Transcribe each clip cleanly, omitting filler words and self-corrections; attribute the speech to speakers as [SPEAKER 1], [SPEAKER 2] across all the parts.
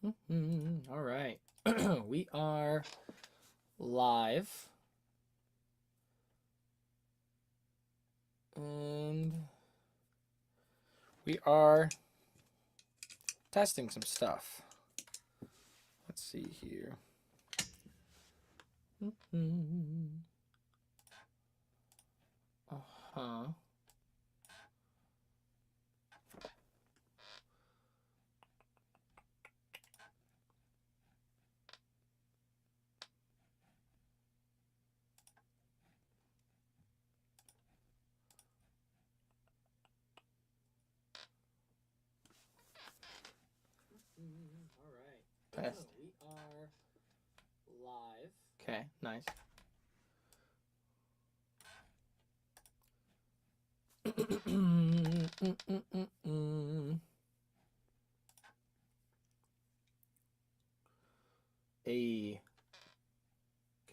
[SPEAKER 1] All right. We are live. And we are testing some stuff. Let's see here. Uh-huh. All right. Test. We are live. Okay, nice. Can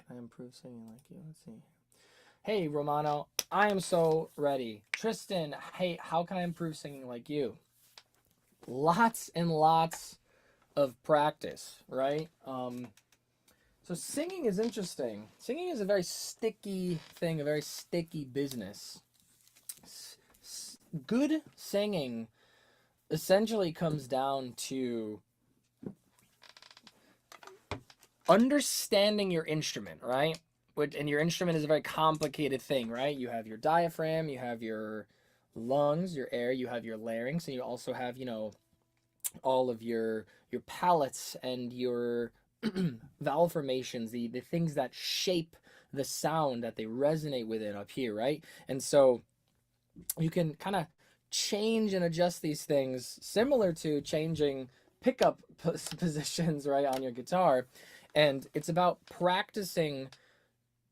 [SPEAKER 1] I improve singing like you? Let's see. Hey, Romano, I am so ready. Tristan, hey, how can I improve singing like you? Lots and lots of practice, right? So singing is interesting. Singing is a very sticky thing, a very sticky business. Good singing essentially comes down to understanding your instrument, right? And your instrument is a very complicated thing, right? You have your diaphragm, you have your lungs, your air, you have your larynx, and you also have, all of your palates and your vowel formations, the things that shape the sound that they resonate within up here, right? And so you can kind of change and adjust these things similar to changing pickup positions, right, on your guitar. And it's about practicing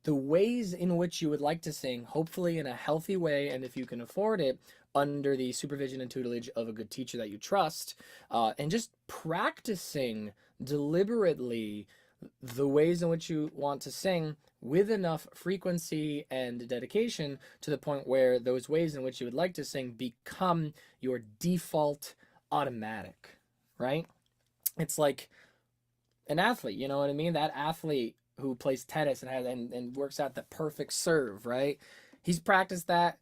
[SPEAKER 1] the ways in which you would like to sing, hopefully in a healthy way, and if you can afford it, under the supervision and tutelage of a good teacher that you trust, and just practicing deliberately the ways in which you want to sing with enough frequency and dedication to the point where those ways in which you would like to sing become your default automatic, right? It's like an athlete, you know what I mean? That athlete who plays tennis and works out the perfect serve, right? He's practiced that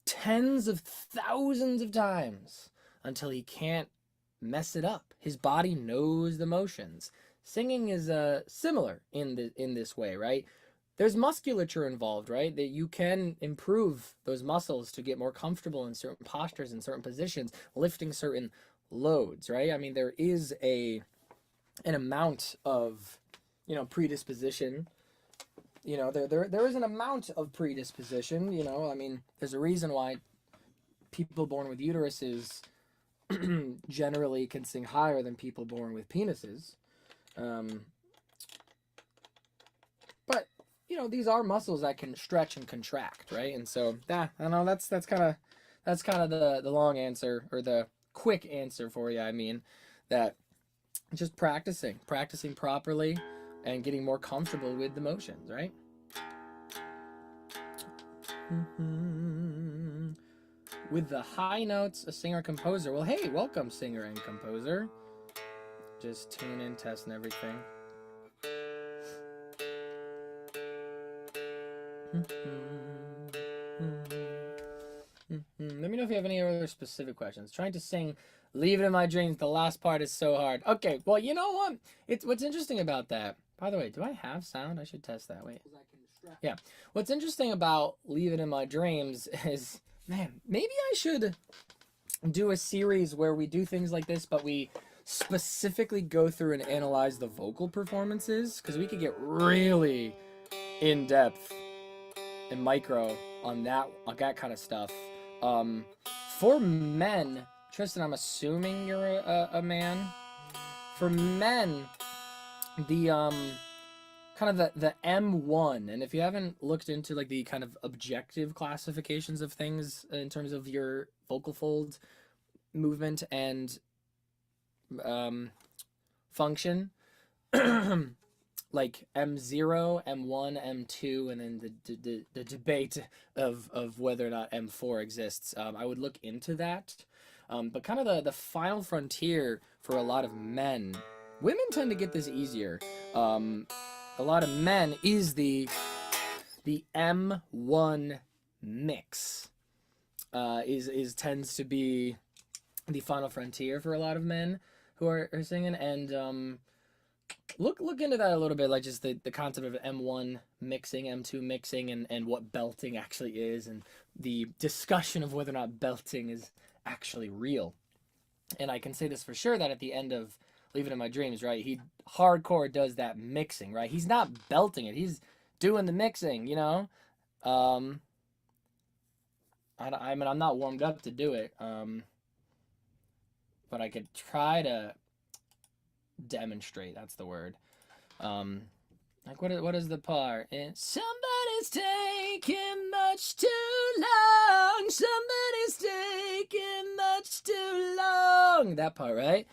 [SPEAKER 1] tens of thousands of times until he can't mess it up. His body knows the motions. Singing is similar in this way, right? There's musculature involved, right? That you can improve those muscles to get more comfortable in certain postures, in certain positions, lifting certain loads, right? I mean, there is an amount of predisposition. There is an amount of predisposition. I mean, there's a reason why people born with uteruses generally can sing higher than people born with penises. But these are muscles that can stretch and contract, right? And so I don't know, that's kind of the long answer, or the quick answer for you. I mean, that just practicing properly and getting more comfortable with the motions, right? With the high notes, a singer-composer. Well, hey, welcome, singer and composer. Just tune in, testing everything. Let me know if you have any other specific questions. Trying to sing "Leave It in My Dreams," the last part is so hard. Okay, well, you know what? What's interesting about that. By the way, do I have sound? I should test that. Wait. Yeah. What's interesting about "Leave It in My Dreams" is, man, maybe I should do a series where we do things like this, but we specifically go through and analyze the vocal performances, because we could get really in depth and micro on that kind of stuff. For men, Tristan, I'm assuming you're a man. For men, the kind of the M1, and if you haven't looked into like the kind of objective classifications of things in terms of your vocal fold movement and function, like M0, M1, M2, and then the debate of whether or not M4 exists. I would look into that. But kind of the final frontier for a lot of men. Women tend to get this easier. A lot of men is the M1 mix. Is tends to be the final frontier for a lot of men who are singing, and look into that a little bit, like just the concept of M1 mixing, M2 mixing, and what belting actually is, and the discussion of whether or not belting is actually real. And I can say this for sure, that at the end of Leave It in My Dreams, right, he hardcore does that mixing, right? He's not belting it, he's doing the mixing, you know? I mean, I'm not warmed up to do it, but I could try to demonstrate. That's the word. Like what is the part? Somebody's taking much too long. Somebody's taking much too long. That part, right?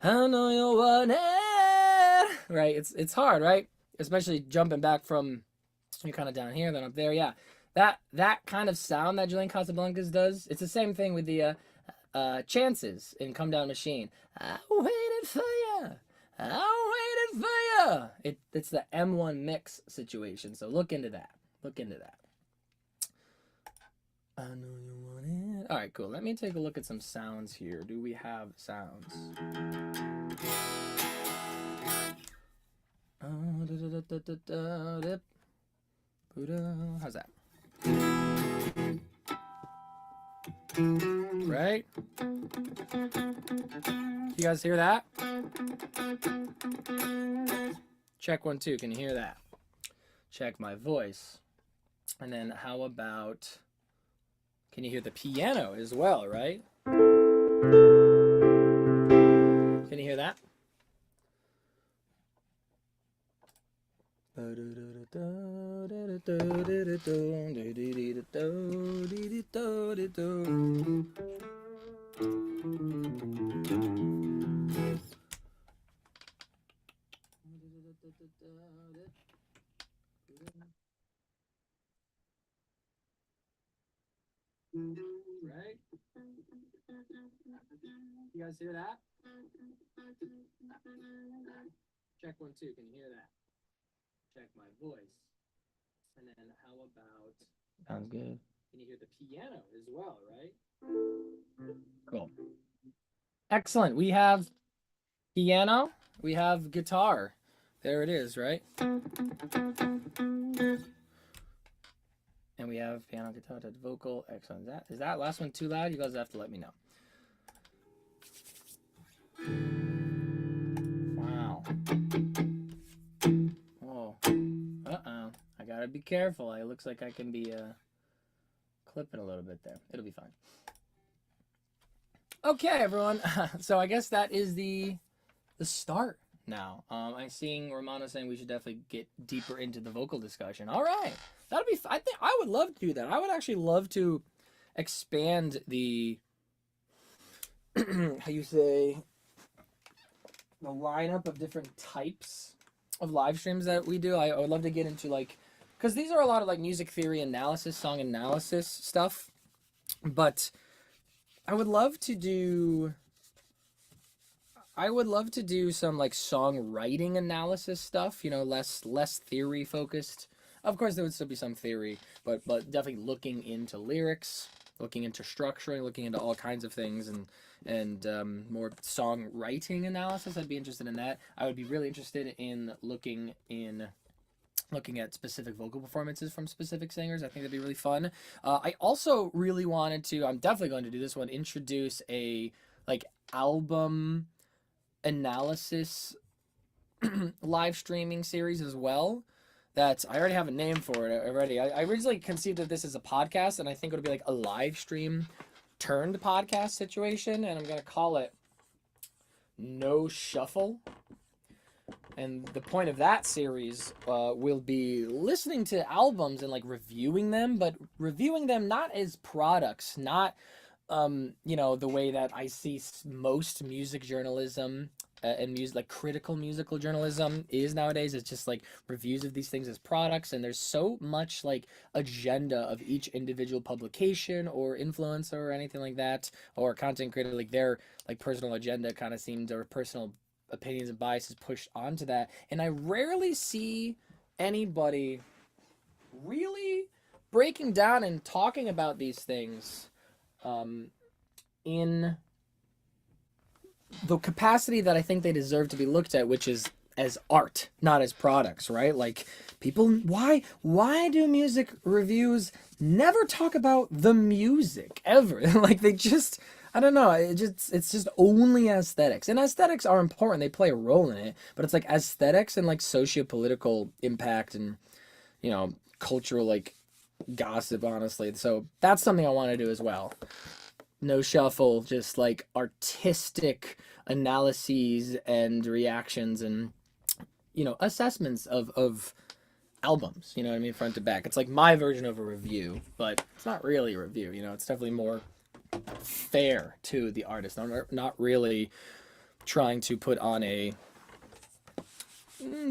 [SPEAKER 1] I know you want it. Right? It's hard, right? Especially jumping back from you're kind of down here, then up there. Yeah, that kind of sound that Julian Casablancas does. It's the same thing with the Chances in Come Down Machine. I waited for you. I waited for you. It's the M1 mix situation. So look into that. Look into that. I know you want it. All right, cool. Let me take a look at some sounds here. Do we have sounds? How's that? Right? You guys hear that? Check 1 2. Can you hear that? Check my voice. And then how about, can you hear the piano as well, right? Can you hear that? Right? You guys hear that? Check 1 2. Can you hear that? Check my voice. And then how about... Sounds good. Can you hear the piano as well, right? Cool. Excellent. We have piano. We have guitar. There it is, right? And we have piano, guitar, vocal. Excellent. Is that last one too loud? You guys have to let me know. Wow. Oh. Uh-oh. I gotta be careful. It looks like I can be clipping a little bit there. It'll be fine. Okay, everyone. So I guess that is the start now. I'm seeing Romano saying we should definitely get deeper into the vocal discussion. All right. That'll be I think I would love to do that. I would actually love to expand the how you say, the lineup of different types of live streams that we do. I would love to get into, like, because these are a lot of like music theory analysis, song analysis stuff, but I would love to do some like songwriting analysis stuff, you know, less theory focused. Of course, there would still be some theory, but definitely looking into lyrics, looking into structuring, looking into all kinds of things, and more songwriting analysis. I'd be interested in that. I would be really interested in looking at specific vocal performances from specific singers. I think that'd be really fun. I also really wanted to, I'm definitely going to do this one, introduce a like album analysis live streaming series as well. That I already have a name for it already. I originally conceived of this as a podcast, and I think it'll be like a live stream turned podcast situation, and I'm gonna call it No Shuffle. And the point of that series will be listening to albums and like reviewing them, but reviewing them not as products, not you know, the way that I see most music journalism and music, like critical musical journalism is nowadays. It's just like reviews of these things as products, and there's so much like agenda of each individual publication or influencer or anything like that, or content creator, like their like personal agenda kind of seems, or personal opinions and biases pushed onto that. And I rarely see anybody really breaking down and talking about these things in the capacity that I think they deserve to be looked at, which is as art, not as products, right? Like people, why do music reviews never talk about the music ever? Like they just, I don't know, it's just only aesthetics. And aesthetics are important, they play a role in it, but it's like aesthetics and like socio-political impact and, you know, cultural like gossip, honestly. So that's something I want to do as well. No shuffle, just like artistic analyses and reactions and, you know, assessments of albums, you know what I mean, front to back. It's like my version of a review, but it's not really a review, you know, it's definitely more fair to the artist. I'm not really trying to put on a,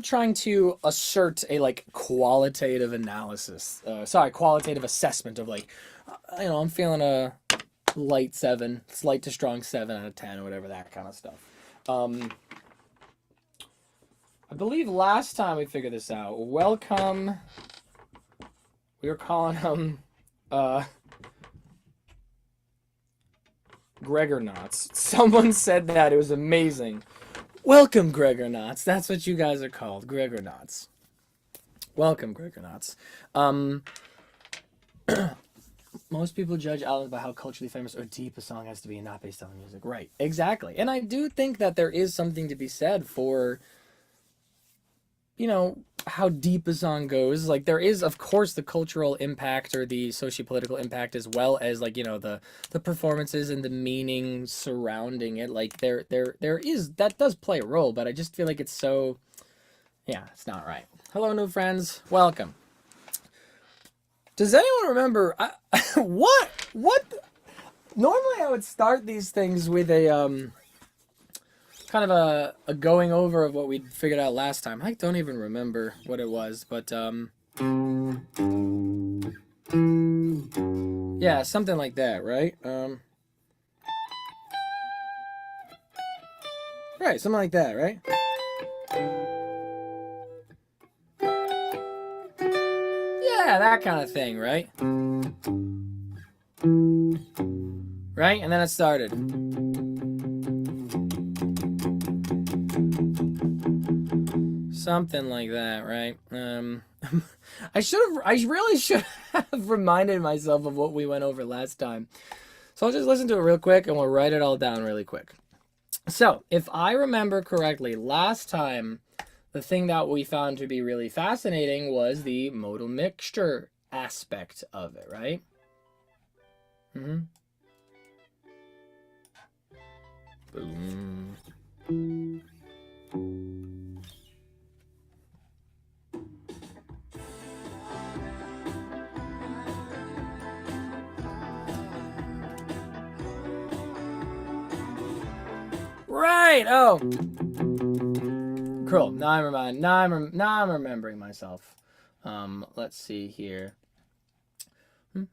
[SPEAKER 1] trying to assert a like qualitative analysis, qualitative assessment of like, you know, I'm feeling a light 7, slight to strong 7 out of 10 or whatever, that kind of stuff. I believe last time we figured this out, welcome, we were calling him Gregor-nauts. Someone said that, it was amazing. Welcome, Gregor-nauts. That's what you guys are called, Gregor-nauts. Welcome, Gregor-nauts. Most people judge albums by how culturally famous or deep a song has to be and not based on the music. Right, exactly. And I do think that there is something to be said for, you know, how deep a song goes. Like there is, of course, the cultural impact or the socio-political impact, as well as like, you know, the performances and the meaning surrounding it. Like there is, that does play a role, but I just feel like it's so, yeah, it's not right. Hello, new friends. Welcome. Does anyone remember what normally I would start these things with a kind of a going over of what we figured out last time. I don't even remember what it was, but yeah, something like that, right? Right, something like that, right? Yeah, that kind of thing, right? Right? And then it started. Something like that, right? I really should have reminded myself of what we went over last time. So I'll just listen to it real quick and we'll write it all down really quick. So, if I remember correctly, last time the thing that we found to be really fascinating was the modal mixture aspect of it, right? Boom. Right. Oh. Cool. Now I'm remembering myself. Let's see here.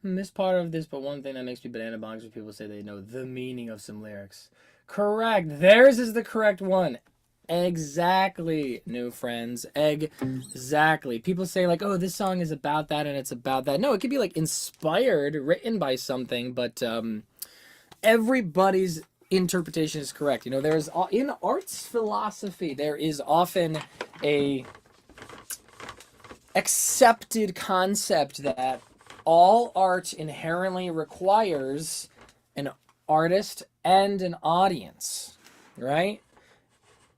[SPEAKER 1] Missed part of this, but one thing that makes me banana bonkers when people say they know the meaning of some lyrics. Correct. Theirs is the correct one. Exactly, new friends. Exactly. People say like, oh, this song is about that and it's about that. No, it could be like inspired, written by something, but everybody's interpretation is correct. You know, there's in arts philosophy, there is often a accepted concept that all art inherently requires an artist and an audience, right?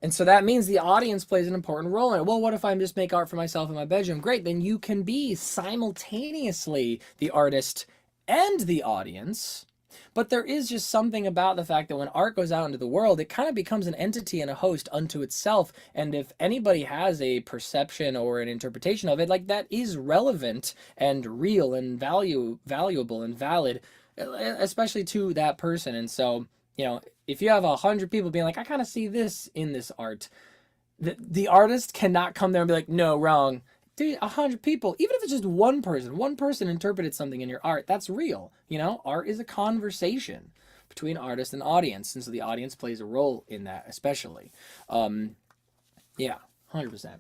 [SPEAKER 1] And so that means the audience plays an important role in it. Well, what if I just make art for myself in my bedroom? Great, then you can be simultaneously the artist and the audience. But there is just something about the fact that when art goes out into the world, it kind of becomes an entity and a host unto itself. And if anybody has a perception or an interpretation of it, like that is relevant and real and valuable and valid, especially to that person. And so, you know, if you have 100 people being like, I kind of see this in this art, the artist cannot come there and be like, no, wrong. Dude, 100 people, even if it's just one person interpreted something in your art, that's real. You know, art is a conversation between artist and audience, and so the audience plays a role in that, especially. Yeah, 100%.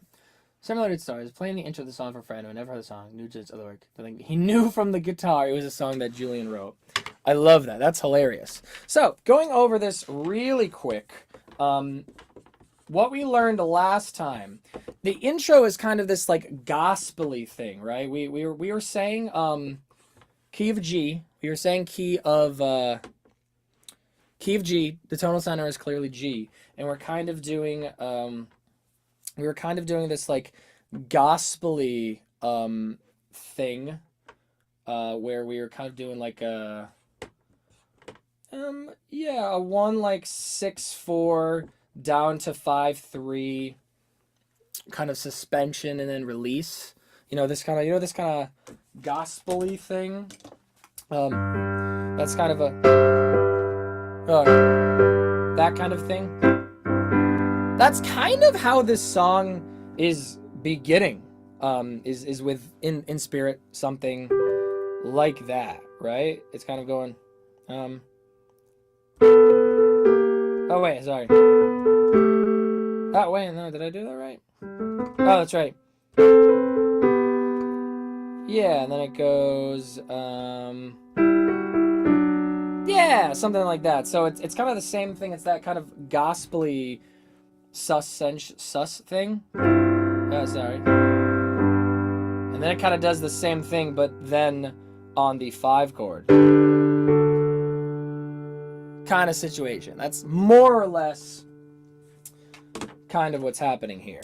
[SPEAKER 1] Similar to Stars, playing the intro of the song for a friend who never heard the song, knew just other work. He knew from the guitar it was a song that Julian wrote. I love that. That's hilarious. So, going over this really quick, what we learned last time, the intro is kind of this like gospel-y thing, right? We were saying key of G. We were saying key of G. The tonal center is clearly G, and we're kind of doing we were kind of doing this like gospel-y thing where we were kind of doing like a yeah, a 1 like 6/4 down to 5/3 kind of suspension and then release. You know, this kind of gospel-y thing. That's kind of a that kind of thing. That's kind of how this song is beginning. Is with in spirit, something like that, right? It's kind of going oh wait, sorry. Oh wait, no, did I do that right? Oh, that's right. Yeah, and then it goes yeah, something like that. So it's kind of the same thing. It's that kind of gospel-y sus thing. Oh, sorry. And then it kind of does the same thing, but then on the 5 chord kind of situation. That's more or less kind of what's happening here.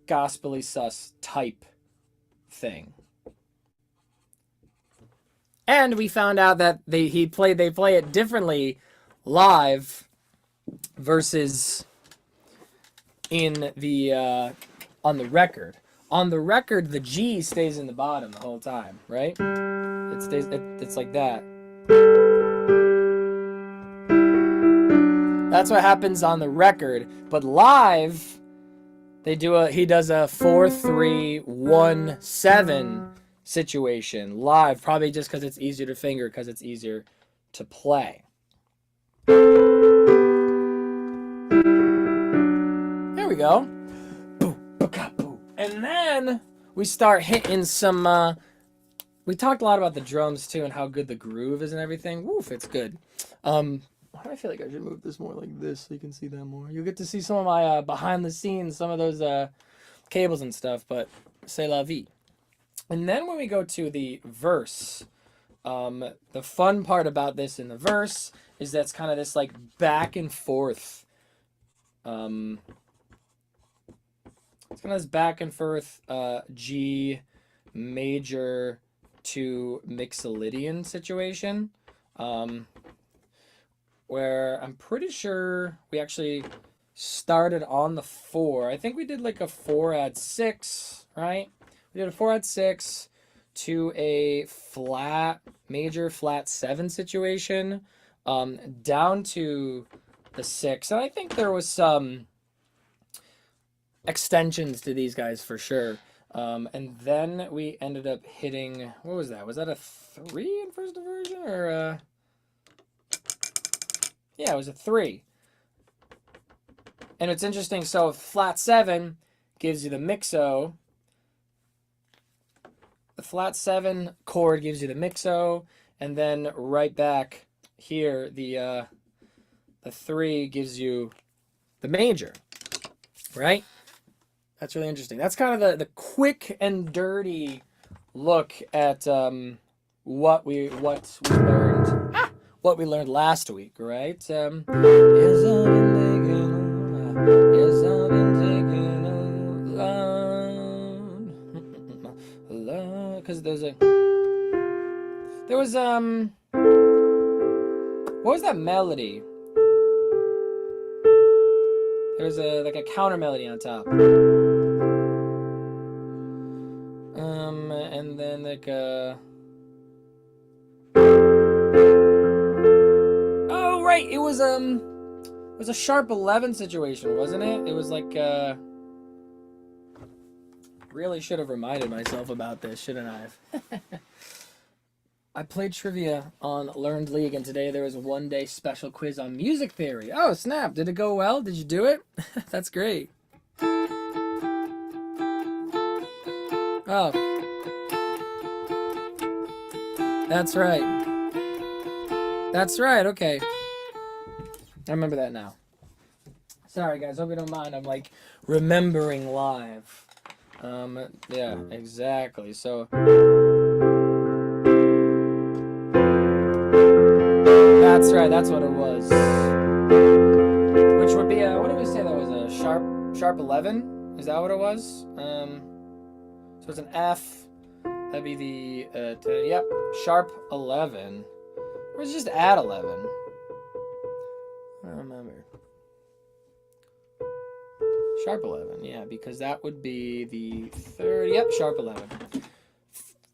[SPEAKER 1] Gospel-y sus type thing. And we found out that they play it differently live versus in the on the record. On the record, the G stays in the bottom the whole time, right? It stays. It's like that. That's what happens on the record, but live, he does a 4-3-1-7 situation live, probably just because it's easier to finger, because it's easier to play. There we go. And then we start hitting some. We talked a lot about the drums too and how good the groove is and everything. Woof, it's good. Why do I feel like I should move this more like this so you can see that more? You'll get to see some of my behind the scenes, some of those cables and stuff, but c'est la vie. And then when we go to the verse, the fun part about this in the verse is that's kind of this like back and forth. It's kind of this back and forth G major to Mixolydian situation. Where I'm pretty sure we actually started on the 4. I think we did like a 4 add 6, right? We did a 4 add 6 to a flat, major flat 7 situation, down to the 6. And I think there was some extensions to these guys for sure. And then we ended up hitting, what was that? Was that a 3 in first inversion or yeah, it was a 3. And it's interesting, so flat 7 gives you the mixo. The flat 7 chord gives you the mixo, and then right back here, the 3 gives you the major, right? That's really interesting. That's kind of the quick and dirty look at what we learned. What we learned last week, right? Because there was what was that melody? There was like a counter melody on top. And then like was a sharp 11 situation, wasn't it? It was like really should have reminded myself about this, shouldn't I? I played trivia on Learned League, and today there was a one-day special quiz on music theory. Oh, snap. Did it go well? Did you do it? That's great. Oh. That's right. That's right, okay. I remember that now. Sorry, guys. Hope you don't mind. I'm, like, remembering live. Yeah, exactly. So... That's right, that's what it was. Which would be, what did we say that was? A sharp 11? Is that what it was? So it's an F. That'd be the, yep, sharp 11. Or is it just add 11? I don't remember. Sharp 11, yeah, because that would be the third, yep, sharp 11.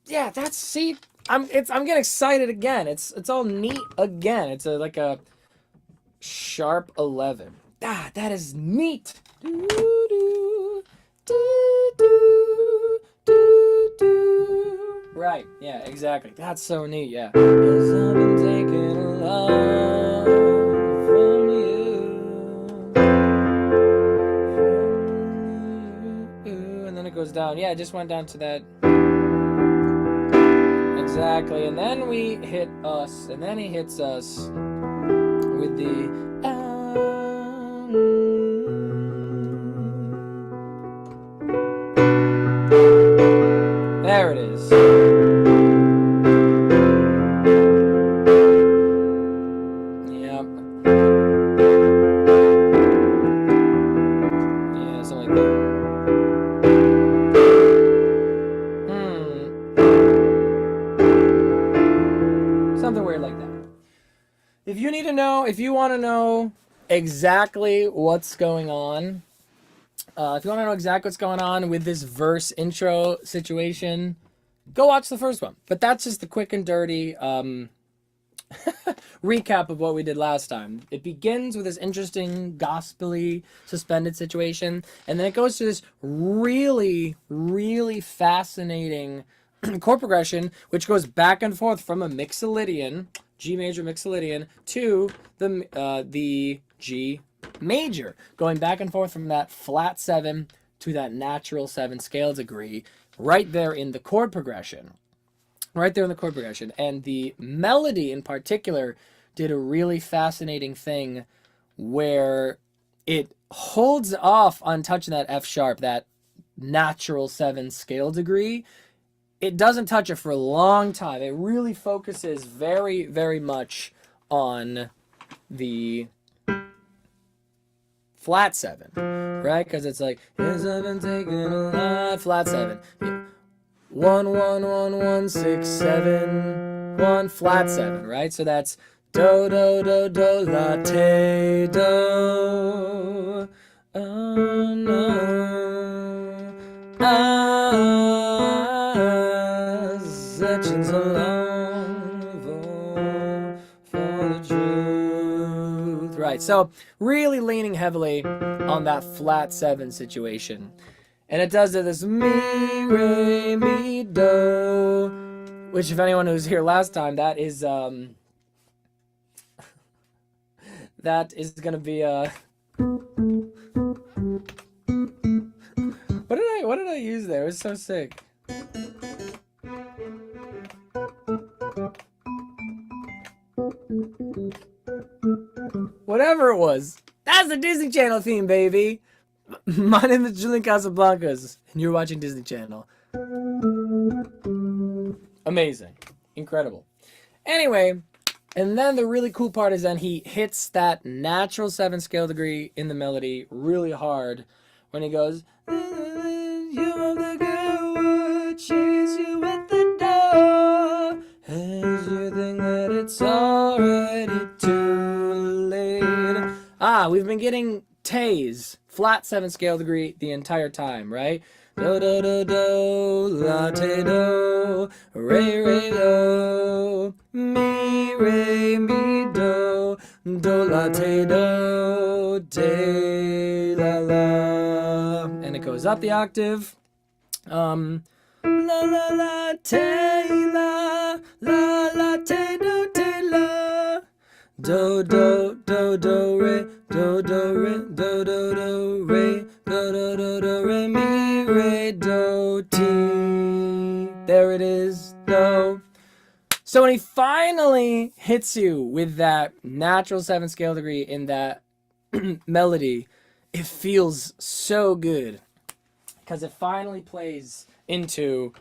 [SPEAKER 1] Yeah, that's, see... I'm getting excited again. It's all neat again. It's like a sharp 11. Ah, that is neat. Do, do, do, do, do, do. Right. Yeah. Exactly. That's so neat. Yeah. 'Cause I've been taking a love from you, and then it goes down. Yeah, it just went down to that. Exactly, and then we hit us, and then he hits us with the there it is. Yep. Yeah, something like that. Something weird like that. If you need to know, if you want to know exactly what's going on, if you want to know exactly what's going on with this verse intro situation, go watch the first one. But that's just the quick and dirty recap of what we did last time. It begins with this interesting gospel-y suspended situation, and then it goes to this really, really fascinating chord progression, which goes back and forth from a mixolydian, G major mixolydian, to the G major, going back and forth from that flat 7 to that natural 7 scale degree, right there in the chord progression. Right there in the chord progression. And the melody in particular did a really fascinating thing where it holds off on touching that F sharp, that natural 7 scale degree. It doesn't touch it for a long time. It really focuses very, very much on the flat 7, right? Because it's like, yes, I've been taking a lot, flat 7. 1, 1, 1, 1, 6, 7, 1, flat 7, right? So that's do, do, do, do, latte, do. Oh no, sections alone for the truth. Right, so really leaning heavily on that flat 7 situation. And it does this mi, re, mi, do, which if anyone who was here last time, that is gonna be what did I use there? It was so sick. Whatever it was. That's the Disney Channel theme, baby. My name is Julian Casablancas, and you're watching Disney Channel. Amazing. Incredible. Anyway, and then the really cool part is then he hits that natural 7 scale degree in the melody really hard when he goes, you're the girl who chase you at the door, as you think that it's already too late. Ah, we've been getting Tays, flat 7 scale degree the entire time, right? Do, do, do, do, latte, do, re, re, do, mi, re, mi, do, do la te do te la la, and it goes up the octave. La la la te la la la te la, do do do do re do do re do do do re do do do do re mi re do ti. There it is, do. So when he finally hits you with that natural 7th scale degree in that melody, it feels so good because it finally plays into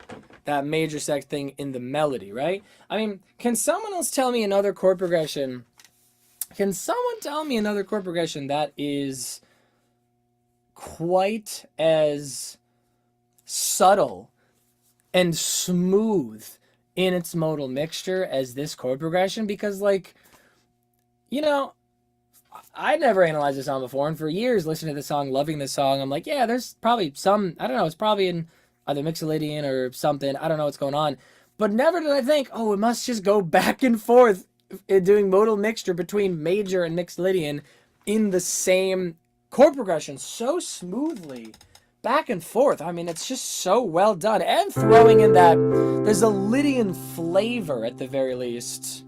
[SPEAKER 1] that major sixth thing in the melody, right? I mean, can someone else tell me another chord progression? Can someone tell me another chord progression that is quite as subtle and smooth in its modal mixture as this chord progression? Because, like, you know, I never analyzed this song before, and for years listening to this song, loving this song, I'm like, yeah, there's probably some, I don't know, it's probably in either Mixolydian or something, I don't know what's going on, but never did I think, oh, it must just go back and forth doing modal mixture between major and Mixolydian in the same chord progression so smoothly. Back and forth. I mean, it's just so well done. And throwing in that, there's a Lydian flavor at the very least.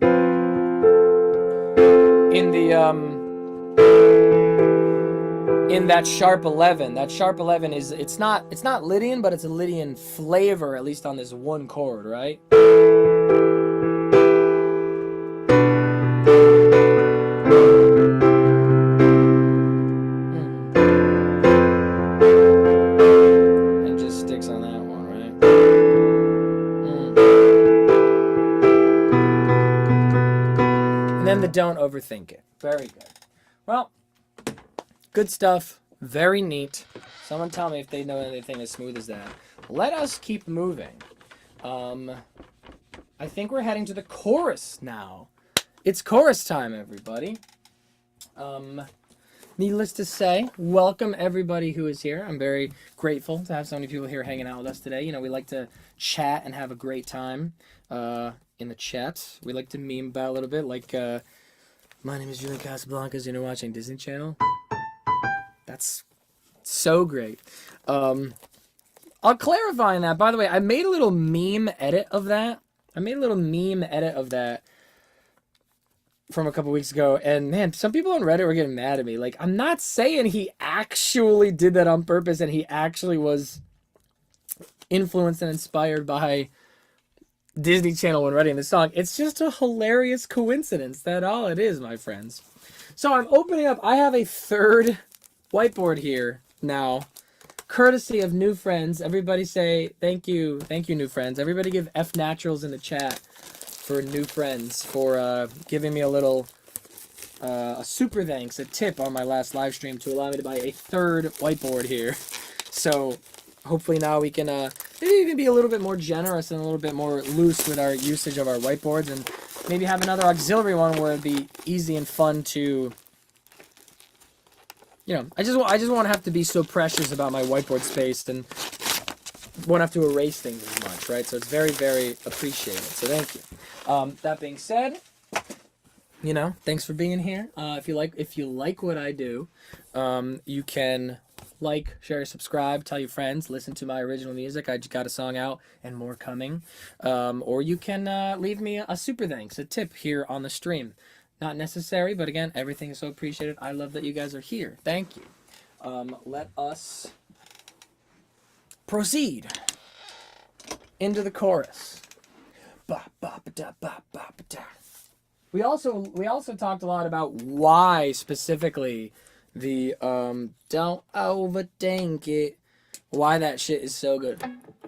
[SPEAKER 1] In that sharp 11. That sharp 11 is, it's not Lydian, but it's a Lydian flavor, at least on this one chord, right? Don't overthink it. Very good. Well, good stuff. Very neat. Someone tell me if they know anything as smooth as that. Let us keep moving. I think we're heading to the chorus now. It's chorus time, everybody. Needless to say, welcome everybody who is here. I'm very grateful to have so many people here hanging out with us today. You know, we like to chat and have a great time in the chat. We like to meme about a little bit, like my name is Julian Casablancas, you're watching Disney Channel. That's so great. I'll clarify on that. By the way, I made a little meme edit of that. From a couple weeks ago, and man, some people on Reddit were getting mad at me. Like, I'm not saying he actually did that on purpose and he actually was influenced and inspired by Disney Channel when writing this song. It's just a hilarious coincidence. That's all it is, my friends. So I'm opening up. I have a third whiteboard here now, courtesy of new friends. Everybody say thank you, new friends. Everybody give F naturals in the chat for new friends for giving me a little a super thanks, a tip on my last live stream to allow me to buy a third whiteboard here. So hopefully now we can maybe even be a little bit more generous and a little bit more loose with our usage of our whiteboards, and maybe have another auxiliary one where it'd be easy and fun to, you know, I just won't have to be so precious about my whiteboard space and won't have to erase things as much, right? So it's very, very appreciated. So thank you. That being said, you know, thanks for being here. If you like what I do, you can like, share, subscribe, tell your friends, listen to my original music. I just got a song out and more coming. Or you can leave me a super thanks, a tip here on the stream. Not necessary, but again, everything is so appreciated. I love that you guys are here. Thank you. Let us proceed into the chorus. Ba, ba, ba, da, ba, ba, ba, da. We also talked a lot about why specifically the don't overthink it, why that shit is so good,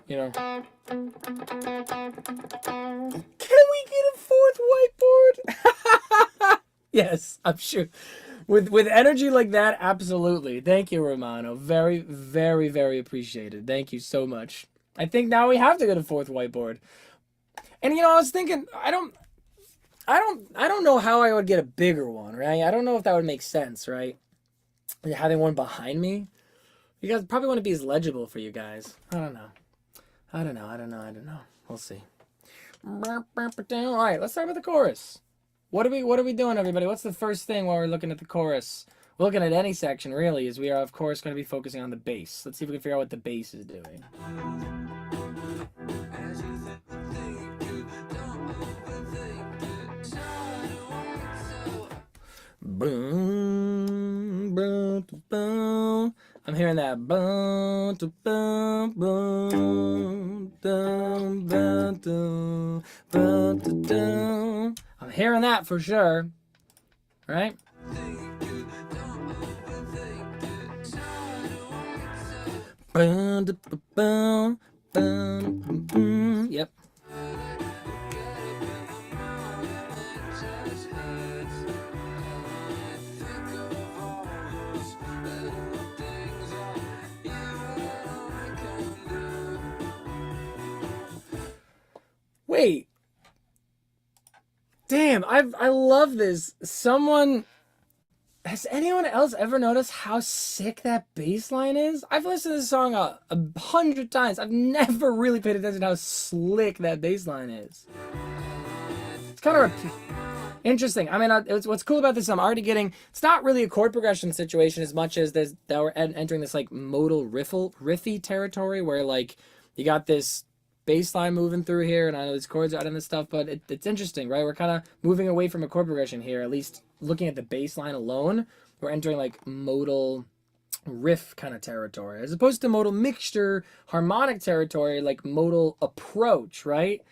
[SPEAKER 1] you know. Can we get a fourth whiteboard? Yes, I'm sure. With energy like that, absolutely. Thank you, Romano. Very, very, very appreciated. Thank you so much. I think now we have to get a fourth whiteboard. And you know, I was thinking, I don't know how I would get a bigger one, right? I don't know if that would make sense, right? Having one behind me, you guys probably want to be as legible for you guys. I don't know. We'll see. All right, let's start with the chorus. What are we doing, everybody? What's the first thing while we're looking at the chorus? We're looking at any section, really, as we are, of course, going to be focusing on the bass. Let's see if we can figure out what the bass is doing. Boom, boom, boom. I'm hearing that boom, boom, boom, boom, boom, boom, boom, boom. I'm hearing that for sure, right? Boom, boom, boom, boom. Yep. Wait. Damn, I love this. Has anyone else ever noticed how sick that bass line is? I've listened to this song 100 times. I've never really paid attention to how slick that bass line is. It's kind of interesting. I mean, what's cool about this, I'm already getting, it's not really a chord progression situation as much as that we're entering this like modal riffy territory where like you got this bass line moving through here, and I know these chords are out and this stuff, but it's interesting, right? We're kind of moving away from a chord progression here, at least looking at the bass line alone. We're entering like modal riff kind of territory, as opposed to modal mixture, harmonic territory, like modal approach, right?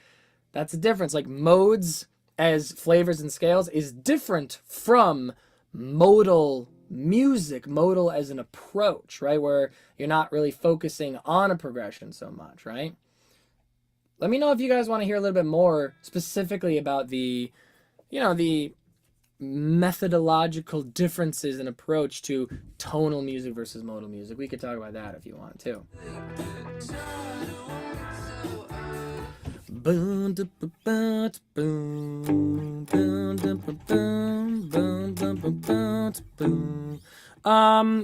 [SPEAKER 1] That's the difference. Like modes as flavors and scales is different from modal music, modal as an approach, right? Where you're not really focusing on a progression so much, right? Let me know if you guys want to hear a little bit more specifically about the, the methodological differences in approach to tonal music versus modal music. We could talk about that if you want to.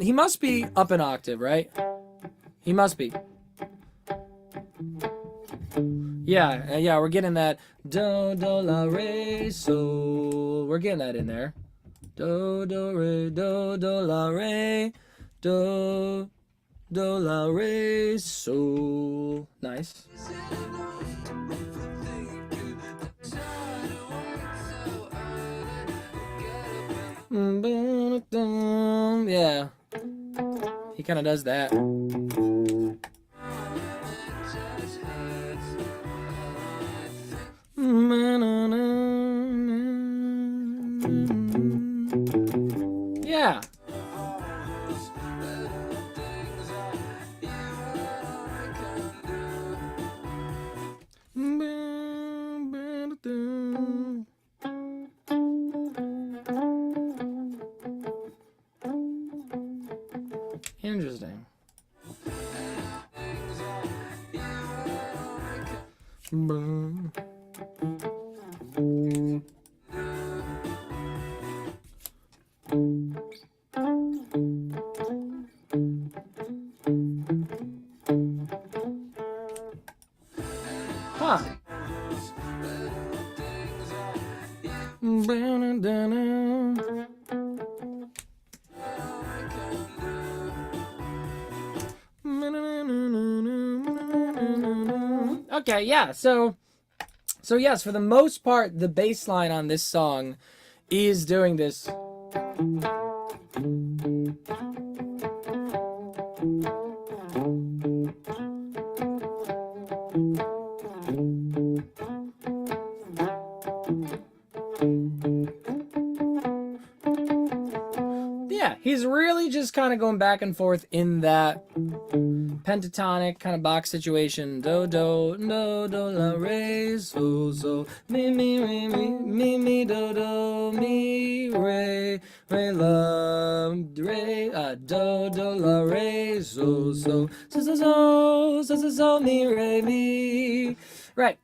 [SPEAKER 1] He must be up an octave, right? He must be. Yeah, we're getting that do, do, la, re, sol. We're getting that in there. Do, do, re, do, do, la, re, do, do, la, re, sol. Nice. Yeah. He kind of does that. Yeah. Interesting. Huh. Okay, yeah, so yes, for the most part, the bass line on this song is doing this. Yeah, he's really just kind of going back and forth in that pentatonic kind of box situation. Do, do, do, do, la, re, sol, sol, mi, mi, re, mi, mi, do, do, mi, re, re, la, re, do, do, la, re, sol, sol, so, so, so, so, so, so, mi, re, mi. Right.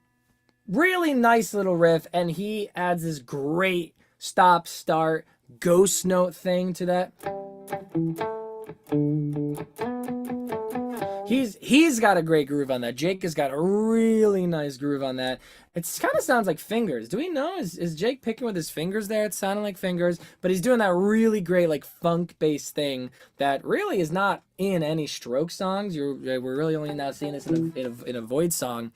[SPEAKER 1] Really nice little riff, and he adds this great stop, start, ghost note thing to that. He's He's got a great groove on that. Jake has got a really nice groove on that. It kind of sounds like fingers. Do we know? Is Jake picking with his fingers there? It's sounding like fingers, but he's doing that really great like funk-based thing that really is not in any Stroke songs. We're really only now seeing this in a Voidz song.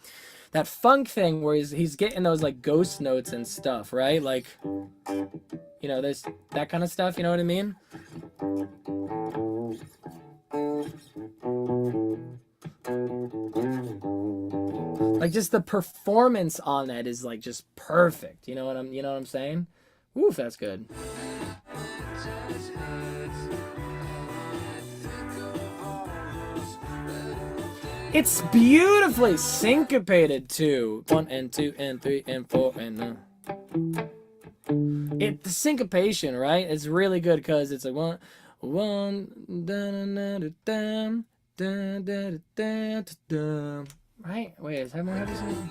[SPEAKER 1] That funk thing where he's getting those like ghost notes and stuff, right? Like, you know, there's that kind of stuff. You know what I mean? Like just the performance on that is like just perfect. You know what I'm saying? Oof, that's good. It's beautifully syncopated too. 1 and 2 and 3 and 4 and the syncopation, right? It's really good because it's like one right? Wait, is that more heavy something?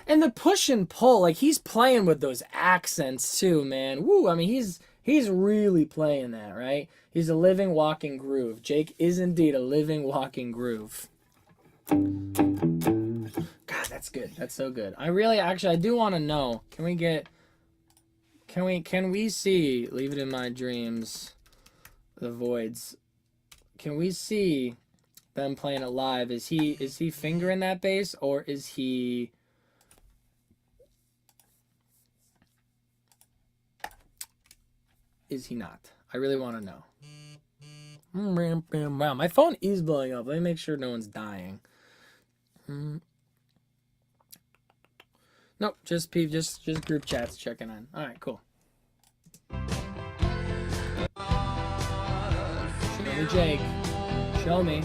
[SPEAKER 1] And the push and pull, like he's playing with those accents too, man. Woo! I mean, he's really playing that, right? He's a living, walking groove. Jake is indeed a living, walking groove. God, that's good. That's so good. I do want to know. Can we see Leave It in My Dreams, the Voidz? Can we see them playing it live? Is he fingering that bass or is he not? I really want to know. Wow, my phone is blowing up. Let me make sure no one's dying. Nope, just group chats checking on. All right, cool. Show me Jake. Show me.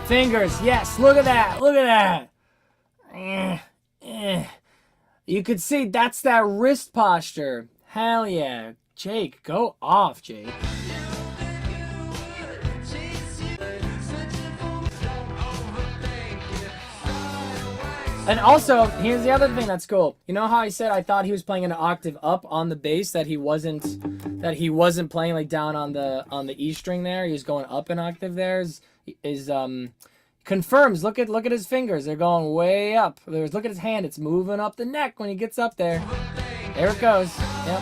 [SPEAKER 1] Fingers, yes, look at that, look at that. You could see that's that wrist posture. Hell yeah. Jake, go off, Jake. And also, here's the other thing that's cool. You know how I said I thought he was playing an octave up on the bass, that he wasn't playing like down on the E string there. He was going up an octave there. Confirms. Look at his fingers. They're going way up. Look at his hand. It's moving up the neck when he gets up there. There it goes. Yep.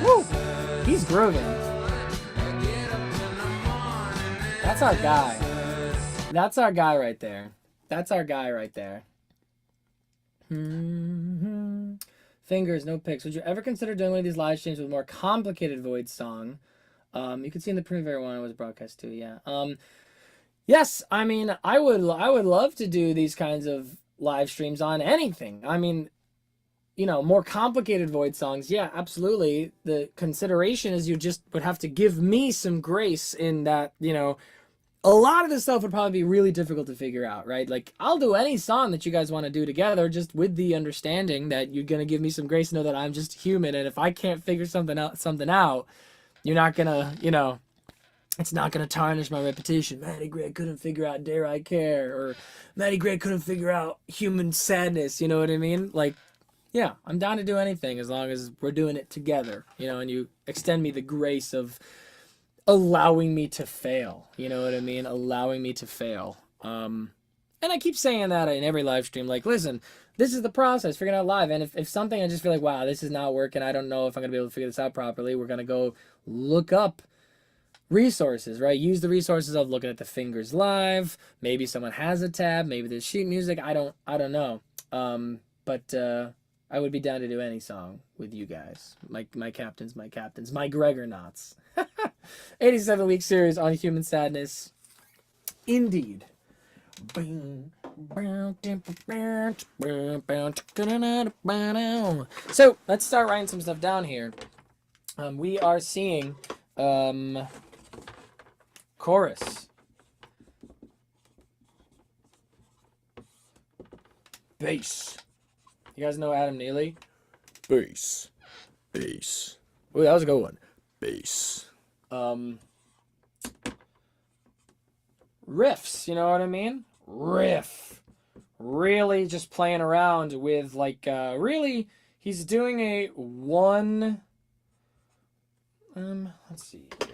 [SPEAKER 1] Woo! He's grooving. That's our guy. That's our guy right there. That's our guy right there. Fingers, no picks. Would you ever consider doing one of these live streams with a more complicated Voidz song? You can see in the Primavera one it was broadcast too, yeah. Yes, I mean, I would love to do these kinds of live streams on anything. I mean, you know, more complicated Voidz songs, yeah, absolutely. The consideration is you just would have to give me some grace in that, you know, a lot of this stuff would probably be really difficult to figure out, right? Like, I'll do any song that you guys want to do together, just with the understanding that you're gonna give me some grace, know that I'm just human, and if I can't figure something out, you're not gonna, you know, it's not gonna tarnish my reputation. Matty Gray couldn't figure out Dare I Care, or Matty Gray couldn't figure out Human Sadness, you know what I mean? Like, yeah, I'm down to do anything as long as we're doing it together, you know, and you extend me the grace of allowing me to fail, you know what I mean? Allowing me to fail. And I keep saying that in every live stream, like, listen, this is the process, figuring out live, and if something I just feel like, wow, this is not working, I don't know if I'm going to be able to figure this out properly, we're going to go look up resources, right? Use the resources of looking at the fingers live, maybe someone has a tab, maybe there's sheet music, I don't know. But I would be down to do any song with you guys. My captains, my Gregor knots. 87-week series on Human Sadness. Indeed. So, let's start writing some stuff down here. We are seeing chorus. Bass. You guys know Adam Neely? Bass. Ooh, that was a good one. Bass. riffs, you know what I mean? Riff. Really just playing around with like really he's doing a one let's see here.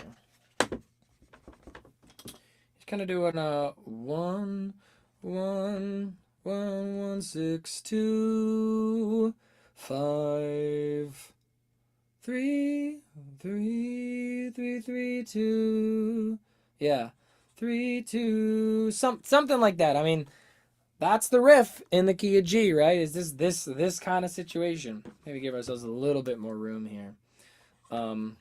[SPEAKER 1] He's kind of doing a 1 1 1 1 6 2 5 3 3 3 3 2. Yeah. 3 2 something like that. I mean, that's the riff in the key of G, right? Is this kind of situation? Maybe give ourselves a little bit more room here, to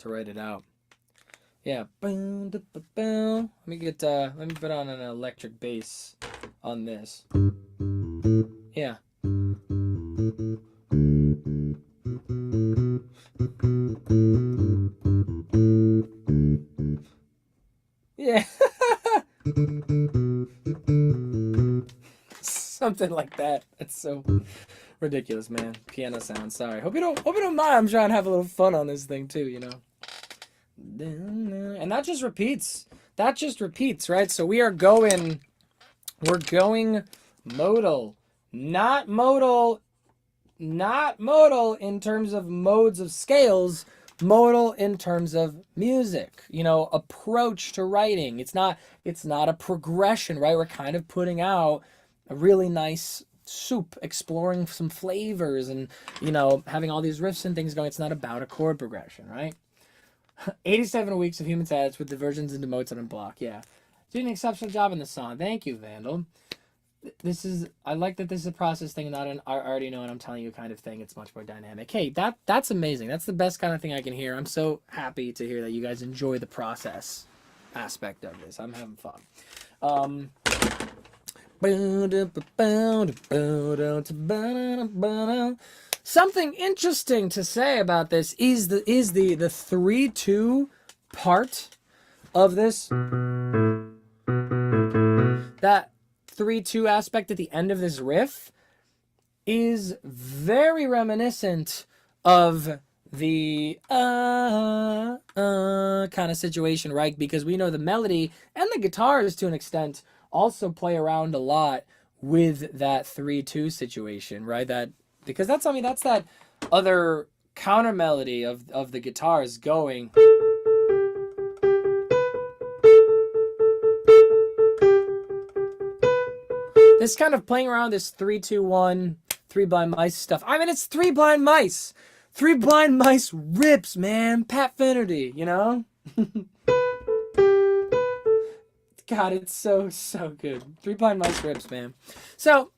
[SPEAKER 1] write it out. Yeah. Let me get let me put on an electric bass on this. Yeah. Yeah. Something like that. It's so ridiculous, man. Piano sound. Sorry. Hope you don't mind. I'm trying to have a little fun on this thing too, you know. And that just repeats. That just repeats, right? So we're going modal. Not modal in terms of modes of scales, modal in terms of music, you know, approach to writing. It's not a progression, right? We're kind of putting out a really nice soup, exploring some flavors and, you know, having all these riffs and things going. It's not about a chord progression, right? 87 weeks of human status with diversions into Mozart and Bach. Yeah. Doing an exceptional job in the song. Thank you, Vandal. I like that this is a process thing, not an I already know and I'm telling you kind of thing. It's much more dynamic. Hey, that's amazing. That's the best kind of thing I can hear. I'm so happy to hear that you guys enjoy the process aspect of this. I'm having fun. Something interesting to say about this is the 3-2 part of this. That 3-2 aspect at the end of this riff is very reminiscent of the kind of situation, right? Because we know the melody and the guitars to an extent also play around a lot with that 3-2 situation, right? Because that's that other counter melody of the guitars going. This kind of playing around this 3-2-1, Three Blind Mice stuff. I mean, it's Three Blind Mice. Three Blind Mice rips, man. Pat Finnerty, you know? God, it's so good. Three Blind Mice rips, man. So,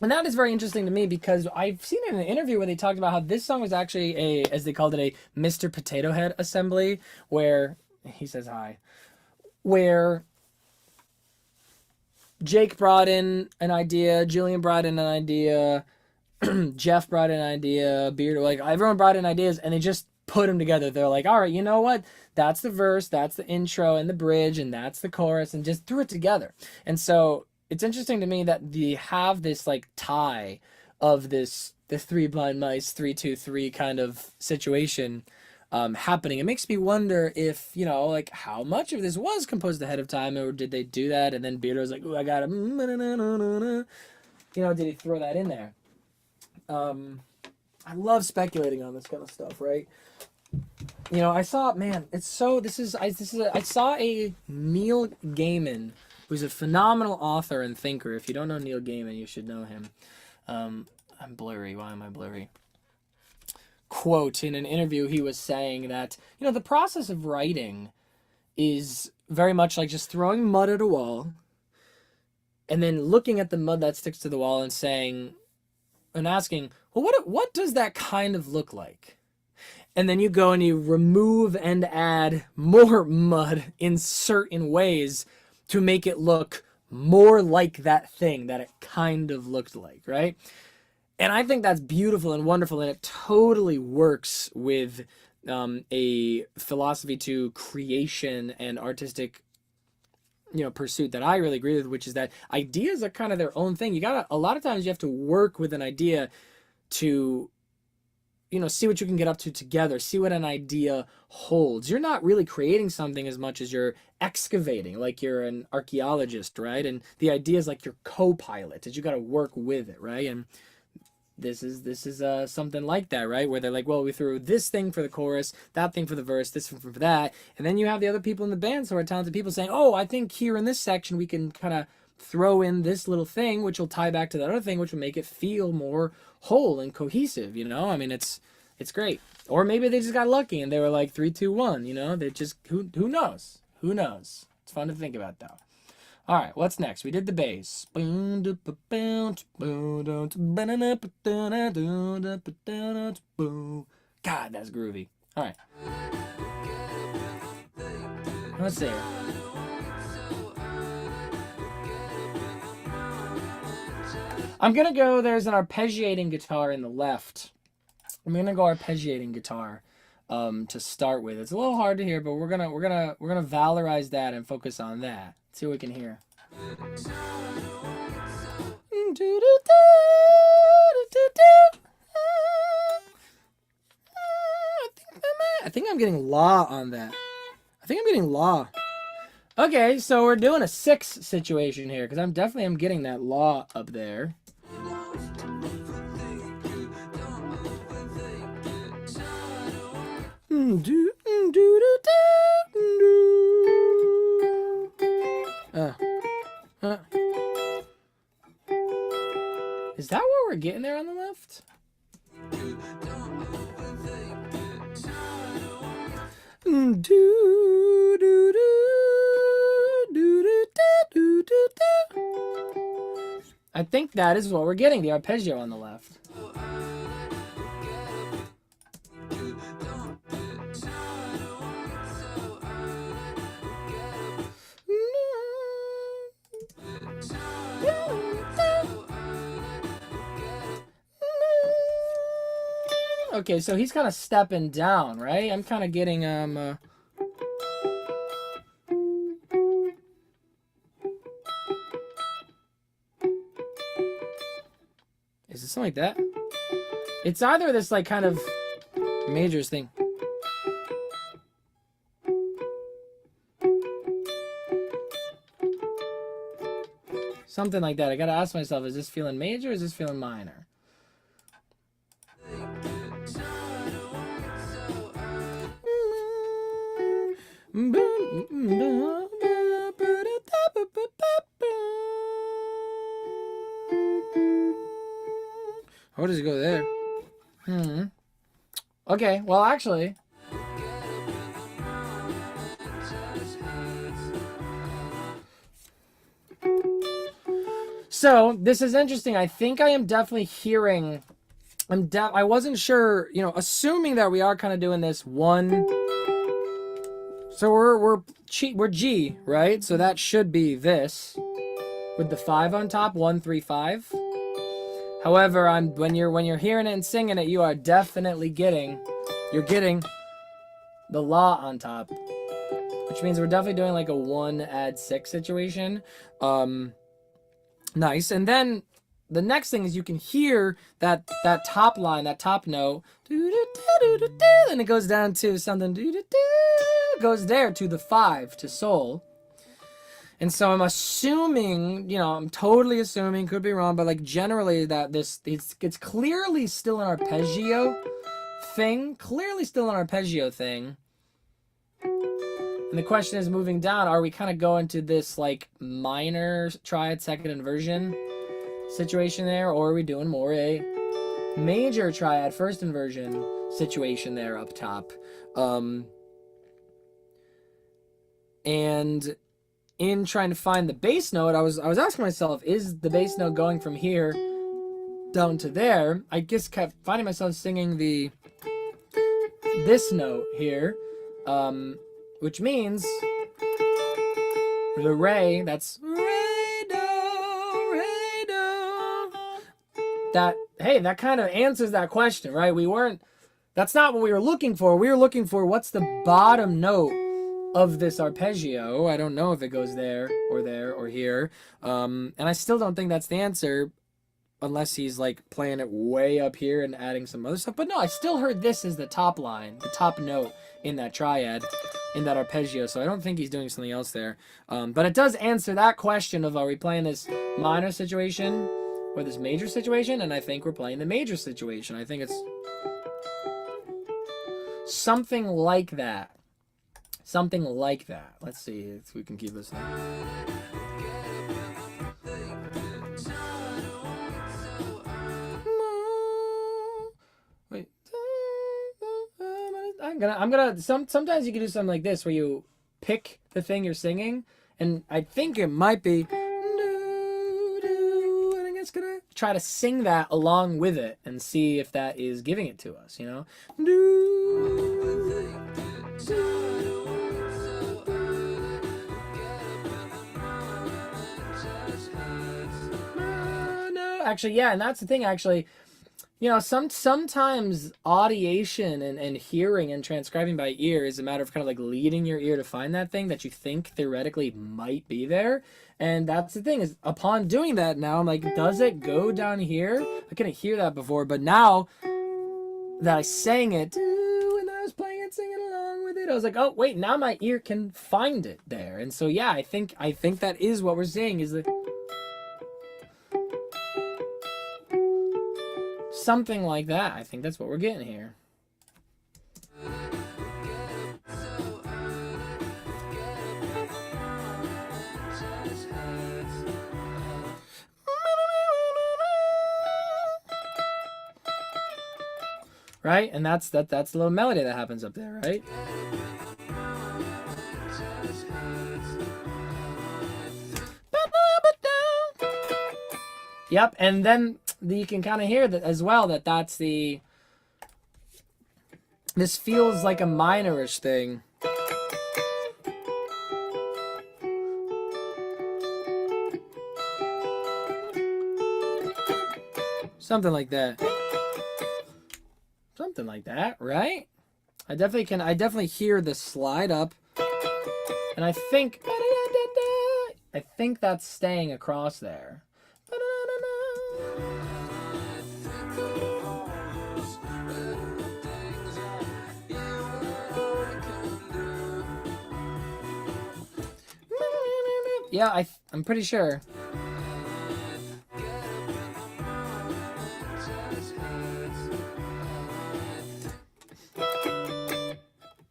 [SPEAKER 1] and that is very interesting to me because I've seen it in an interview where they talked about how this song was actually as they called it, a Mr. Potato Head assembly, where, he says hi, where Jake brought in an idea, Julian brought in an idea, Jeff brought in an idea, Beard, like everyone brought in ideas and they just put them together. They're like, all right, you know what? That's the verse, that's the intro and the bridge, and that's the chorus, and just threw it together. And so it's interesting to me that they have this like tie of the Three Blind Mice 3-2-3 kind of situation happening. It makes me wonder if, you know, like how much of this was composed ahead of time, or did they do that and then Beardo was like, ooh, I got it, you know, did he throw that in there? I love speculating on this kind of stuff, right? You know, I saw, man, I saw a Neil Gaiman, who's a phenomenal author and thinker. If you don't know Neil Gaiman, you should know him. I'm blurry. Why am I blurry? Quote, in an interview, he was saying that, you know, the process of writing is very much like just throwing mud at a wall and then looking at the mud that sticks to the wall and saying, and asking, well, what does that kind of look like? And then you go and you remove and add more mud in certain ways to make it look more like that thing that it kind of looked like, right? And I think that's beautiful and wonderful, and it totally works with a philosophy to creation and artistic, you know, pursuit that I really agree with, which is that ideas are kind of their own thing. A lot of times you have to work with an idea to see what you can get up to together, see what an idea holds. You're not really creating something as much as you're excavating, like you're an archaeologist, right? And the idea is like your co-pilot, that you got to work with it, right? And this is something like that, right? Where they're like, well, we threw this thing for the chorus, that thing for the verse, this thing for that, and then you have the other people in the band, so are talented people saying, oh, I think here in this section we can kind of throw in this little thing, which will tie back to that other thing, which will make it feel more whole and cohesive. I mean, it's great. Or maybe they just got lucky and they were like 3, 2, 1. They just who knows? Who knows? It's fun to think about though. All right, what's next? We did the bass. God, that's groovy. All right. Let's see. I'm going to go, there's an arpeggiating guitar in the left. I'm going to go arpeggiating guitar to start with. It's a little hard to hear, but we're going to valorize that and focus on that. See what we can hear. I think I'm getting la on that. I think I'm getting la. Okay, so we're doing a 6 situation here because I'm definitely getting that la up there. Is that what we're getting there on the left? I think that is what we're getting, the arpeggio on the left. Okay, so he's kind of stepping down, right? I'm kind of getting is it something like that? It's either this like kind of majors thing. Something like that. I gotta ask myself, is this feeling major or is this feeling minor? Or does it go there? Okay, well actually. So this is interesting. I think I am definitely hearing. I wasn't sure, assuming that we are kind of doing this one. So we're G, right? So that should be this with the 5 on top, 1, 3, 5. However, when you're hearing it and singing it, you are definitely getting the la on top, which means we're definitely doing like a 1 add 6 situation. Nice. And then the next thing is you can hear that top line, that top note, and it goes down to something, goes there to the 5 to sol. And so I'm assuming, I'm totally assuming, could be wrong, but like generally that it's clearly still an arpeggio thing. And the question is, moving down, are we kind of going to this like minor triad second inversion situation there, or are we doing more a major triad first inversion situation there up top? And in trying to find the bass note, I was asking myself, is the bass note going from here down to there? I just kept finding myself singing this note here, which means the re, that's re do, re do. That kind of answers that question, right? That's not what we were looking for. We were looking for what's the bottom note of this arpeggio. I don't know if it goes there or here. And I still don't think that's the answer. unless he's like playing it way up here and adding some other stuff. But no, I still heard this as the top line, the top note in that triad, in that arpeggio. So I don't think he's doing something else there. But it does answer that question of, are we playing this minor situation or this major situation? And I think we're playing the major situation. I think it's something like that. Something like that. Let's see if we can keep listening. Wait. Sometimes you can do something like this where you pick the thing you're singing, and I think it might be, and I'm just gonna try to sing that along with it and see if that is giving it to us, you know? No, actually, yeah, and that's the thing, actually. You know, sometimes audiation and hearing and transcribing by ear is a matter of kind of like leading your ear to find that thing that you think theoretically might be there. And that's the thing, is upon doing that now, I'm like, does it go down here? I couldn't hear that before, but now that I sang it, and I was playing it, singing along with it, I was like, oh, wait, now my ear can find it there. And so, yeah, I think that is what we're seeing, is that something like that. I think that's what we're getting here. Right? And that's the little melody that happens up there, right? Yep, and then you can kind of hear that as well, that's the... This feels like a minorish thing. Something like that. Something like that, right? I definitely hear the slide up. And I think that's staying across there. Yeah, I'm pretty sure.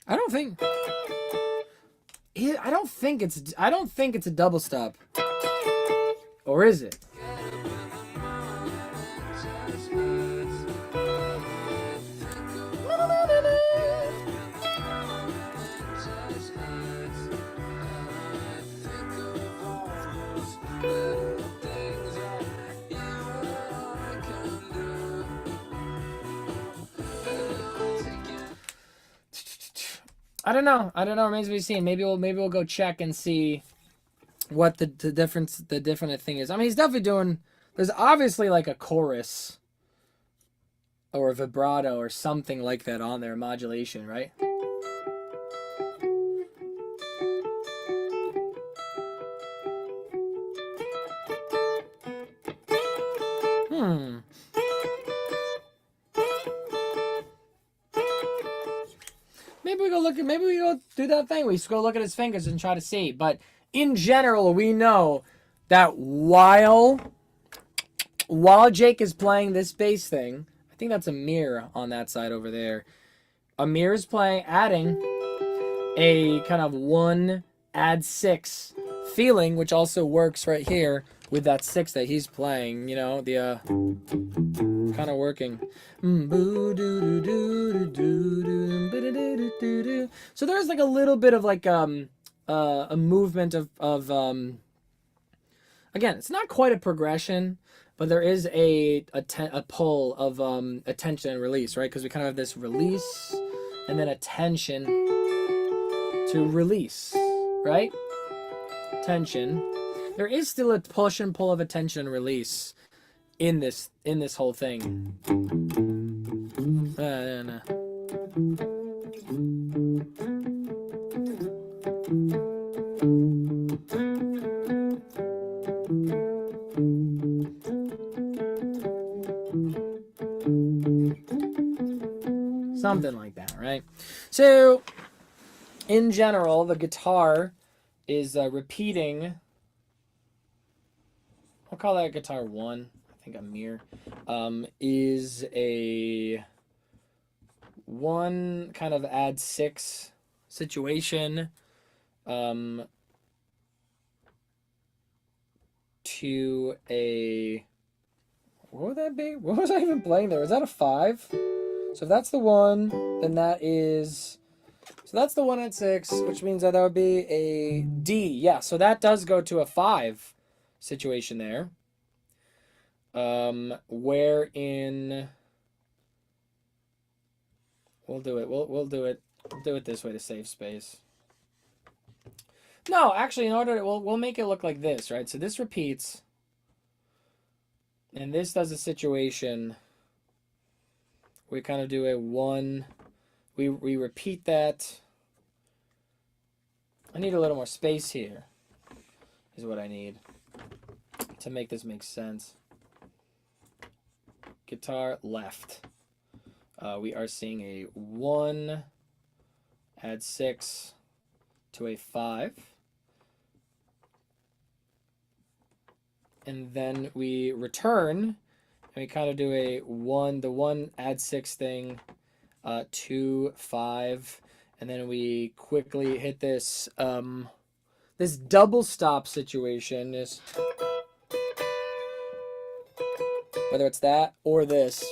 [SPEAKER 1] I don't think it's a double stop. Or is it? I don't know. Remains to be seen. Maybe we'll go check and see what the different thing is. I mean, he's definitely doing. There's obviously like a chorus or a vibrato or something like that on there, modulation, right? Maybe we go do that thing. We just go look at his fingers and try to see. But in general, we know that while Jake is playing this bass thing, I think that's Amir on that side over there. Amir is adding a kind of 1 add 6 feeling, which also works right here with that 6 that he's playing. You know, the kind of working. So there's like a little bit of like a movement of again, it's not quite a progression, but there is a pull of attention and release, right? Because we kind of have this release and then attention to release, right? Tension. There is still a push and pull of attention and release in this whole thing. No. Something like that, right? So, in general, the guitar is repeating. I'll call that guitar 1. I think I'm Mir. Is a 1 kind of add 6 situation. To a, what would that be? What was I even playing there? Was that a 5? So if that's the 1, then that is, so that's the 1 at 6, which means that would be a D. Yeah, so that does go to a 5 situation there. Wherein we'll do it. We'll do it. We'll do it this way to save space. No, actually, in order to, we'll make it look like this, right? So this repeats, and this does a situation. We kind of do a 1. We repeat that. I need a little more space here, is what I need to make this make sense. Guitar left. We are seeing a 1, add 6 to a 5. And then we return, and we kind of do a 1, the 1 add 6 thing, 2, 5, and then we quickly hit this this double stop situation. Is whether it's that or this,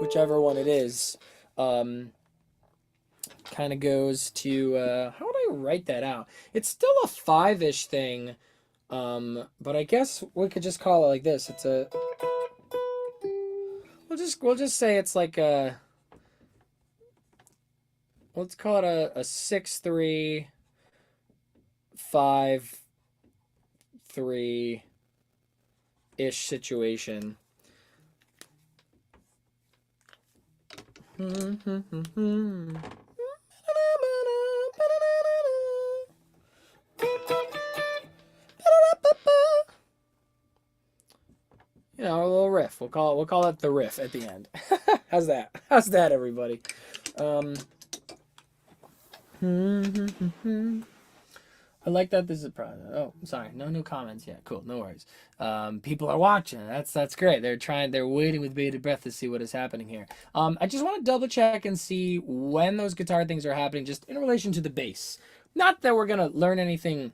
[SPEAKER 1] whichever one it is, kind of goes to how would I write that out? It's still a 5-ish thing. But I guess we could just call it like this. It's a, we'll just say it's like a, let's call it a 6-3 5-3 ish situation. You know, a little riff. We'll call it the riff at the end. How's that? How's that, everybody? I like that this is a project. Oh, sorry, no new comments yet. Cool, no worries. People are watching. That's great. They're waiting with bated breath to see what is happening here. I just want to double check and see when those guitar things are happening, just in relation to the bass. Not that we're gonna learn anything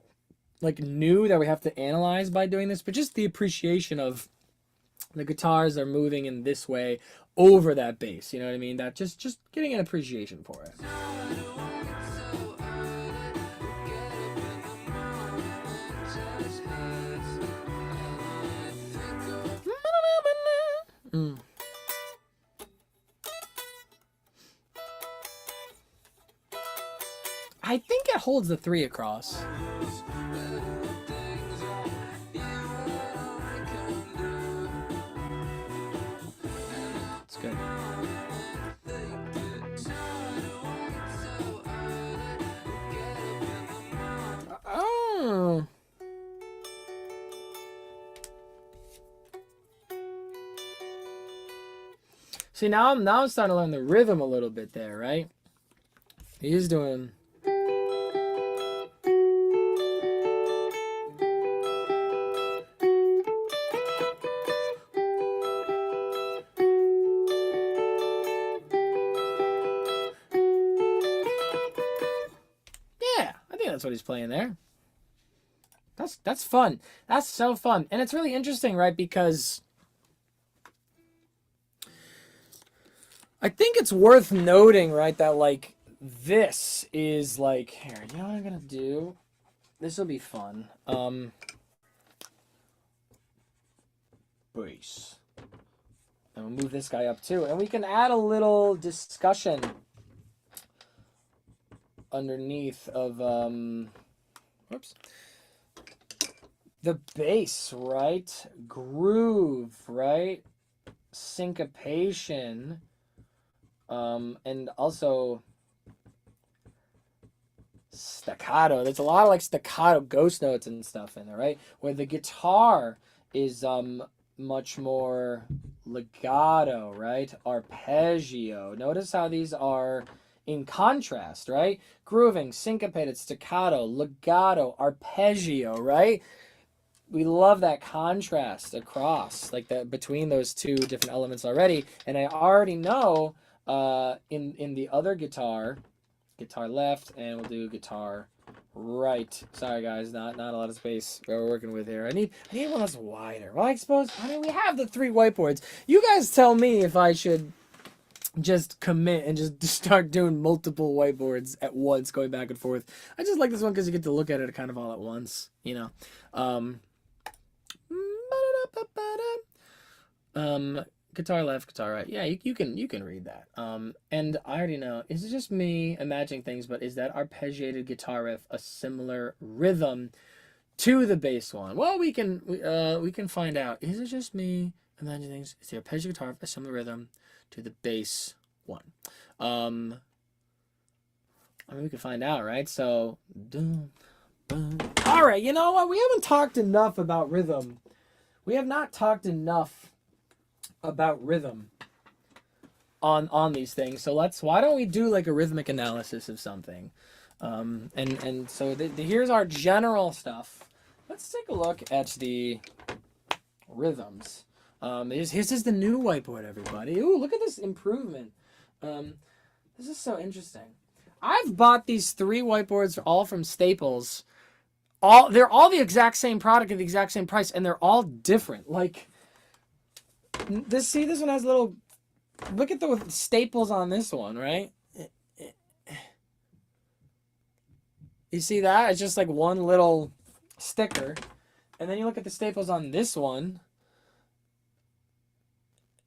[SPEAKER 1] like new that we have to analyze by doing this, but just the appreciation of the guitars are moving in this way over that bass. You know what I mean? That just getting an appreciation for it. I think it holds the 3 across. It's good. Oh. See, now I'm starting to learn the rhythm a little bit there, right? He's doing. Yeah, I think that's what he's playing there. That's fun. That's so fun. And it's really interesting, right? Because I think it's worth noting, right, that like this is like, here, you know what I'm gonna do? This will be fun. Bass. And we'll move this guy up too. And we can add a little discussion underneath of whoops. The bass, right? Groove, right? Syncopation. And also staccato. There's a lot of like staccato ghost notes and stuff in there, right? Where the guitar is much more legato, right? Arpeggio. Notice how these are in contrast, right? Grooving, syncopated, staccato, legato, arpeggio, right? We love that contrast across, like that between those two different elements already. And I already know in the other guitar left, and we'll do guitar right. Sorry guys, not a lot of space we're working with here. I need one that's wider. Well, I suppose, I mean, we have the 3 whiteboards. You guys tell me if I should just commit and just start doing multiple whiteboards at once, going back and forth. I just like this one because you get to look at it kind of all at once, you know. Guitar left, guitar right. Yeah, you can read that. And I already know. Is it just me imagining things? But is that arpeggiated guitar riff a similar rhythm to the bass one? Well, we can find out. Is it just me imagining things? Is the arpeggiated guitar riff a similar rhythm to the bass one? I mean, we can find out, right? So, all right. You know what? We haven't talked enough about rhythm. We have not talked enough about rhythm on these things. So why don't we do like a rhythmic analysis of something? And so here's our general stuff. Let's take a look at the rhythms. Here's just the new whiteboard, everybody. Ooh, look at this improvement. This is so interesting. I've bought these 3 whiteboards all from Staples. They're all the exact same product at the exact same price, and they're all different. Like this one has little, look at the staples on this one, right? You see that? It's just like one little sticker. And then you look at the staples on this one,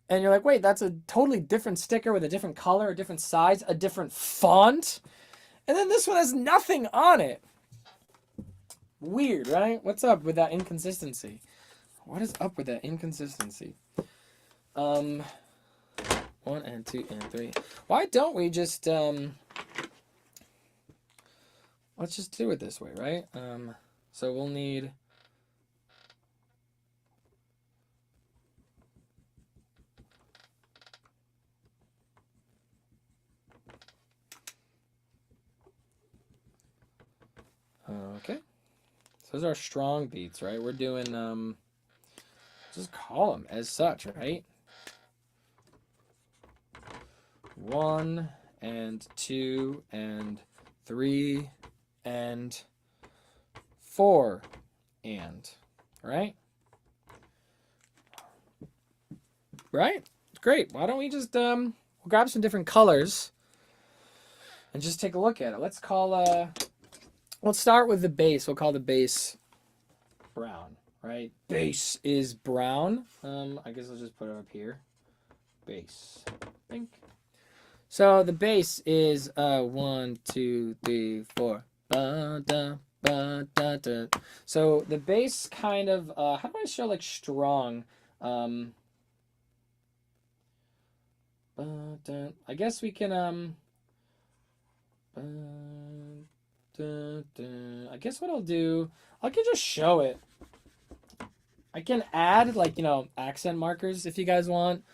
[SPEAKER 1] and you're like, wait, that's a totally different sticker with a different color, a different size, a different font. And then this one has nothing on it. Weird, right? What's up with that inconsistency? What is up with that inconsistency? 1 and 2 and 3. Why don't we just let's just do it this way, right? So we'll need okay. So those are strong beats, right? We're doing just call them as such, right? 1 and 2 and 3 and 4 and, right? Right? Great. Why don't we just we'll grab some different colors and just take a look at it. Let's start with the bass. We'll call the bass brown, right? Bass is brown. I guess I'll just put it up here. Bass. Think. So the bass is 1, 2, 3, 4. Ba, da, ba, da, da. So the bass kind of how do I show like strong? Ba, da. I guess we can ba, da, da. I guess what I'll do, I can just show it. I can add like, you know, accent markers if you guys want.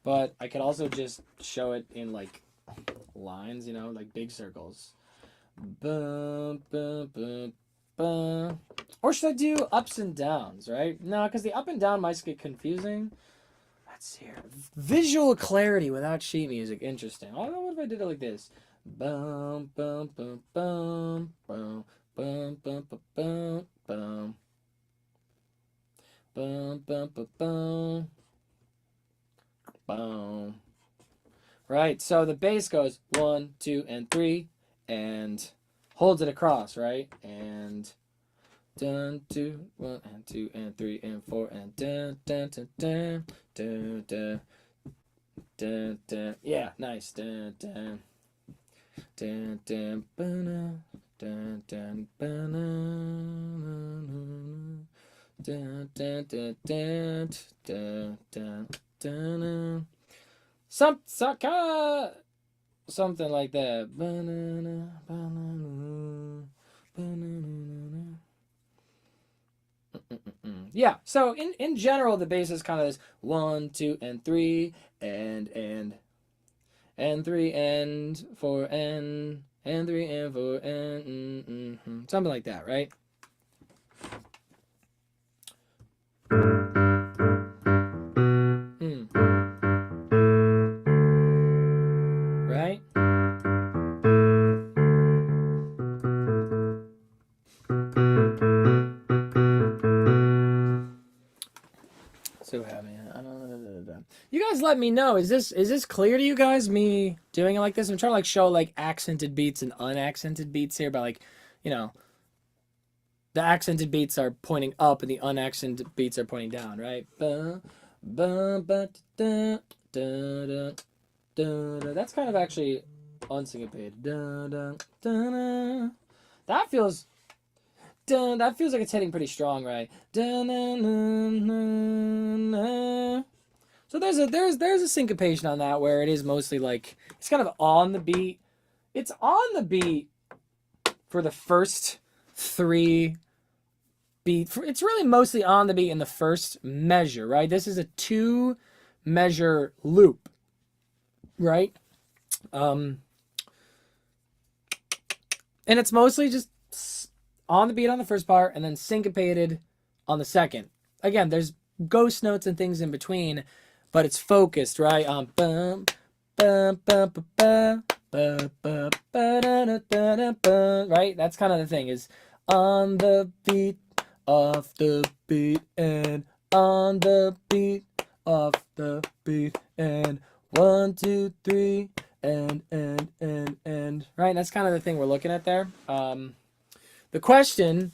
[SPEAKER 1] But I could also just show it in like lines, you know, like big circles. Ba, ba, ba, ba. Or should I do ups and downs, right? No, because the up and down might get confusing. Let's see here. Visual clarity without sheet music. Interesting. I don't know what if I did it like this. Bum, bum, bum, bum, bum, bum, bum, bum, bum, bum. Bum, bum, bum, bum. Boom. Right, so the bass goes 1, 2, and 3, and holds it across, right? And dun, 2, 1, and 2, and 3, and 4, and dun, dun, dun, dun, dun, dun, dun, dun. Yeah, nice. Dun, dun, dun, dun, ba-na, dun, dun, ba-na, dun, dun, dun, dun, dun, dun. Something like that. Banana, banana, banana. Yeah, so in general, the bass is kind of this 1, 2, and 3, and 3, and 4, and 3, and 4, and something like that, right? Right? So happy. I don't know. You guys let me know. Is this clear to you guys? Me doing it like this? I'm trying to like show like accented beats and unaccented beats here, but like, you know, the accented beats are pointing up and the unaccented beats are pointing down, right? That's kind of actually unsyncopated. That feels like it's hitting pretty strong, right? So there's a syncopation on that where it is mostly like it's kind of on the beat. It's on the beat for the first 3 beat. It's really mostly on the beat in the first measure, right? This is a 2 measure loop, right? And it's mostly just on the beat on the first part and then syncopated on the second. Again, there's ghost notes and things in between, but it's focused, right? Right? That's kind of the thing, is on the beat, off the beat, and on the beat, off the beat, and 1, 2, 3, and, right? That's kind of the thing we're looking at there. The question,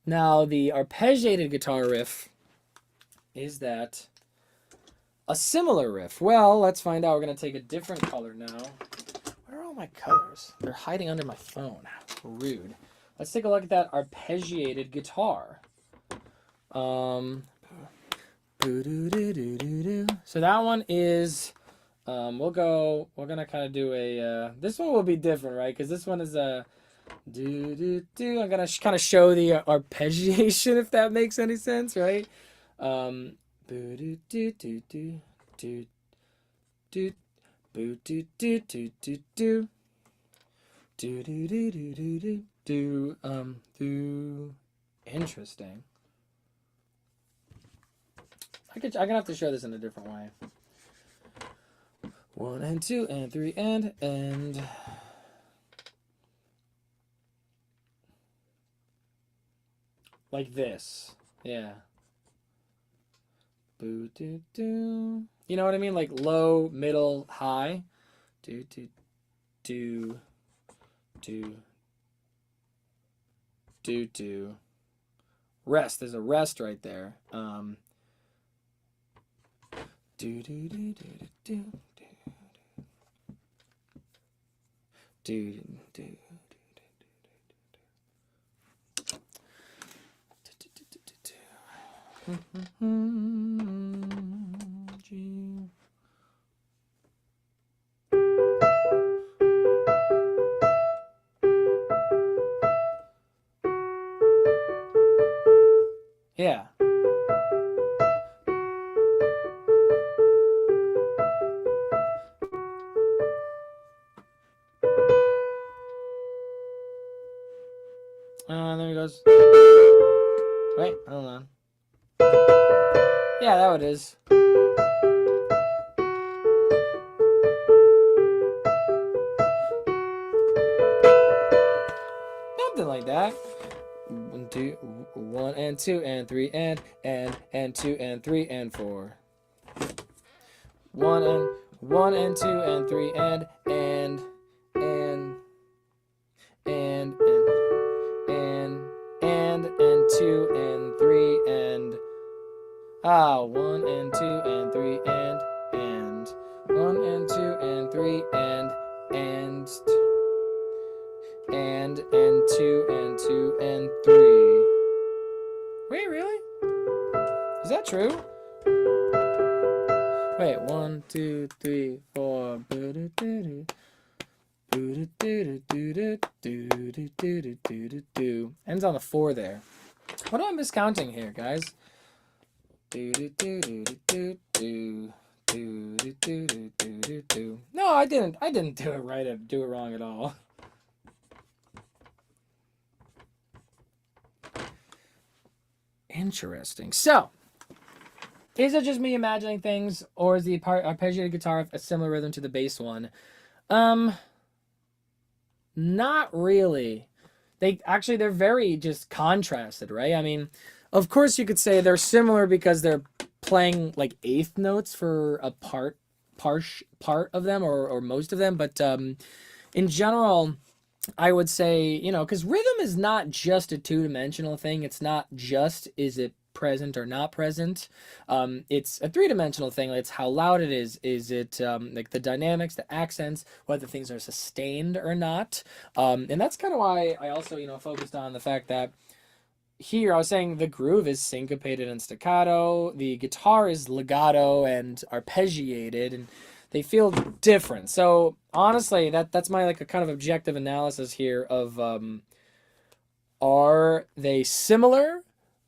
[SPEAKER 1] now the arpeggiated guitar riff, is that a similar riff? Well, let's find out. We're going to take a different color now. Where are all my colors? They're hiding under my phone. Rude. Let's take a look at that arpeggiated guitar. So that one is, we're going to kind of do a, this one will be different, right? Because this one is a, I'm going to kind of show the arpeggiation, if that makes any sense, right? Interesting. I'm gonna have to show this in a different way. 1 and 2 and 3 and like this. Yeah. Boo doo doo. You know what I mean? Like low, middle, high. Do do do do do do. Rest. There's a rest right there. Do do do do do do do. Yeah. There he goes. Wait, hold on. Yeah, that what it is. Something like that. 1, 2, 1 and 2 and 3 and 2 and 3 and 4. 1 and 2 and 3 and 2 and 3 and 1 and 2 and 3 and 1 and 2 and 3 and 2 and 2 and 3. Wait, really? Is that true? Wait, 1, 2, 3, 4. Ends on the 4 there. What am I miscounting here, guys? Do, do, do, do, do, do, do, do, do, do, do, do. No, I didn't. I didn't do it right. I do it wrong at all. Interesting. So, is it just me imagining things, or is the arpeggiated guitar a similar rhythm to the bass one? Not really. They're very just contrasted, right? I mean, of course you could say they're similar because they're playing like eighth notes for a part of them, or most of them, but in general, I would say, you know, because rhythm is not just a two-dimensional thing. It's not just is it present or not present. It's a three-dimensional thing. It's how loud it is. Is it like the dynamics, the accents, whether things are sustained or not. And that's kind of why I also, you know, focused on the fact that here I was saying the groove is syncopated and staccato. The guitar is legato and arpeggiated, and they feel different. So honestly, that's my like a kind of objective analysis here of are they similar?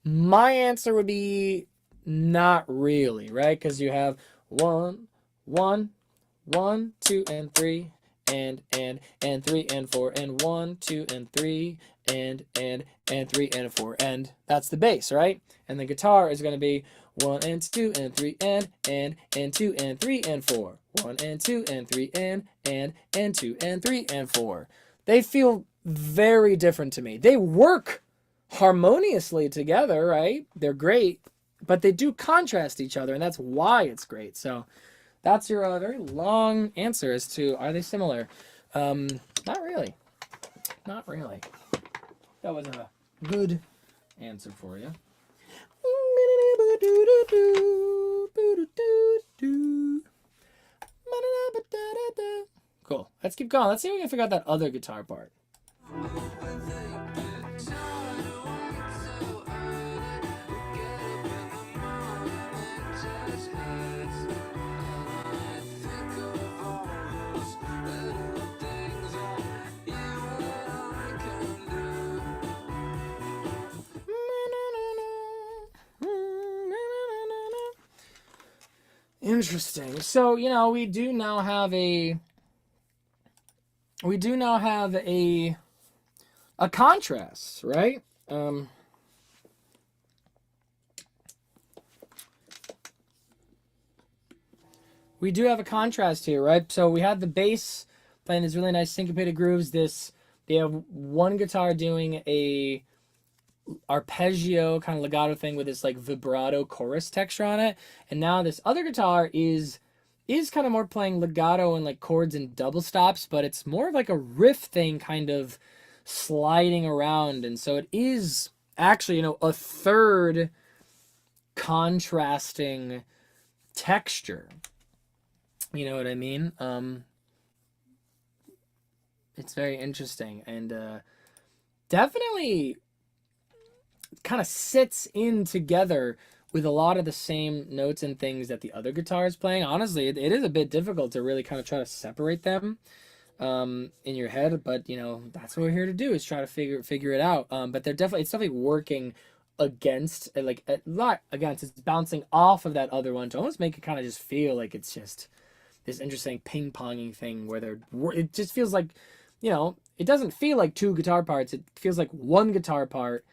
[SPEAKER 1] My answer would be not really, right? Because you have one, one, one, two, and three, and three and four, and one, two, and three, and three and four, and that's the bass, right? And the guitar is going to be one and two and three and two and three and four, one and two and three and two and three and four. They feel very different to me. They work harmoniously together, right? They're great, but they do contrast each other, and that's why it's great. So that's your very long answer as to are they similar? Not really. Not really. That was a good answer for you. Cool. Let's keep going. Let's see if we can figure out that other guitar part. Interesting. So, you know, we do now have a contrast, right? We do have a contrast here, right? So we have the bass playing these really nice syncopated grooves. They have one guitar doing a arpeggio kind of legato thing with this like vibrato chorus texture on it, and now this other guitar is kind of more playing legato and like chords and double stops, but it's more of like a riff thing kind of sliding around, and so it is actually, you know, a third contrasting texture. You know what I mean? It's very interesting, and definitely kind of sits in together with a lot of the same notes and things that the other guitar is playing. Honestly, it is a bit difficult to really kind of try to separate them in your head, but you know, that's what we're here to do, is try to figure it out. But it's definitely working against, like not against, it's bouncing off of that other one to almost make it kind of just feel like it's just this interesting ping-ponging thing where it just feels like, you know, it doesn't feel like two guitar parts. It feels like one guitar part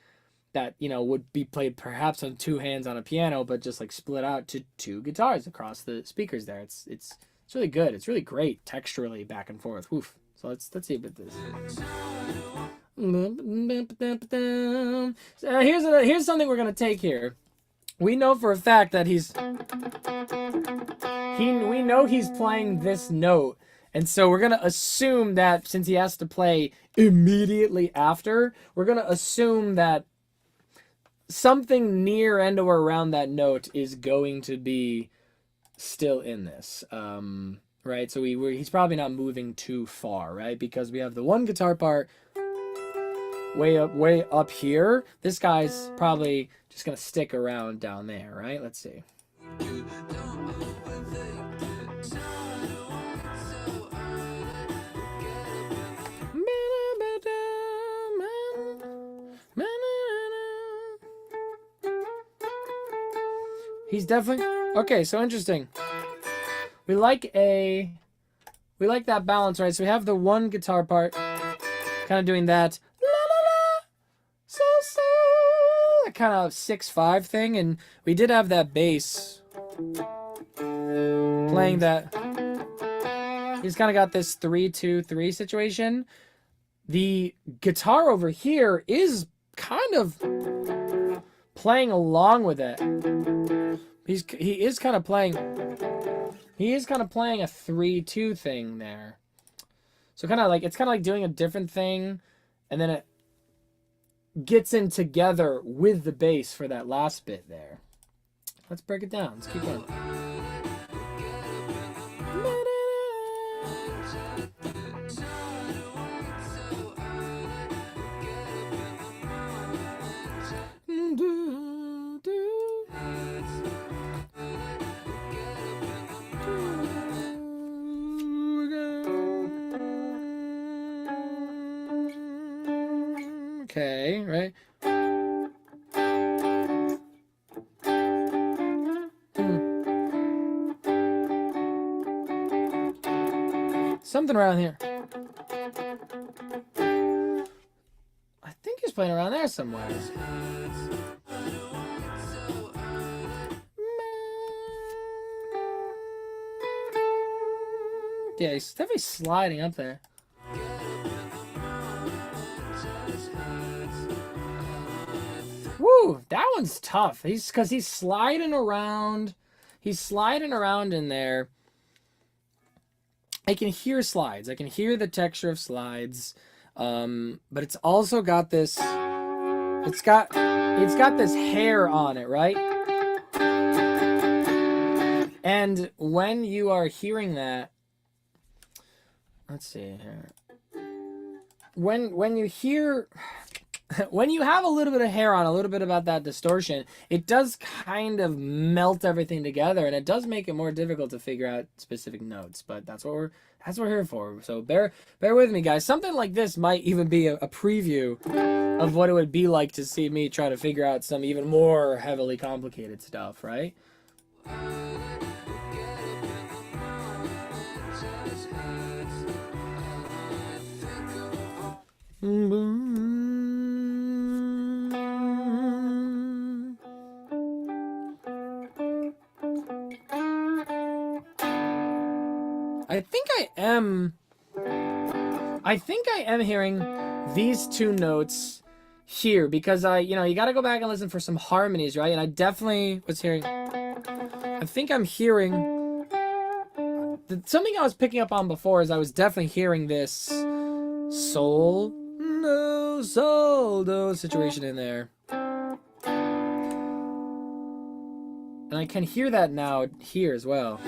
[SPEAKER 1] that, you know, would be played perhaps on two hands on a piano, but just like split out to two guitars across the speakers there. It's really good. It's really great texturally back and forth. Woof. So let's see about this. So here's something we're gonna take here. We know for a fact that we know he's playing this note, and so we're gonna assume that since he has to play immediately after, we're gonna assume that something near and or around that note is going to be still in this, right? So he's probably not moving too far, right? Because we have the one guitar part way up here. This guy's probably just gonna stick around down there, right? Let's see. He's definitely okay. So interesting. We like that balance, right? So we have the one guitar part, kind of doing that, la la la, so that kind of 6/5 thing, and we did have that bass playing that. He's kind of got this 3-2-3 situation. The guitar over here is kind of playing along with it. He is kind of playing a 3-2 thing there. So it's kind of like doing a different thing, and then it gets in together with the bass for that last bit there. Let's break it down. Let's keep going. Okay, right? Something around here. I think he's playing around there somewhere. Yeah, he's definitely sliding up there. Woo, that one's tough. Because he's sliding around. He's sliding around in there. I can hear slides. I can hear the texture of slides. But it's also got this. It's got this hair on it, right? And when you are hearing that, let's see here. When you hear, when you have a little bit of hair on, a little bit about that distortion, it does kind of melt everything together, and it does make it more difficult to figure out specific notes. But that's what we're here for. So bear with me, guys. Something like this might even be a preview of what it would be like to see me try to figure out some even more heavily complicated stuff, right? I think I am hearing these two notes here, because you got to go back and listen for some harmonies, right? And I definitely was hearing, I think I'm hearing something I was picking up on before is I was definitely hearing this sol, no, sol, do situation in there. And I can hear that now here as well.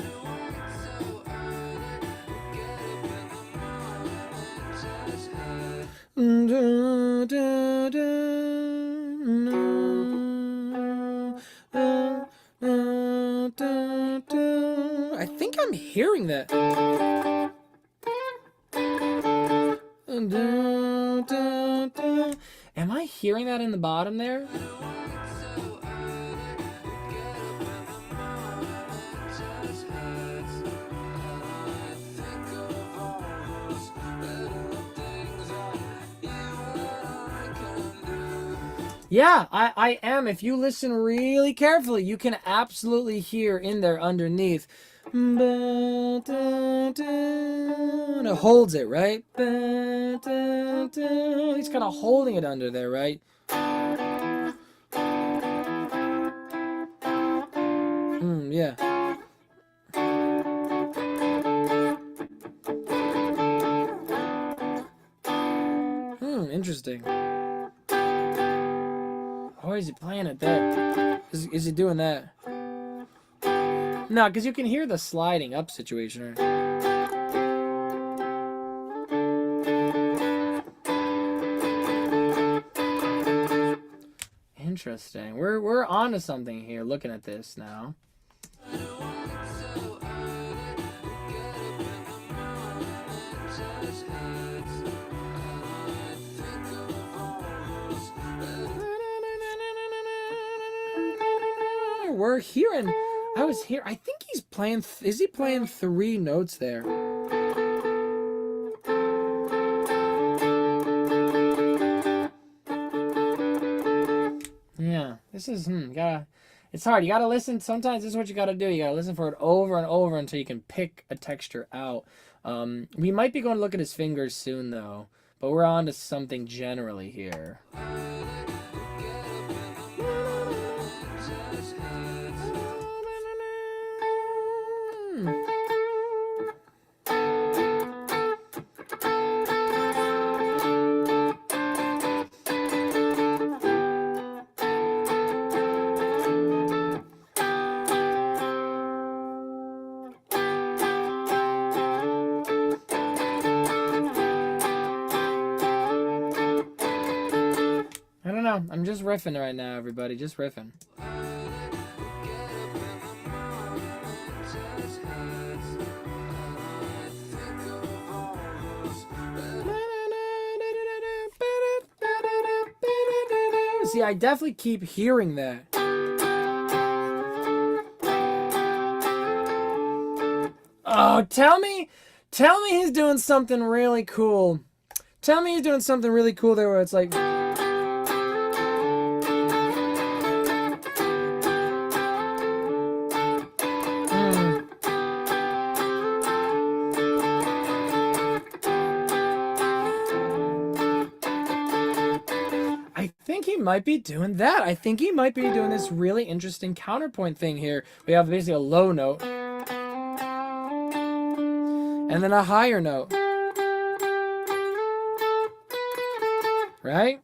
[SPEAKER 1] I think I'm hearing that. Am I hearing that in the bottom there? Yeah, I am. If you listen really carefully, you can absolutely hear in there underneath. It holds it, right? He's kind of holding it under there, right? Yeah. Interesting. Or is he playing it there? Is he doing that? No, because you can hear the sliding up situation, right? Interesting. We're onto something here looking at this now. were hearing. I was here. I think he's playing. Is he playing 3 notes there? Yeah, this is gotta. It's hard. You gotta listen. Sometimes this is what you gotta do. You gotta listen for it over and over until you can pick a texture out. We might be going to look at his fingers soon, though. But we're on to something generally here. I'm just riffing right now, everybody. Just riffing. See, I definitely keep hearing that. Oh, tell me he's doing something really cool. Tell me he's doing something really cool there where it's like... I think he might be doing that. I think he might be doing this really interesting counterpoint thing here. We have basically a low note. And then a higher note. Right?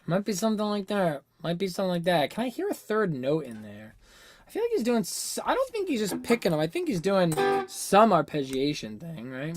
[SPEAKER 1] Might be something like that. Might be something like that. Can I hear a third note in there? I feel like he's doing... I don't think he's just picking them. I think he's doing some arpeggiation thing, right?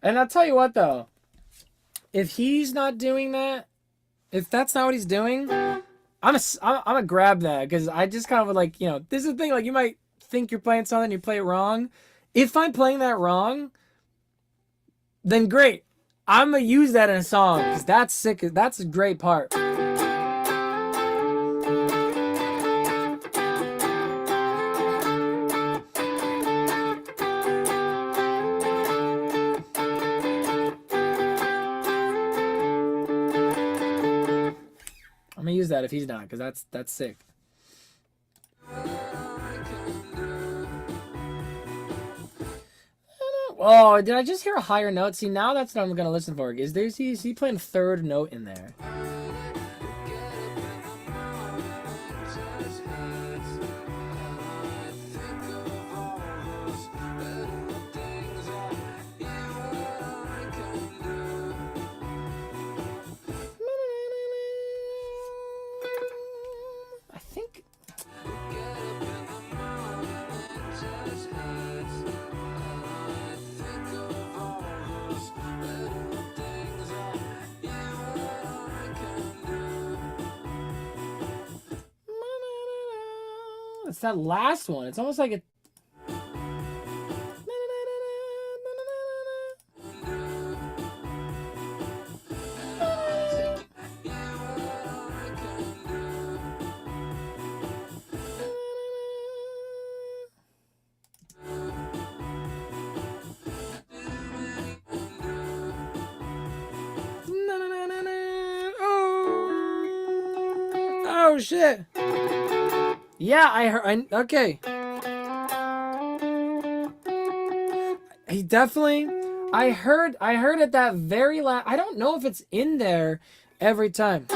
[SPEAKER 1] And I'll tell you what, though. If he's not doing that, if that's not what he's doing, I'm gonna grab that, because I just kind of like, you know, this is the thing. Like, you might think you're playing something, you play it wrong. If I'm playing that wrong, then great. I'm gonna use that in a song, because that's sick. That's a great part. I'm gonna use that if he's not, because that's sick. Oh, did I just hear a higher note? See, now that's what I'm gonna listen for. Is he playing a third note in there? It's that last one. It's almost like a... Oh shit. Yeah, I heard. Okay. He definitely. I heard at that very last. I don't know if it's in there every time.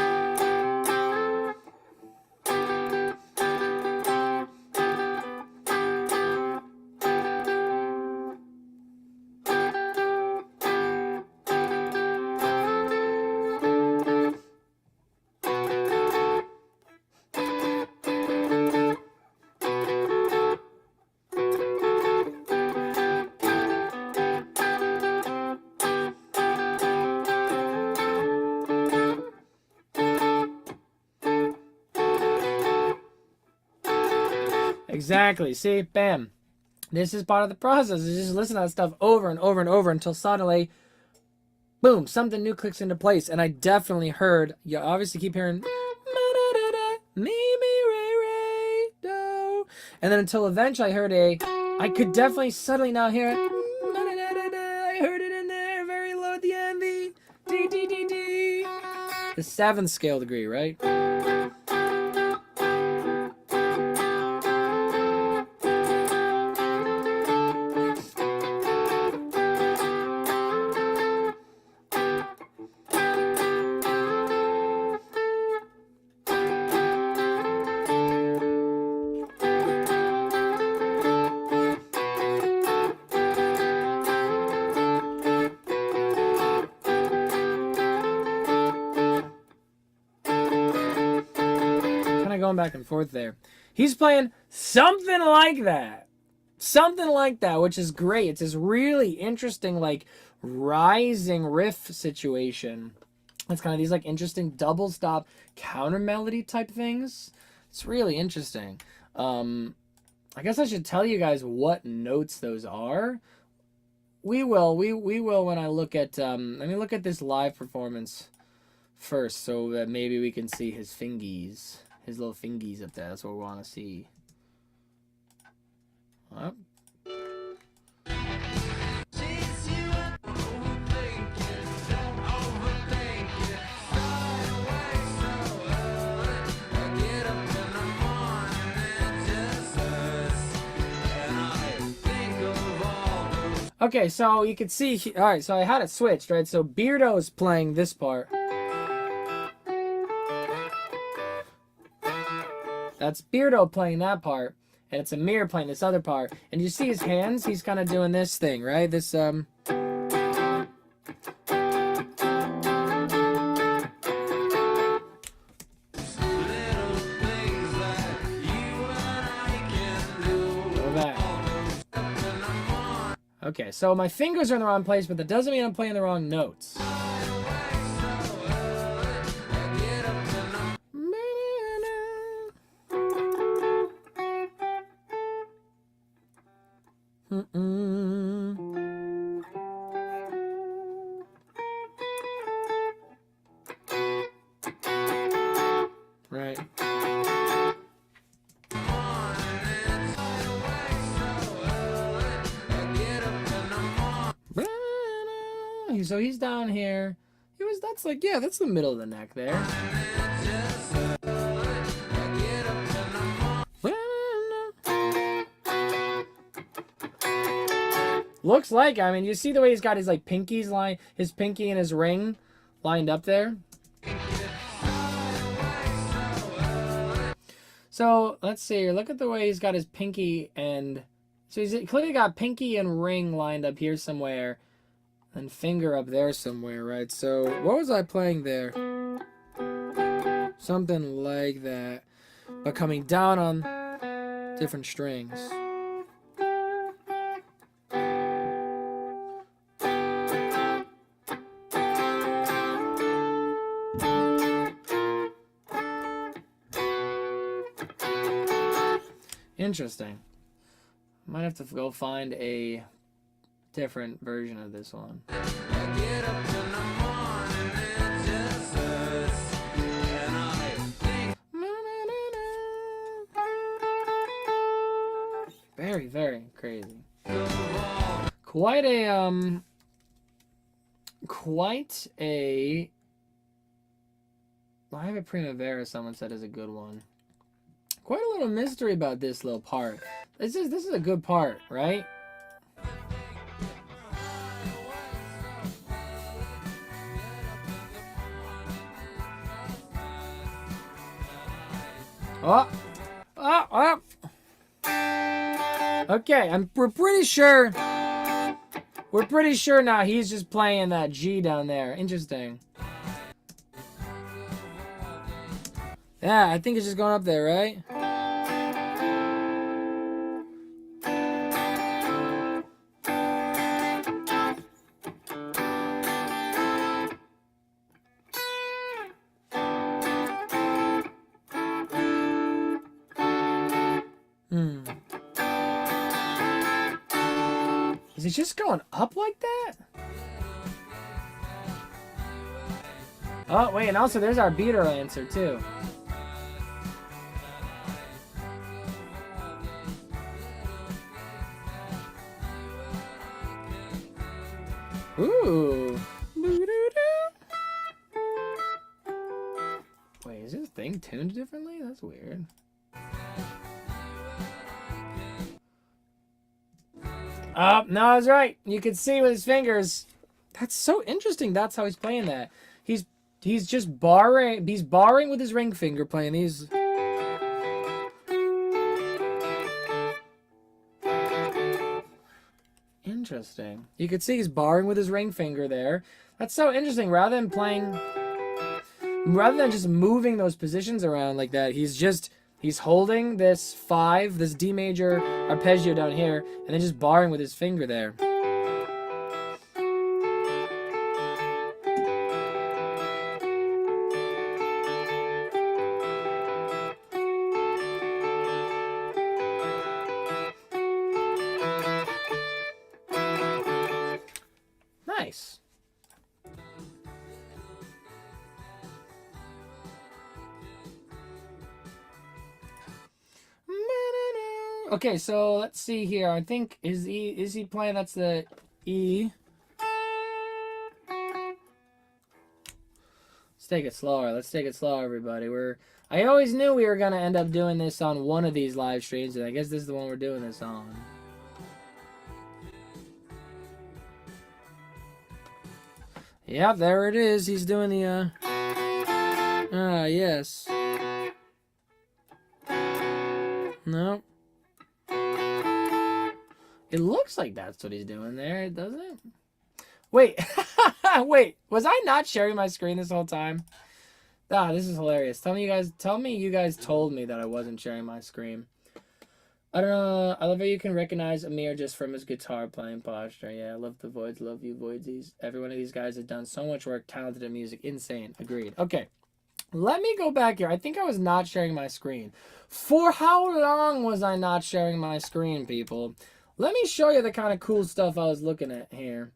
[SPEAKER 1] Exactly. See, bam. This is part of the process. You just listen to that stuff over and over and over until suddenly, boom, something new clicks into place. And I definitely heard, you obviously keep hearing, me, ray, ray, do. And then until eventually I heard I could definitely suddenly now hear it. I heard it in there, very low at the end, the D, D, D, D. The 7th scale degree, right? Going back and forth there. He's playing something like that. Something like that, which is great. It's this really interesting, like, rising riff situation. It's kind of these, like, interesting double stop counter melody type things. It's really interesting. I guess I should tell you guys what notes those are. We will when I look at, let me look at this live performance first so that maybe we can see his fingies. His little fingies up there. That's what we want to see. Well. Okay, so you can see. All right, so I had it switched, right? So Beardo's playing this part. That's Beardo playing that part, and it's Amir playing this other part. And you see his hands? He's kind of doing this thing, right? This, Go back. Okay, so my fingers are in the wrong place, but that doesn't mean I'm playing the wrong notes. Right. So he's down here. That's like, yeah, that's the middle of the neck there. Looks like, I mean, you see the way he's got his like pinkies his pinky and his ring lined up there. So let's see here. Look at the way he's got his pinky and so he's clearly got pinky and ring lined up here somewhere, and finger up there somewhere, right? So what was I playing there? Something like that, but coming down on different strings. Interesting. Might have to go find a different version of this one. Very, very crazy. Quite a Live at Primavera, someone said, is a good one. Quite a little mystery about this little part. This is a good part, right? Oh, oh, oh. Okay, we're pretty sure. We're pretty sure now he's just playing that G down there. Interesting. Yeah, I think it's just going up there, right? Is it just going up like that? Oh, wait, and also there's our beater answer, too. Ooh. Wait, is this thing tuned differently? That's weird. Oh, no, I was right. You can see with his fingers. That's so interesting. That's how he's playing that. He's just barring. He's barring with his ring finger playing these. Interesting. You can see he's barring with his ring finger there. That's so interesting. Rather than just moving those positions around like that, he's holding this 5, this D major arpeggio down here, and then just barring with his finger there. Nice. Okay, so let's see here. I think is he playing? That's the E. Let's take it slower. Let's take it slower, everybody. I always knew we were gonna end up doing this on one of these live streams, and I guess this is the one we're doing this on. Yep, there it is. He's doing the yes. No. It looks like that's what he's doing there, doesn't it? Wait. Wait, was I not sharing my screen this whole time? Ah, this is hilarious. Tell me you guys told me that I wasn't sharing my screen. I don't know. I love how you can recognize Amir just from his guitar playing posture. Yeah, I love the Voidz. Love you, Voidz. Every one of these guys has done so much work, talented in music. Insane. Agreed. Okay. Let me go back here. I think I was not sharing my screen. For how long was I not sharing my screen, people? Let me show you the kind of cool stuff I was looking at here.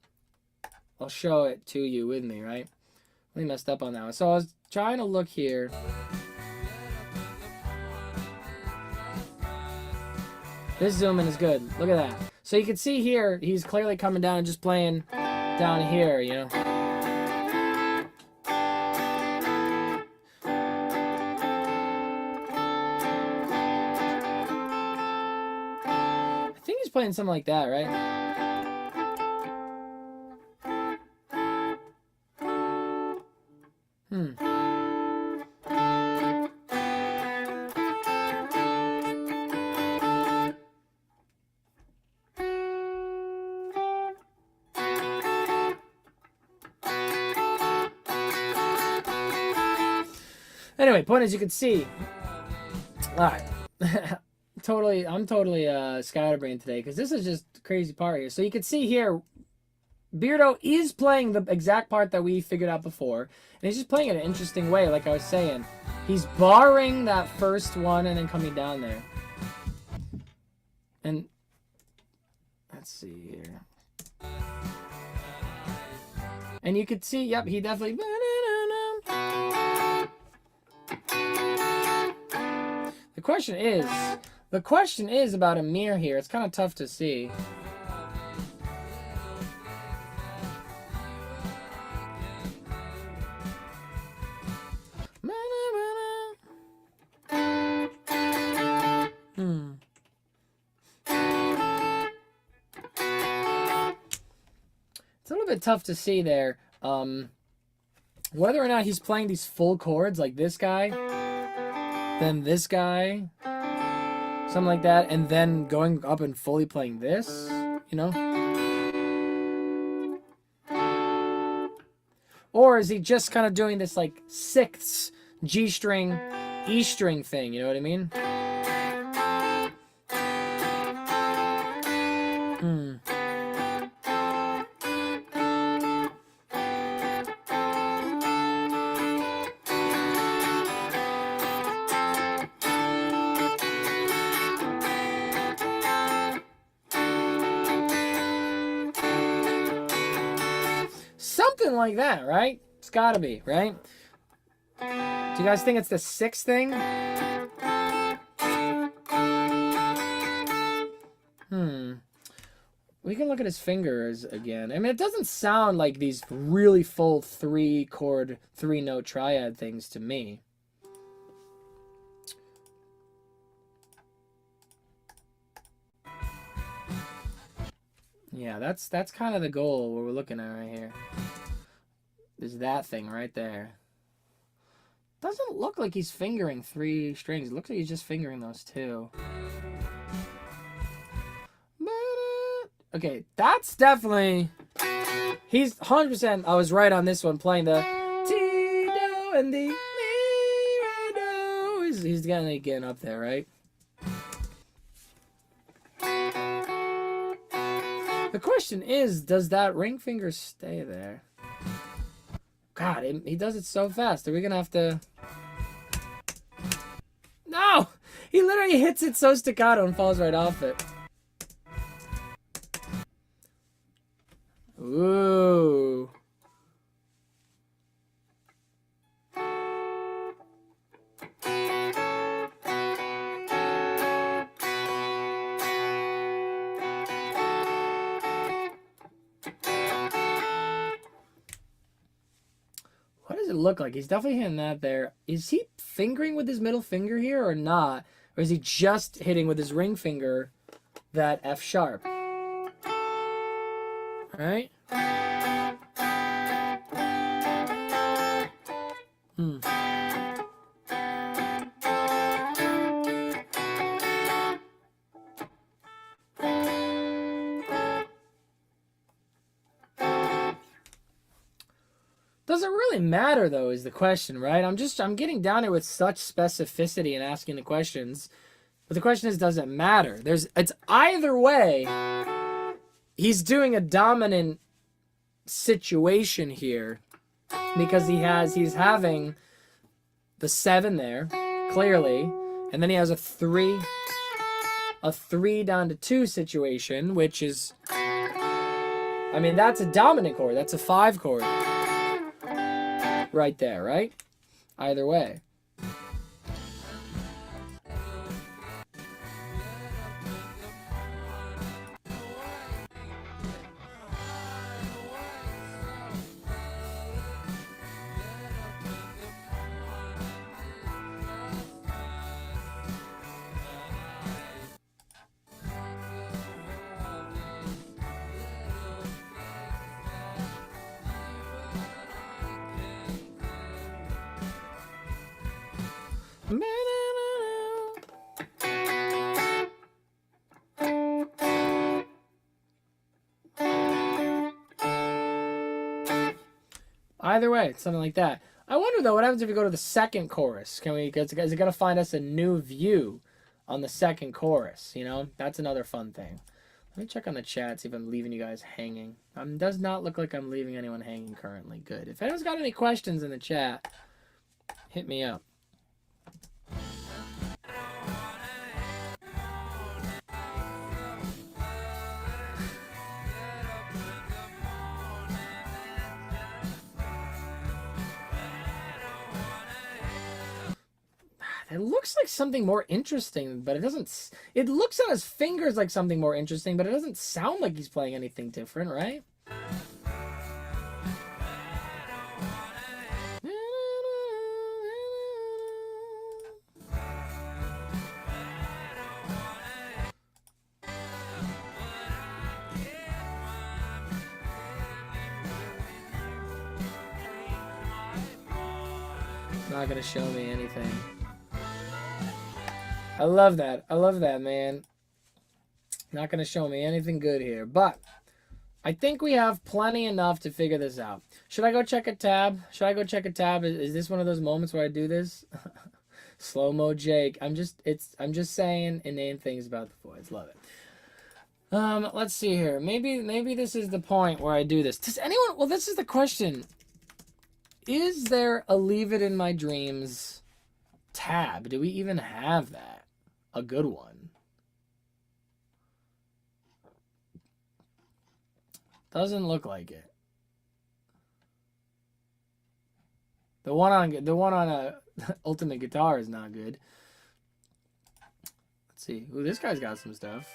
[SPEAKER 1] I'll show it to you with me, right? I messed up on that one. So I was trying to look here. This zoom in is good. Look at that. So you can see here, he's clearly coming down and just playing down here, you know. I think he's playing something like that, right? Anyway, point is, you can see. Alright. I'm totally scatterbrained today, because this is just a crazy part here. So you can see here, Beardo is playing the exact part that we figured out before. And he's just playing it in an interesting way, like I was saying. He's barring that first one and then coming down there. And let's see here. And you could see, yep, he definitely... The question is about Amir here. It's kind of tough to see. little bit tough to see there. Whether or not he's playing these full chords like this guy, then this guy, something like that, and then going up and fully playing this, you know? Or is he just kind of doing this like sixths G string, E string thing, you know what I mean? Something like that, right? It's gotta be, right? Do you guys think it's the sixth thing? We can look at his fingers again. I mean, it doesn't sound like these really full 3-chord, 3-note triad things to me. Yeah, that's kind of the goal what we're looking at right here. Is that thing right there. Doesn't look like he's fingering 3 strings. It looks like he's just fingering those 2. Okay, that's definitely... He's 100%... I was right on this one, playing the T-do and the Mi-do. He's getting up there, right? The question is, does that ring finger stay there? God, he does it so fast. Are we going to have to... No! He literally hits it so staccato and falls right off it. Ooh. What does it look like? He's definitely hitting that there. Is he fingering with his middle finger here or not? Or is he just hitting with his ring finger that F sharp? Right? Does it really matter though is the question, right? I'm getting down here with such specificity and asking the questions. But the question is, does it matter? It's either way. He's doing a dominant situation here because he's having the 7 there, clearly, and then he has a 3 down to 2 situation, which is, I mean, that's a dominant chord. That's a 5 chord right there, right? Either way. Either way, it's something like that. I wonder though, what happens if we go to the second chorus? Is it gonna find us a new view on the second chorus? You know, that's another fun thing. Let me check on the chat, see if I'm leaving you guys hanging. Does not look like I'm leaving anyone hanging currently. Good. If anyone's got any questions in the chat, hit me up. It looks like something more interesting, but it doesn't... It looks on his fingers like something more interesting, but it doesn't sound like he's playing anything different, right? Not gonna show me anything. I love that. I love that, man. Not gonna show me anything good here, but I think we have plenty enough to figure this out. Should I go check a tab? Should I go check a tab? Is this one of those moments where I do this? Slow-mo Jake. I'm just saying inane things about the Voidz. Love it. Let's see here. Maybe this is the point where I do this. Does anyone, well, this is the question. Is there a Leave It in My Dreams tab? Do we even have that? A good one. Doesn't look like it. The one on Ultimate Guitar is not good. Let's see. Ooh, this guy's got some stuff.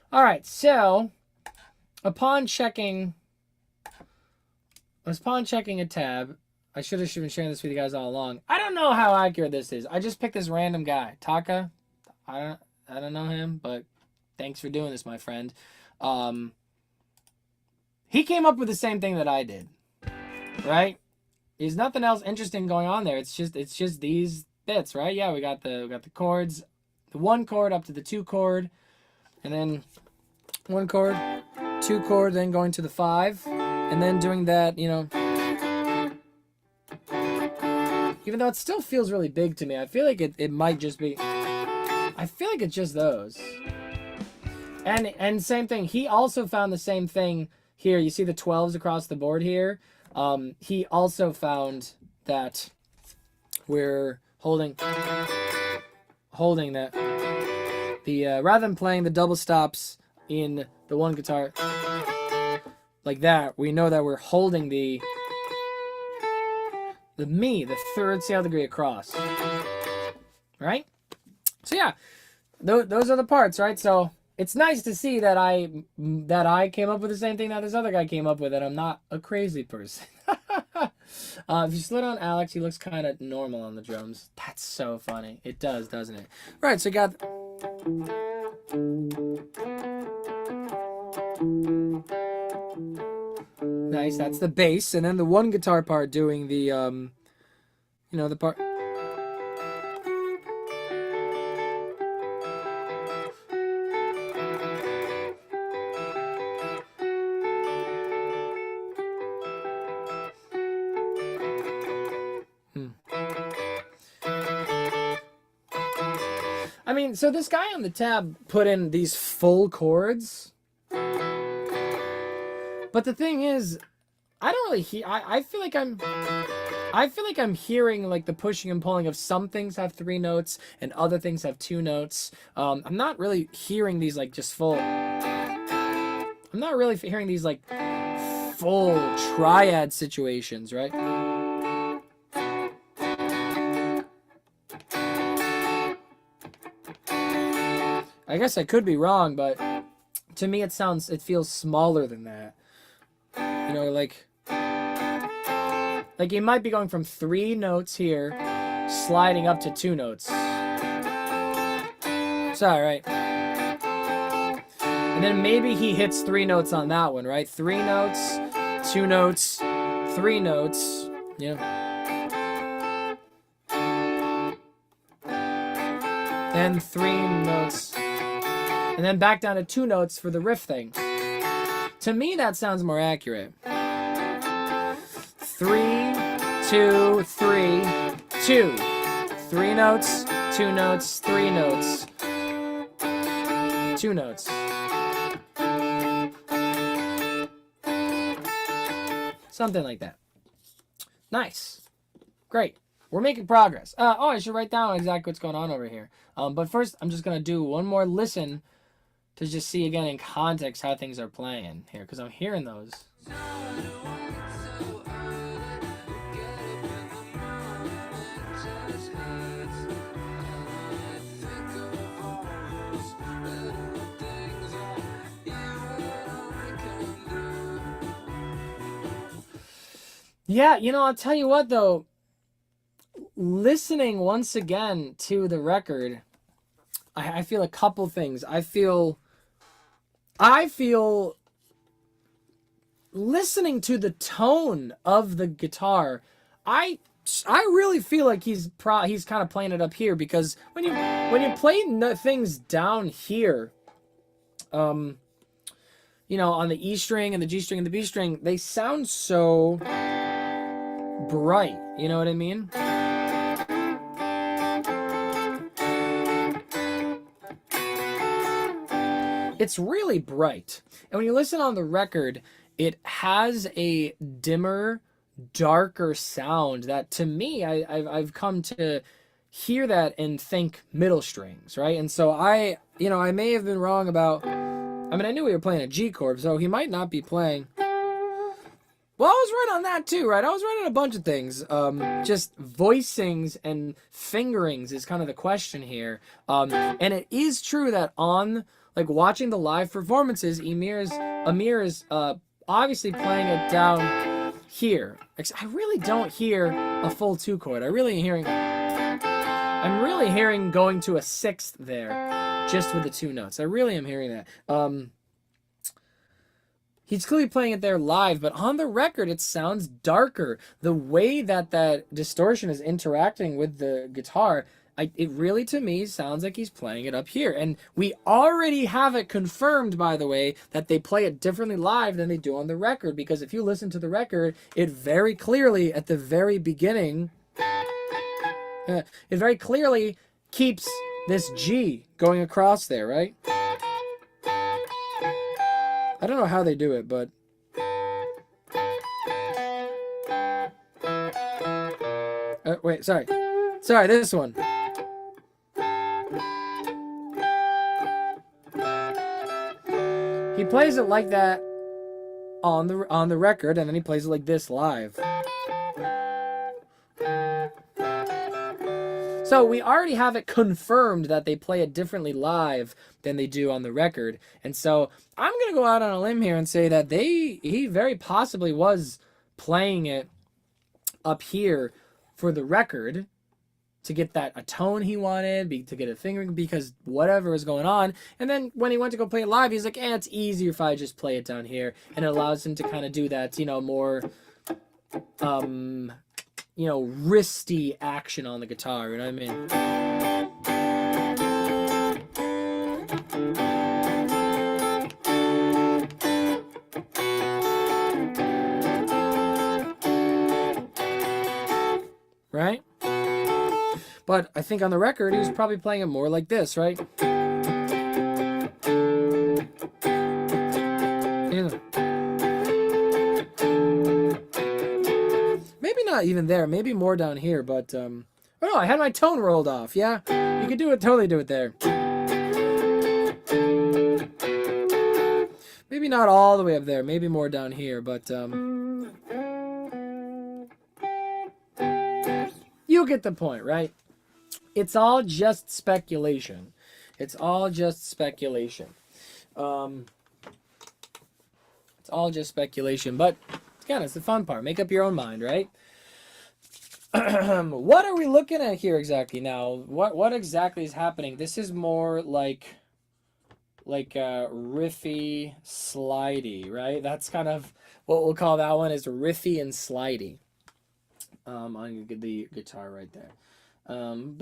[SPEAKER 1] All right, so upon checking a tab, I should have been sharing this with you guys all along. I don't know how accurate this is. I just picked this random guy, Taka. I don't know him, but thanks for doing this, my friend. He came up with the same thing that I did, right? There's nothing else interesting going on there. It's just these bits, right? Yeah, we got the chords, the 1 chord up to the 2 chord, and then 1 chord, 2 chord, then going to the 5, and then doing that, you know. Even though it still feels really big to me, I feel like it might just be. I feel like it's just those. And same thing. He also found the same thing here. You see the 12s across the board here. He also found that we're holding that. Rather than playing the double stops in the 1 guitar like that, we know that we're holding the 3rd scale degree across, right? So yeah, those are the parts, right? So it's nice to see that I came up with the same thing that this other guy came up with, and I'm not a crazy person. If you slid on Alex, he looks kind of normal on the drums. That's so funny. It does, doesn't it? Right, so we got. Nice, that's the bass, and then the 1 guitar part doing the, you know, the part. I mean, so this guy on the tab put in these full chords. But the thing is, I don't really hear. I feel like I'm hearing like the pushing and pulling of some things have 3 notes and other things have 2 notes. I'm not really hearing these like just full. I'm not really hearing these like full triad situations, right? I guess I could be wrong, but to me it feels smaller than that. You know, like it might be going from 3 notes here, sliding up to 2 notes. Sorry, right? And then maybe he hits 3 notes on that one, right? 3 notes, 2 notes, 3 notes, you know. Then 3 notes. And then back down to 2 notes for the riff thing. To me, that sounds more accurate. 3, 2, 3, 2. 3 notes, 2 notes, 3 notes. 2 notes. Something like that. Nice. Great. We're making progress. Oh, I should write down exactly what's going on over here. But first, I'm just going to do one more listen to just see again in context how things are playing here, because I'm hearing those. Yeah, you know, I'll tell you what though, listening once again to the record, I feel a couple things. I feel listening to the tone of the guitar, I I really feel like he's kind of playing it up here, because when you play things down here, um, you know, on the E string and the G string and the B string, they sound so bright. You know what I mean? It's really bright. And when you listen on the record, it has a dimmer, darker sound that, to me, I've come to hear that and think middle strings, right? And so I may have been wrong about, I mean, I knew we were playing a G chord, so he might not be playing. Well, I was right on that too, right? I was right on a bunch of things. Just voicings and fingerings is kind of the question here. And it is true that on, like, watching the live performances, Amir is obviously playing it down here. I really don't hear a full two chord. I'm really hearing going to a sixth there, just with the two notes. I really am hearing that. He's clearly playing it there live, but on the record, it sounds darker. The way that distortion is interacting with the guitar, it really, to me, sounds like he's playing it up here. And we already have it confirmed, by the way, that they play it differently live than they do on the record. Because if you listen to the record, it very clearly, at the very beginning, it very clearly keeps this G going across there, right? I don't know how they do it, but wait, sorry, this one. He plays it like that on the record, and then he plays it like this live. So we already have it confirmed that they play it differently live than they do on the record. And so I'm going to go out on a limb here and say that he very possibly was playing it up here for the record to get a tone he wanted, to get a fingering, because whatever was going on. And then when he went to go play it live, he's like, it's easier if I just play it down here. And it allows him to kind of do that, more wristy action on the guitar, you know what I mean? Right? But I think on the record, he was probably playing it more like this, right? Yeah. Maybe not even there. Maybe more down here, but oh no, I had my tone rolled off. Yeah, you could totally do it there. Maybe not all the way up there. Maybe more down here, but you get the point, right? It's all just speculation. It's all just speculation. It's all just speculation, but again, it's the fun part. Make up your own mind, right? What are we looking at here exactly now? What exactly is happening? This is more like riffy, slidey, right? That's kind of what we'll call that one, is riffy and slidey. I'm gonna get the guitar right there. No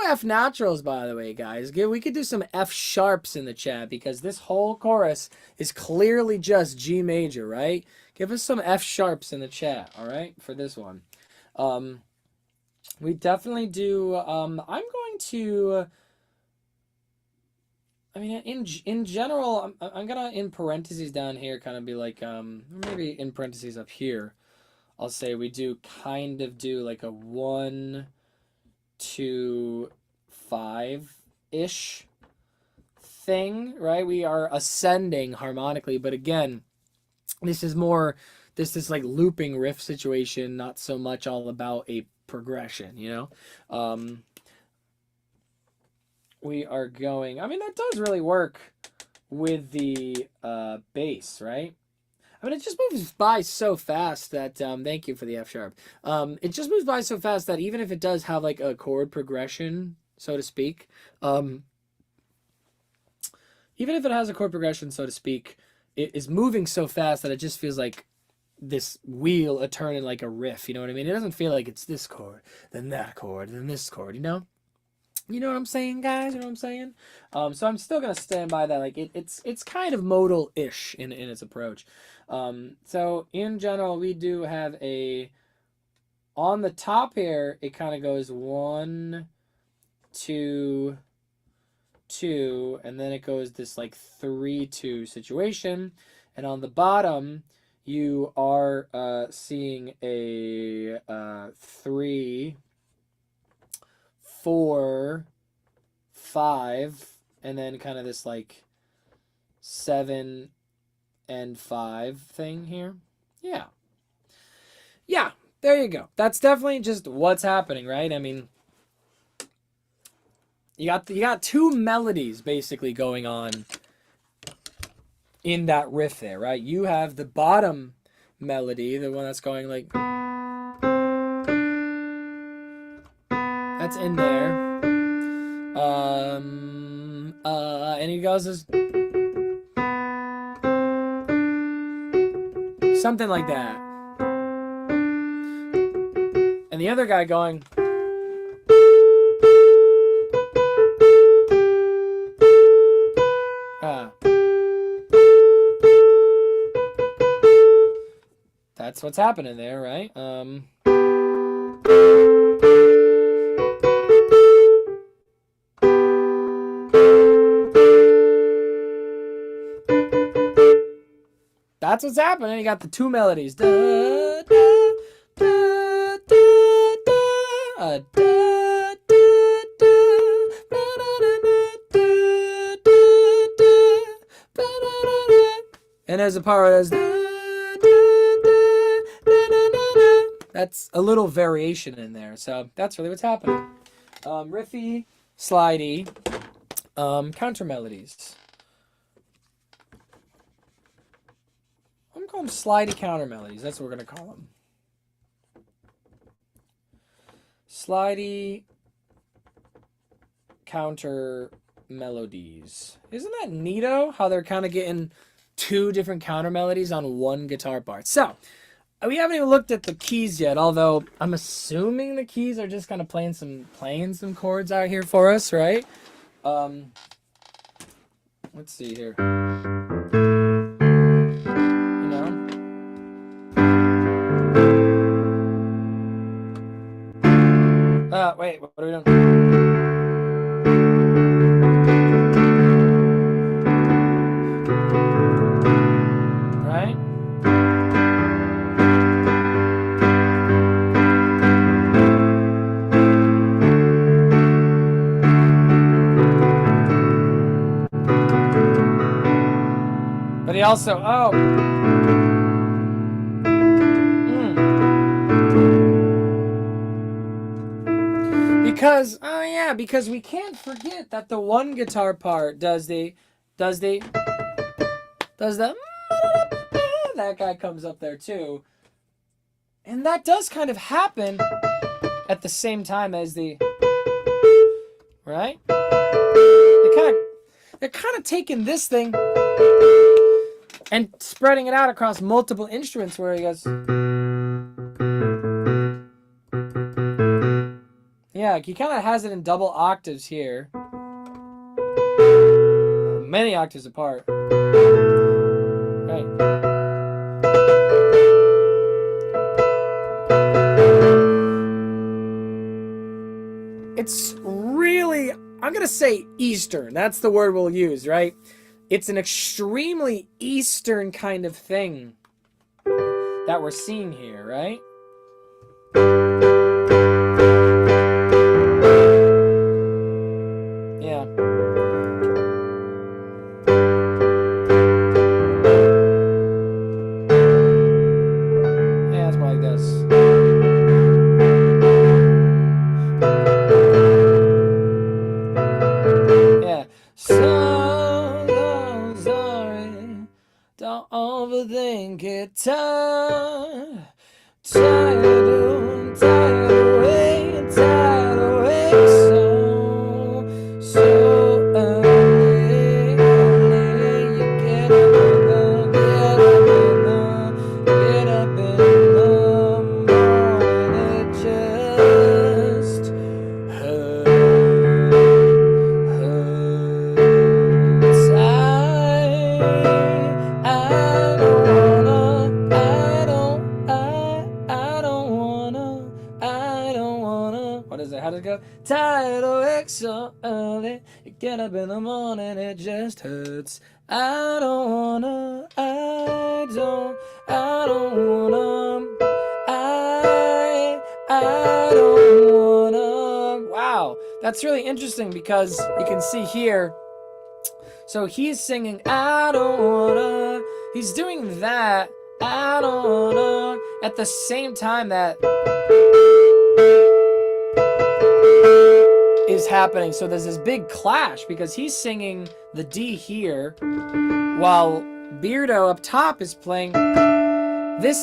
[SPEAKER 1] F naturals, by the way, guys. We could do some F sharps in the chat, because this whole chorus is clearly just G major, right? Give us some F sharps in the chat, all right, for this one. We definitely do. I'm going to. I mean, in general, I'm gonna, in parentheses down here, kind of be like, maybe in parentheses up here, I'll say we do kind of do like a 1, 2, 5-ish thing, right? We are ascending harmonically, but again, this is more this like looping riff situation, not so much all about a progression, we are going, I mean, that does really work with the bass, right? mean, it just moves by so fast that, thank you for the F sharp. It just moves by so fast that even if it does have like a chord progression, so to speak, even if it has a chord progression, so to speak, it is moving so fast that it just feels like this wheel a turning like a riff, you know what I mean? It doesn't feel like it's this chord, then that chord, then this chord, you know? You know what I'm saying, guys? You know what I'm saying? So I'm still gonna stand by that. Like it's kind of modal-ish in its approach. So in general, we do have a on the top here. It kind of goes 1, 2, 2, and then it goes this like 3-2 situation. And on the bottom, you are seeing a 3, 4, 5, and then kind of this like 7 and 5 thing here. Yeah. Yeah, there you go. That's definitely just what's happening, right? I mean, you got two melodies basically going on in that riff there, right? You have the bottom melody, the one that's going like that's in there. And he goes this something like that. And the other guy going that's what's happening there, right? That's what's happening. You got the two melodies. Da, da, da, da, da, da, and there's a part where that's a little variation in there. So that's really what's happening. Riffy, slidey, counter melodies. I'm calling them slidey counter melodies. That's what we're going to call them. Slidey counter melodies. Isn't that neato? How they're kind of getting two different counter melodies on one guitar part. So, we haven't even looked at the keys yet, although I'm assuming the keys are just kind of playing some chords out here for us, right? Let's see here. Wait, what are we doing? Right? But he also, because we can't forget that the one guitar part does the that guy comes up there too. And that does kind of happen at the same time as the right? They're kind of taking this thing and spreading it out across multiple instruments where he goes. Yeah, he kind of has it in double octaves here. Many octaves apart. Right. It's really, I'm going to say Eastern. That's the word we'll use, right? It's an extremely Eastern kind of thing that we're seeing here, right? Yeah. Yeah, it's more like this. Yeah. So sorry. Don't overthink it. get tired, tired away, so early. You get up in the morning, it just hurts. What is it? How does it go? Tired awake so early, you get up in the morning, it just hurts. I don't wanna, I don't wanna, I don't wanna. Wow, that's really interesting because you can see here. So he's singing, I don't wanna. He's doing that, I don't wanna, at the same time that is happening. So there's this big clash because he's singing the D here while Beardo up top is playing this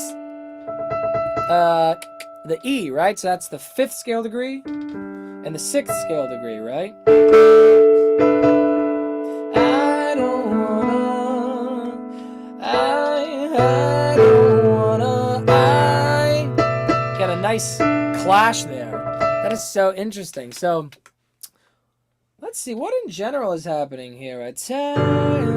[SPEAKER 1] the E, right? So that's the 5th scale degree and the 6th scale degree, right? I don't wanna, I don't wanna, I get a nice clash there. That is so interesting. So let's see what in general is happening here. Right? Tired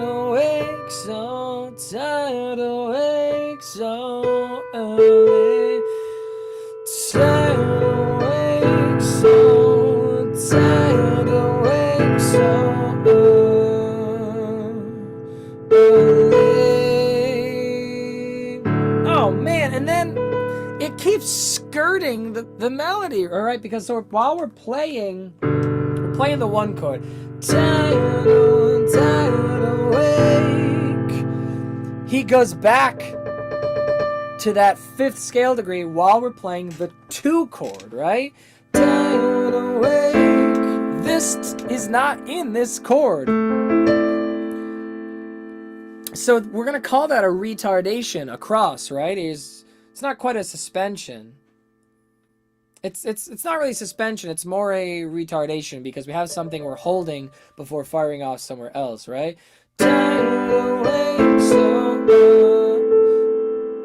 [SPEAKER 1] awake, so tired awake, so early. Tired awake, so tired awake, so early. Oh man, and then it keeps skirting the melody, all right? Because so while we're playing the 1 chord, tired awake, he goes back to that 5th scale degree while we're playing the 2 chord, right? Tired awake. This is not in this chord. So we're gonna call that a retardation across, right? It's not quite a suspension. It's not really suspension, it's more a retardation because we have something we're holding before firing off somewhere else, right? Tired awake, so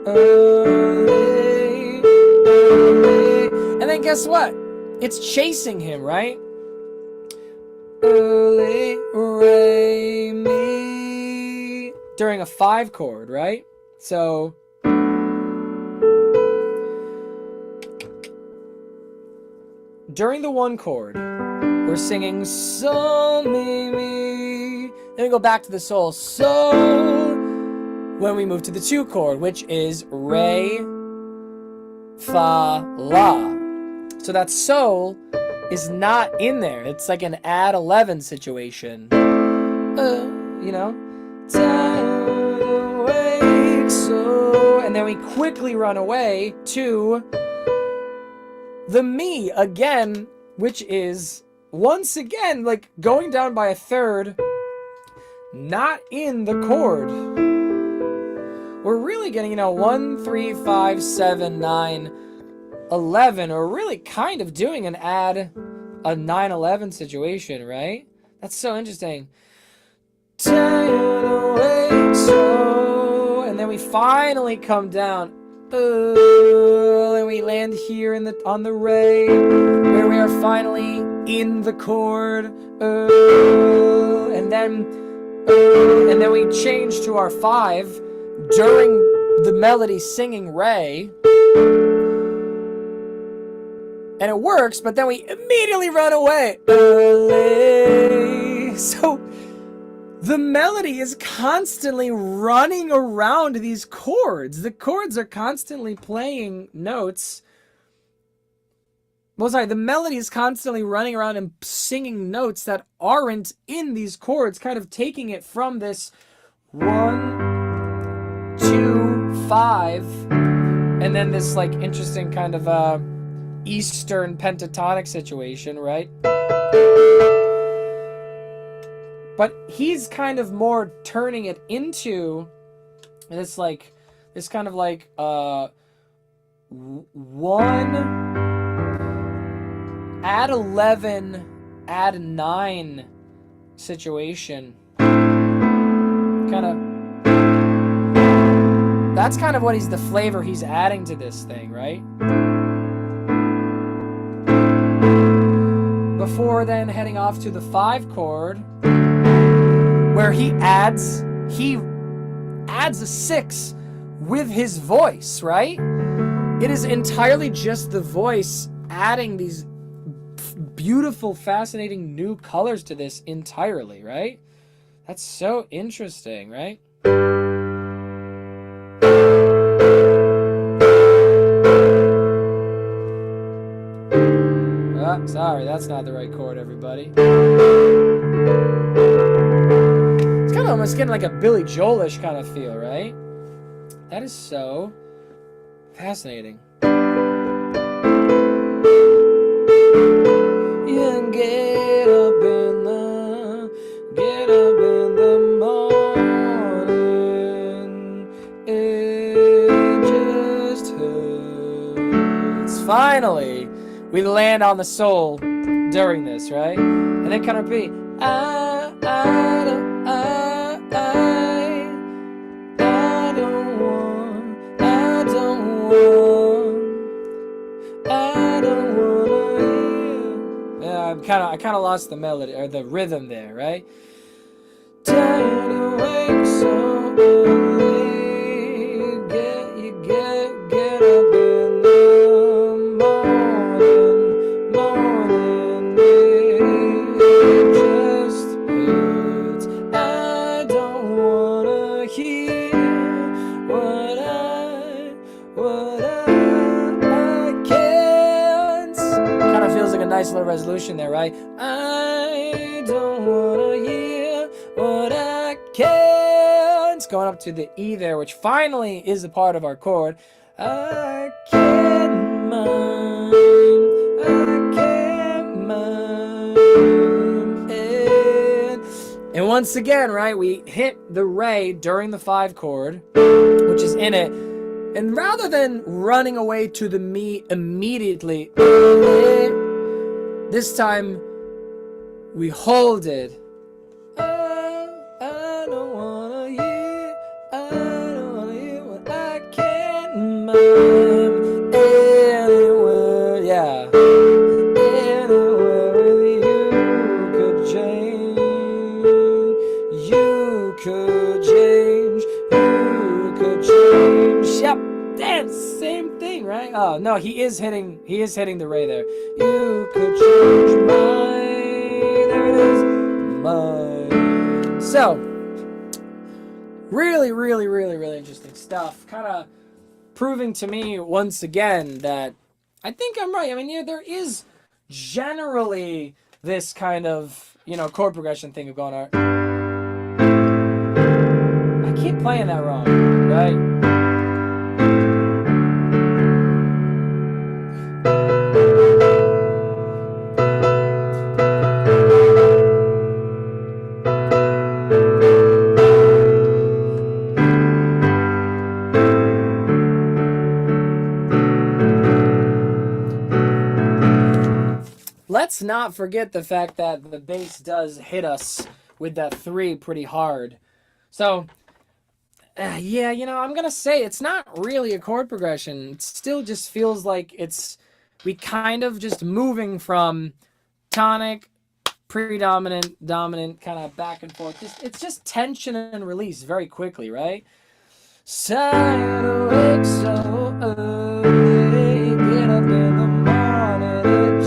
[SPEAKER 1] early. And then guess what? It's chasing him, right? Early, re, mi. During a 5 chord, right? So during the 1 chord, we're singing sol, mi, mi. Then we go back to the sol, so. When we move to the 2 chord, which is re, fa, la. So that sol is not in there. It's like an add 11 situation. You know? Tired awake, so. And then we quickly run away to the mi again, which is once again like going down by a 3rd, not in the chord. We're really getting, 1, 3, 5, 7, 9, 11. We're really kind of doing an add a 9/11 situation, right? That's so interesting. Tired awake, so, and then we finally come down. And we land here on the re, where we are finally in the chord. And then we change to our 5 during the melody singing re. And it works, but then we immediately run away. So the melody is constantly running around these chords. The chords are constantly playing notes. Well, sorry, the melody is constantly running around and singing notes that aren't in these chords, kind of taking it from this 1, 2, 5, and then this like interesting kind of Eastern pentatonic situation, right? But he's kind of more turning it into And it's like this kind of like 1 add 11 add 9 situation. Kind of, that's kind of what the flavor he's adding to this thing, right? Before then heading off to the 5 chord, where he adds a 6 with his voice, right? It is entirely just the voice adding these beautiful, fascinating new colors to this entirely, right? That's so interesting, right? Oh, sorry, that's not the right chord, everybody. It's kind of almost getting like a Billy Joel-ish kind of feel, right? That is so fascinating. You get up in the morning, it just hurts. Finally, we land on the soul during this, right? And then kind of be, I don't want. Yeah, I kind of lost the melody or the rhythm there, right? Tired awake so early, get up in the morning, it just hurts. I don't wanna hear what I can't. Kind of feels like a nice little resolution there, right? I don't wanna hear what I can't. Going up to the E there, which finally is a part of our chord. I can't mind. And once again, right, we hit the re during the 5 chord, which is in it. And rather than running away to the mi immediately, this time we hold it. I don't wanna hear what I can't mind. Anywhere, yeah. Anywhere with you could change. You could change. Yep, that's same thing, right? Oh no, he is hitting the re there. You could change mine. There it is. Mine. So, really, really, really, really interesting stuff. Kind of proving to me once again that I think I'm right. I mean, there is generally this kind of, chord progression thing of going on. I keep playing that wrong, right? Let's not forget the fact that the bass does hit us with that 3 pretty hard. So, yeah, I'm going to say it's not really a chord progression. It still just feels like we kind of just moving from tonic, predominant, dominant, kind of back and forth. It's just tension and release very quickly, right? Side awake so early, get up in the morning, it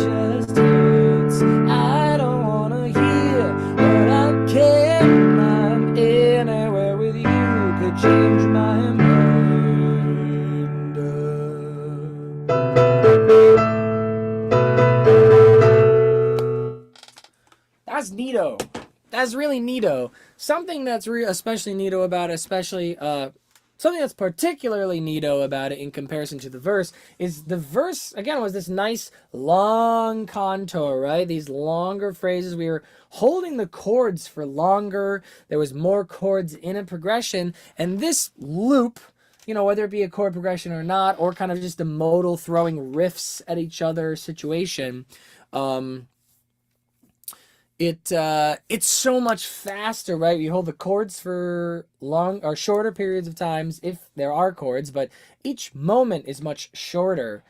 [SPEAKER 1] just hurts. I don't wanna hear what I can't. I'm anywhere with you could change my mind. That's neato. That's really neato. Something that's especially neato about, especially something that's particularly neato about it in comparison to the verse is the verse, again, was this nice long contour, right? These longer phrases. We were holding the chords for longer. There was more chords in a progression. And this loop, you know, whether it be a chord progression or not, or kind of just a modal throwing riffs at each other situation, it's so much faster, right? You hold the chords for long or shorter periods of times if there are chords, but each moment is much shorter.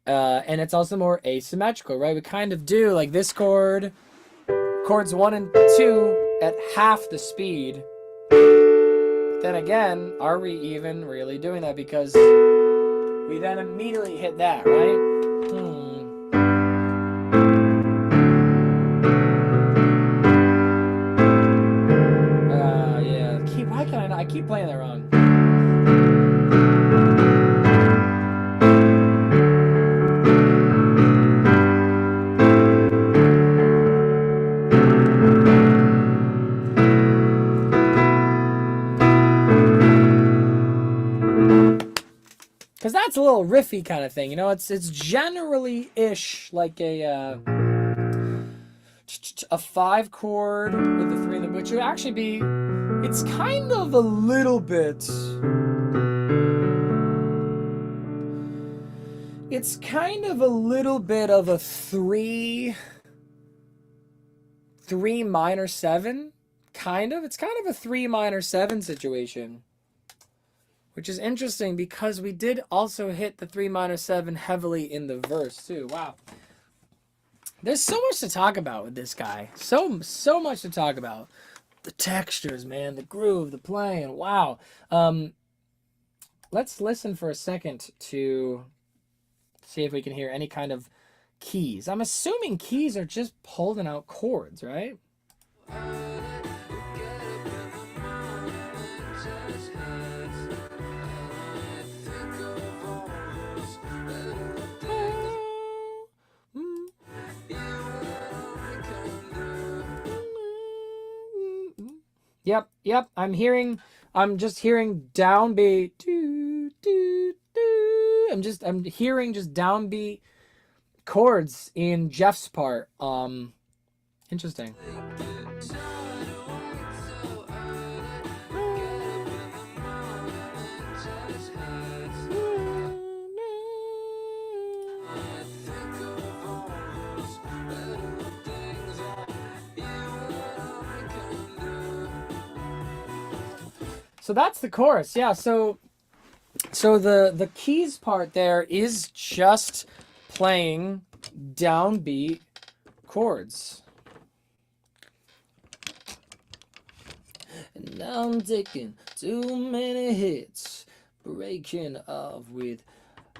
[SPEAKER 1] And it's also more asymmetrical, right? We kind of do like this chord, chords 1 and 2 at half the speed. Then again, are we even really doing that? Because we then immediately hit that, right? I keep playing that wrong. Because that's a little riffy kind of thing, you know. It's generally ish like a 5 chord with the 3 in the, which would actually be. It's kind of a little bit. It's kind of a little bit of a 3 minor 7, kind of. It's kind of a 3 minor 7 situation, which is interesting because we did also hit the 3 minor 7 heavily in the verse too. Wow. There's so much to talk about with this guy. So much to talk about. The textures, man, the groove, the playing. Wow. Let's listen for a second to see if we can hear any kind of keys. I'm assuming keys are just holding out chords, right? Yep. I'm just hearing downbeat. I'm hearing just downbeat chords in Jeff's part. Interesting. So that's the chorus, yeah. So the keys part there is just playing downbeat chords. And now I'm taking too many hits, breaking off with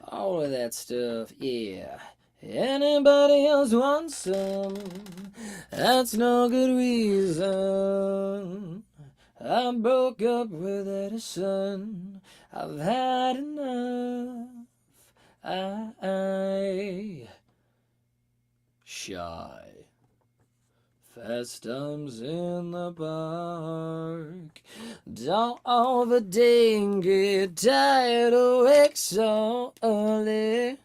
[SPEAKER 1] all of that stuff, yeah. Anybody else wants some? That's no good reason. I broke up with Edison. I've had enough. I shy. Fast times in the park. Don't overthink, get tired awake so early.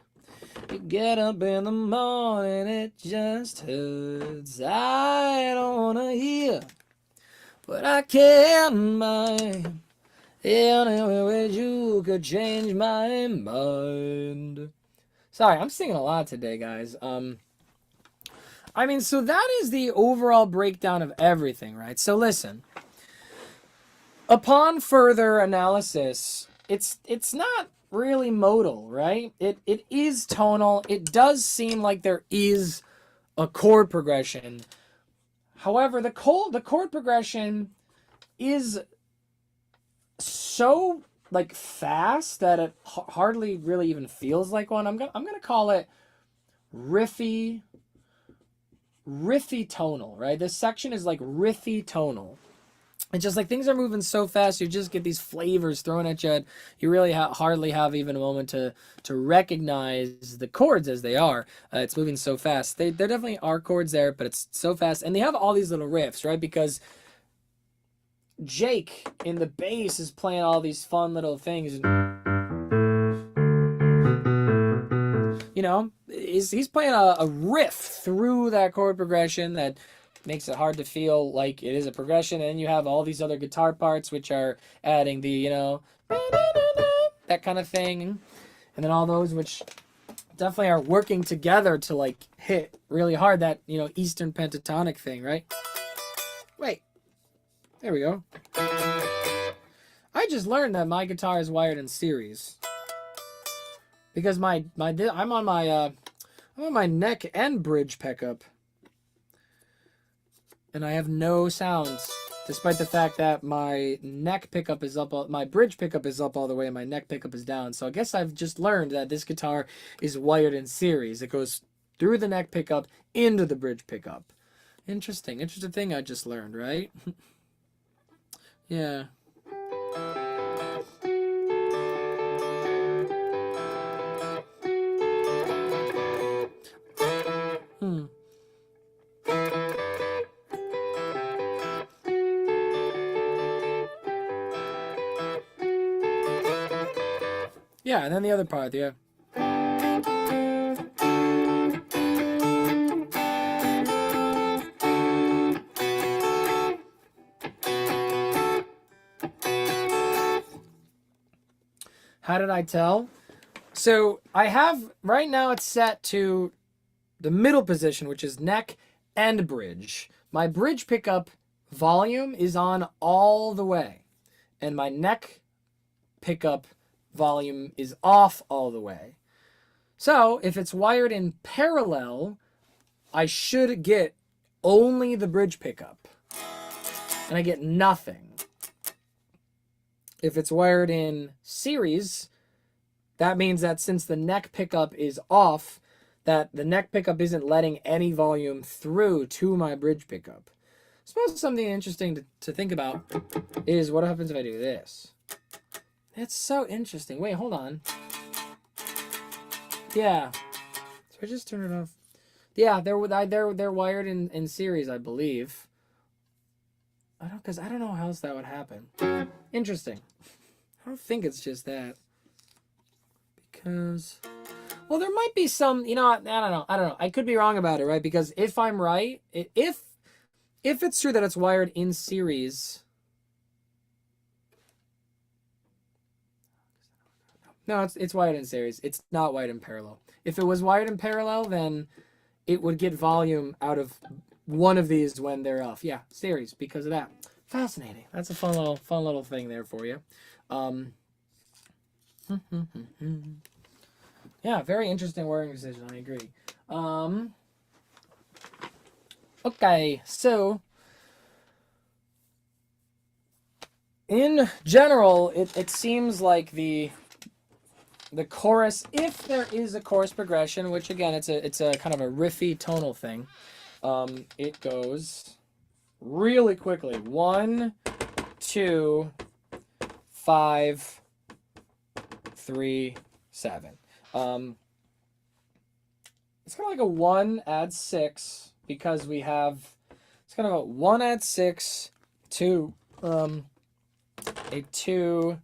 [SPEAKER 1] You get up in the morning, it just hurts. I don't wanna hear, but I can't mind. Any way you could change my mind. Sorry, I'm singing a lot today, guys. I mean, so that is the overall breakdown of everything, right? So listen. Upon further analysis, it's not really modal, right? It is tonal. It does seem like there is a chord progression. However, the chord progression is so like fast that it hardly really even feels like one. I'm gonna call it riffy tonal, right? This section is like riffy tonal. It's just like things are moving so fast, you just get these flavors thrown at you. You really hardly have even a moment to recognize the chords as they are. It's moving so fast. There definitely are chords there, but it's so fast. And they have all these little riffs, right? Because Jake in the bass is playing all these fun little things. You know, he's playing a riff through that chord progression that makes it hard to feel like it is a progression. And you have all these other guitar parts which are adding the, you know, that kind of thing. And then all those which definitely are working together to like hit really hard that, you know, Eastern pentatonic thing, right? Wait. There we go. I just learned that my guitar is wired in series. Because I'm on my neck and bridge pickup, and I have no sounds, despite the fact that my neck pickup is up, my bridge pickup is up all the way, and my neck pickup is down. So I guess I've just learned that this guitar is wired in series. It goes through the neck pickup into the bridge pickup. Interesting thing I just learned, right? Yeah. Yeah, and then the other part, yeah. How did I tell? So I have, right now it's set to the middle position, which is neck and bridge. My bridge pickup volume is on all the way, and my neck pickup volume is off all the way. So if it's wired in parallel, I should get only the bridge pickup, and I get nothing. If it's wired in series, that means that since the neck pickup is off, that the neck pickup isn't letting any volume through to my bridge pickup. I suppose something interesting to think about is what happens if I do this. It's so interesting. Wait, hold on. Yeah. So I just turn it off. Yeah, they're wired in series, I believe. I don't know how else that would happen. Interesting. I don't think it's just that. Because, well, there might be some, you know, I don't know. I could be wrong about it, right? Because if I'm right, if it's true that it's wired in series. No, it's wired in series. It's not wired in parallel. If it was wired in parallel, then it would get volume out of one of these when they're off. Yeah, series because of that. Fascinating. That's a fun little thing there for you. Yeah, very interesting wiring decision. I agree. Okay, so in general, it seems like the chorus, if there is a chorus progression, which again it's a kind of a riffy tonal thing, it goes really quickly. 1, 2, 5, 3, 7. It's kind of like a 1 add 6 because we have, it's kind of a 1 add 6 to a 2,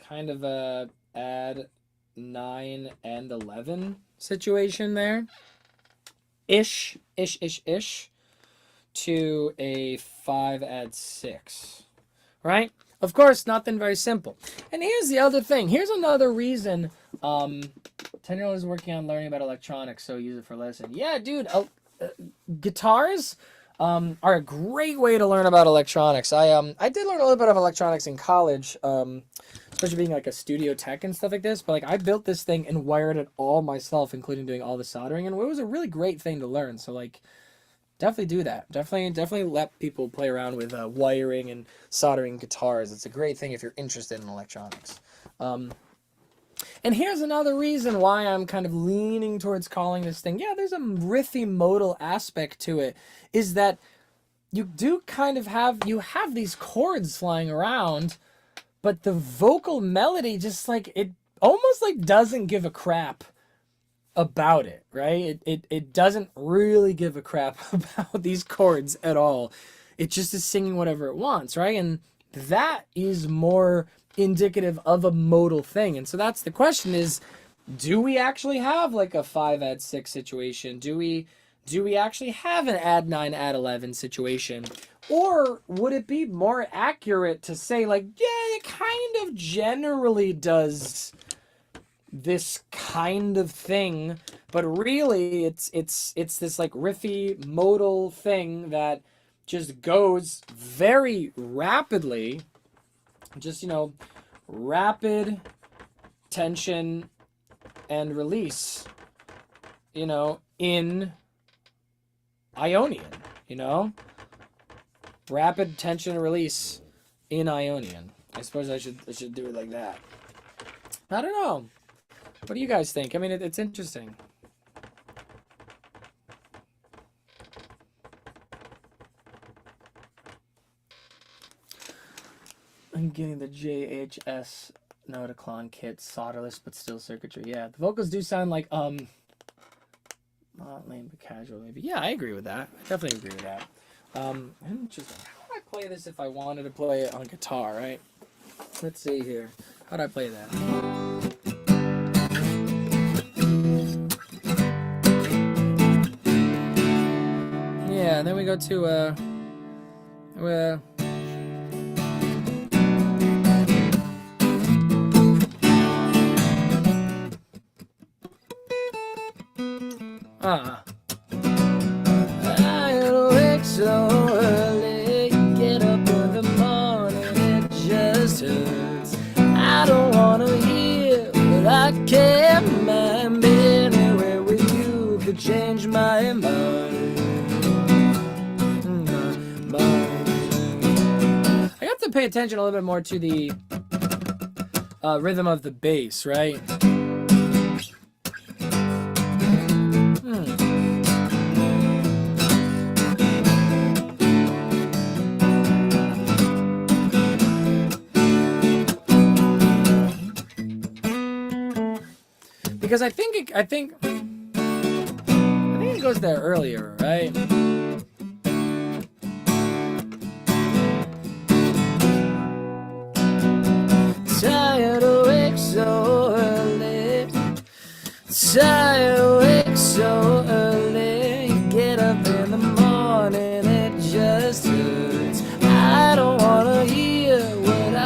[SPEAKER 1] kind of a add 9 and 11 situation there. Ish. To a 5 add 6. Right? Of course, nothing very simple. And here's the other thing. Here's another reason 10-year-old is working on learning about electronics, so use it for lesson. Yeah, dude, guitars are a great way to learn about electronics. I did learn a little bit of electronics in college, especially being like a studio tech and stuff like this. But like I built this thing and wired it all myself, including doing all the soldering, and it was a really great thing to learn. So like, definitely do that. Definitely let people play around with wiring and soldering guitars. It's a great thing if you're interested in electronics. And here's another reason why I'm kind of leaning towards calling this thing, yeah, there's a riffy modal aspect to it, is that you do kind of have these chords flying around, but the vocal melody just like, it almost like doesn't give a crap about it, right? It doesn't really give a crap about these chords at all. It just is singing whatever it wants, right? And that is more indicative of a modal thing. And so that's the question is, do we actually have like a 5 add 6 situation? Do we actually have an add 9 add 11 situation? Or would it be more accurate to say like, yeah, it kind of generally does this kind of thing, but really it's this like riffy modal thing that just goes very rapidly, just, you know, rapid tension and release, you know, in Ionian, you know, rapid tension and release in Ionian. I suppose I should do it like that. I don't know. What do you guys think? I mean, it's interesting. I'm getting the JHS Notaclon kit, solderless but still circuitry. Yeah, the vocals do sound like not lame but casual maybe. Yeah, I agree with that. I definitely agree with that. Interesting. How would I play this if I wanted to play it on guitar, right? Let's see here. How do I play that? Yeah, and then we go to I wake so early, get up in the morning, it just hurts. I don't wanna hear what I can't mind. Anywhere with you could change my mind. I have to pay attention a little bit more to the rhythm of the bass, right? Because I think it goes there earlier, right? Tired awake so early, tired awake so early, get up in the morning, it just hurts. I don't wanna hear what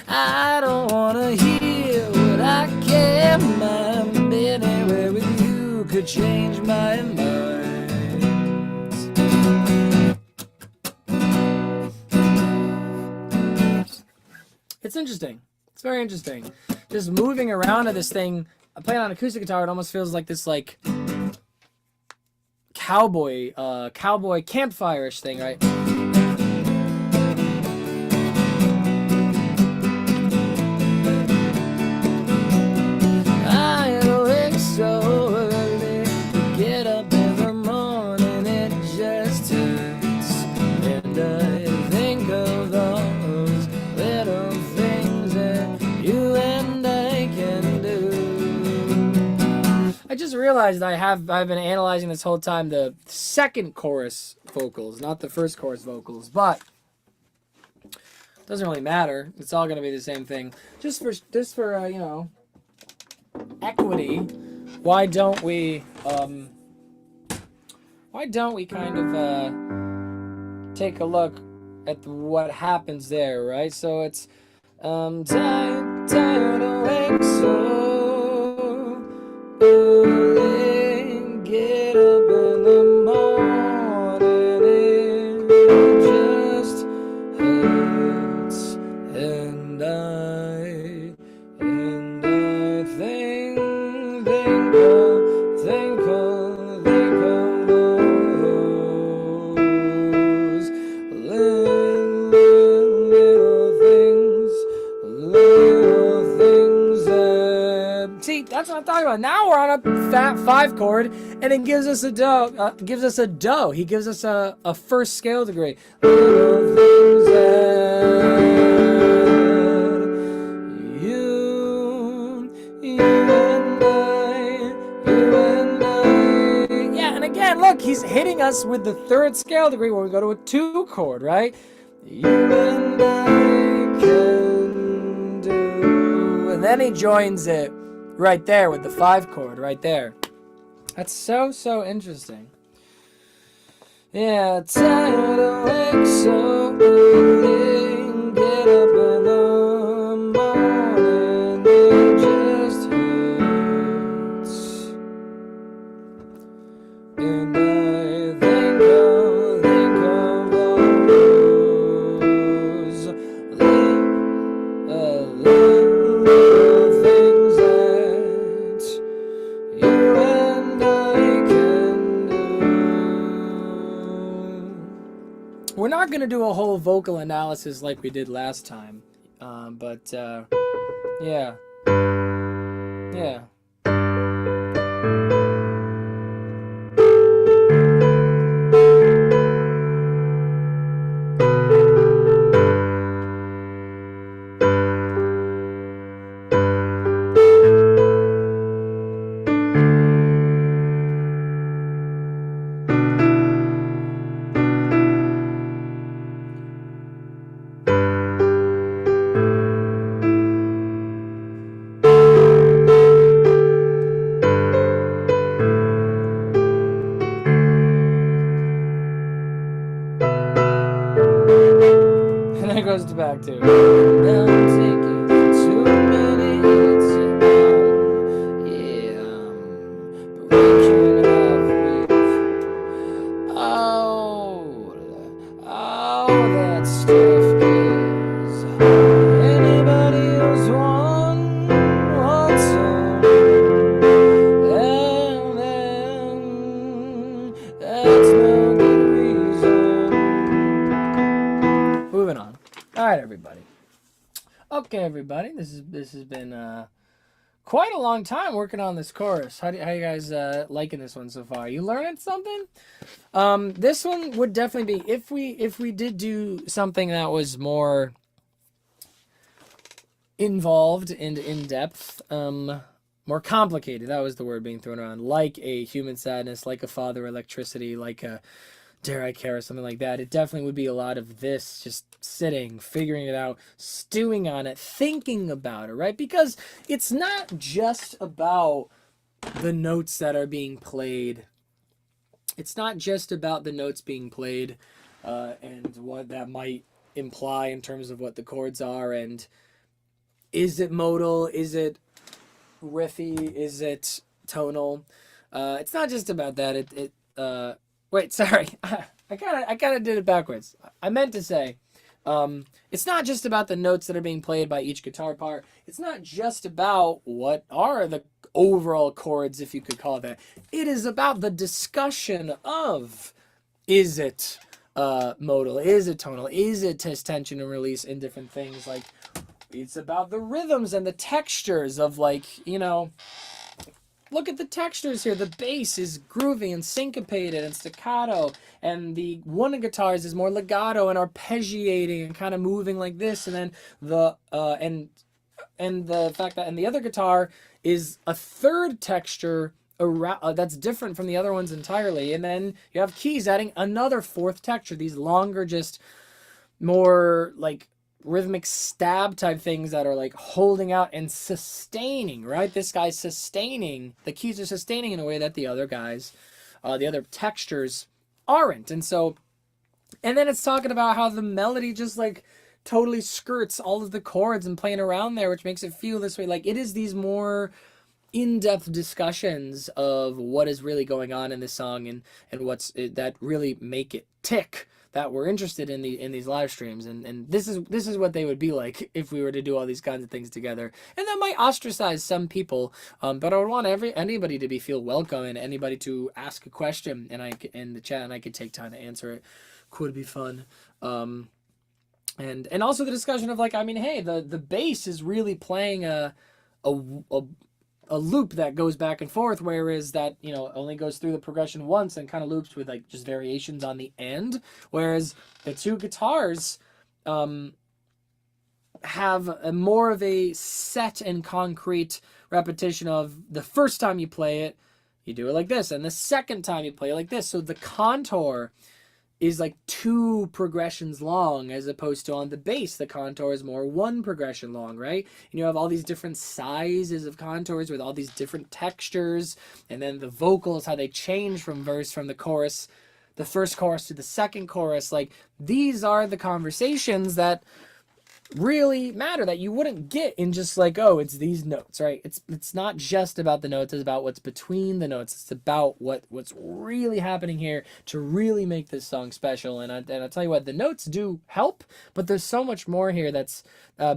[SPEAKER 1] I don't wanna hear what I can't mind. Anywhere with you could change my mind. It's interesting. It's very interesting. Just moving around to this thing, playing on acoustic guitar, it almost feels like this like cowboy campfire-ish thing, right? So early, get up in the morning, it just hurts. And I think of those little things that you and I can do. I just realized I've been analyzing this whole time the second chorus vocals, not the first chorus vocals, but it doesn't really matter. It's all gonna be the same thing. Just for you know, equity. Why don't we kind of take a look at what happens there, right? So it's tired awake so early, get up in the morning, it just hurts, and I think of those little things that... See, that's what I'm talking about. Now we're on a fat 5 chord, and it gives us a do. He gives us a first scale degree. Little things that you and I, you and And look, he's hitting us with the third scale degree when we go to a 2 chord, right? You and I can do. And then he joins it right there with the 5 chord right there. That's so interesting. Yeah, tired awake so early, get up in the morning, it just hurts. And I think of all those little things that you and I can do. We're not going to do a whole vocal analysis like we did last time, but yeah. And then it goes back to I'm taking too many hits and I'm breaking up with all that stuff is anybody else wants some, and then that's no good reason. Moving on. All right, everybody. Okay, everybody. This has been quite a long time working on this chorus. How you guys liking this one so far? You learning something? This one would definitely be if we did do something that was more involved and in depth, more complicated. That was the word being thrown around. Like a Human Sadness, like a Father Electricity, like a Dare I Care, or something like that. It definitely would be a lot of this, just sitting, figuring it out, stewing on it, thinking about it, right? Because it's not just about the notes that are being played. It's not just about the notes being played and what that might imply in terms of what the chords are, and is it modal, is it riffy, is it tonal? It's not just about that. Wait, sorry. I kind of did it backwards. I meant to say, it's not just about the notes that are being played by each guitar part. It's not just about what are the overall chords, if you could call it that. It is about the discussion of, is it modal, is it tonal, is it tension and release in different things. Like, it's about the rhythms and the textures of, like, you know, look at the textures here. The bass is groovy and syncopated and staccato, and the one guitars is more legato and arpeggiating and kind of moving like this, and then the fact that the other guitar is a third texture around, that's different from the other ones entirely, and then you have keys adding another fourth texture. These longer, just more like rhythmic stab type things that are like holding out and sustaining, right? This guy's sustaining, the keys are sustaining in a way that the other guys, the other textures aren't. And so, and then it's talking about how the melody just like totally skirts all of the chords and playing around there, which makes it feel this way. Like, it is these more in-depth discussions of what is really going on in this song and what's that really make it tick, that we're interested in these live streams, and this is what they would be like if we were to do all these kinds of things together. And that might ostracize some people, but I would want anybody to feel welcome, and anybody to ask a question in the chat, and I could take time to answer it. Could be fun. And also the discussion of, like, I mean, hey, the bass is really playing a loop that goes back and forth, whereas that, you know, only goes through the progression once and kind of loops with like just variations on the end, whereas the two guitars have a more of a set and concrete repetition of the first time you play it, you do it like this, and the second time you play it like this. So the contour is like 2 progressions long, as opposed to on the bass, the contour is more 1 progression long, right? And you have all these different sizes of contours with all these different textures, and then the vocals, how they change from the chorus, the first chorus to the second chorus. Like, these are the conversations that really matter, that you wouldn't get in just like, oh, it's these notes, right? It's not just about the notes, it's about what's between the notes. It's about what's really happening here to really make this song special. And I'll tell you what, the notes do help, but there's so much more here that's